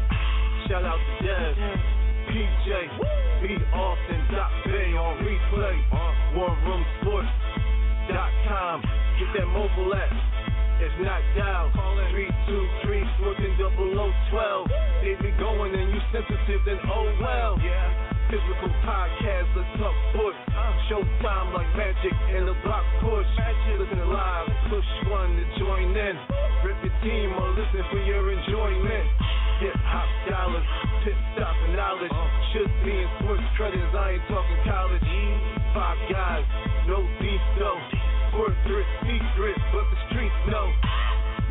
Shout out to Dev, PJ, B. Austin, Doc Bay on replay. WarRoomSports.com. Get that mobile app. It's not dialed. 323-140012. They be going and you sensitive, then oh well. Physical podcast, let's talk sports. Showtime like magic in the block push. Listen live, push 1 to join in. Rip your team or listen for your enjoyment. Hip hop dollars, pit stop and knowledge. Should be in sports credits, I ain't talking college. 5 guys, no beef though. Corporate secret, but the streets know.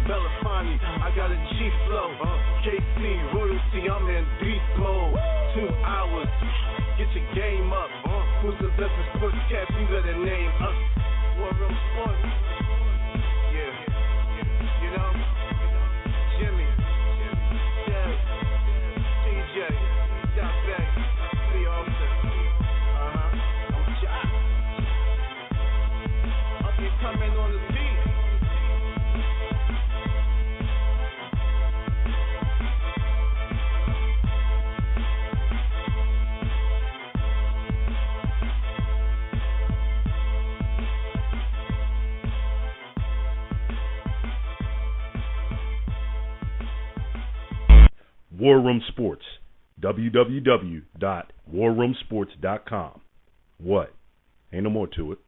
Belafonte, I got a G flow. KC, royalty, I'm in beast mode. 2 hours, get your game up. Who's the best in sportscast? You better name us. War Room Sports. Yeah. You know? Jimmy. Dev. TJ. Doc Bay. Lee Austin. I'm shot. Up and coming on the beat. War Room Sports, www.warroomsports.com. What? Ain't no more to it.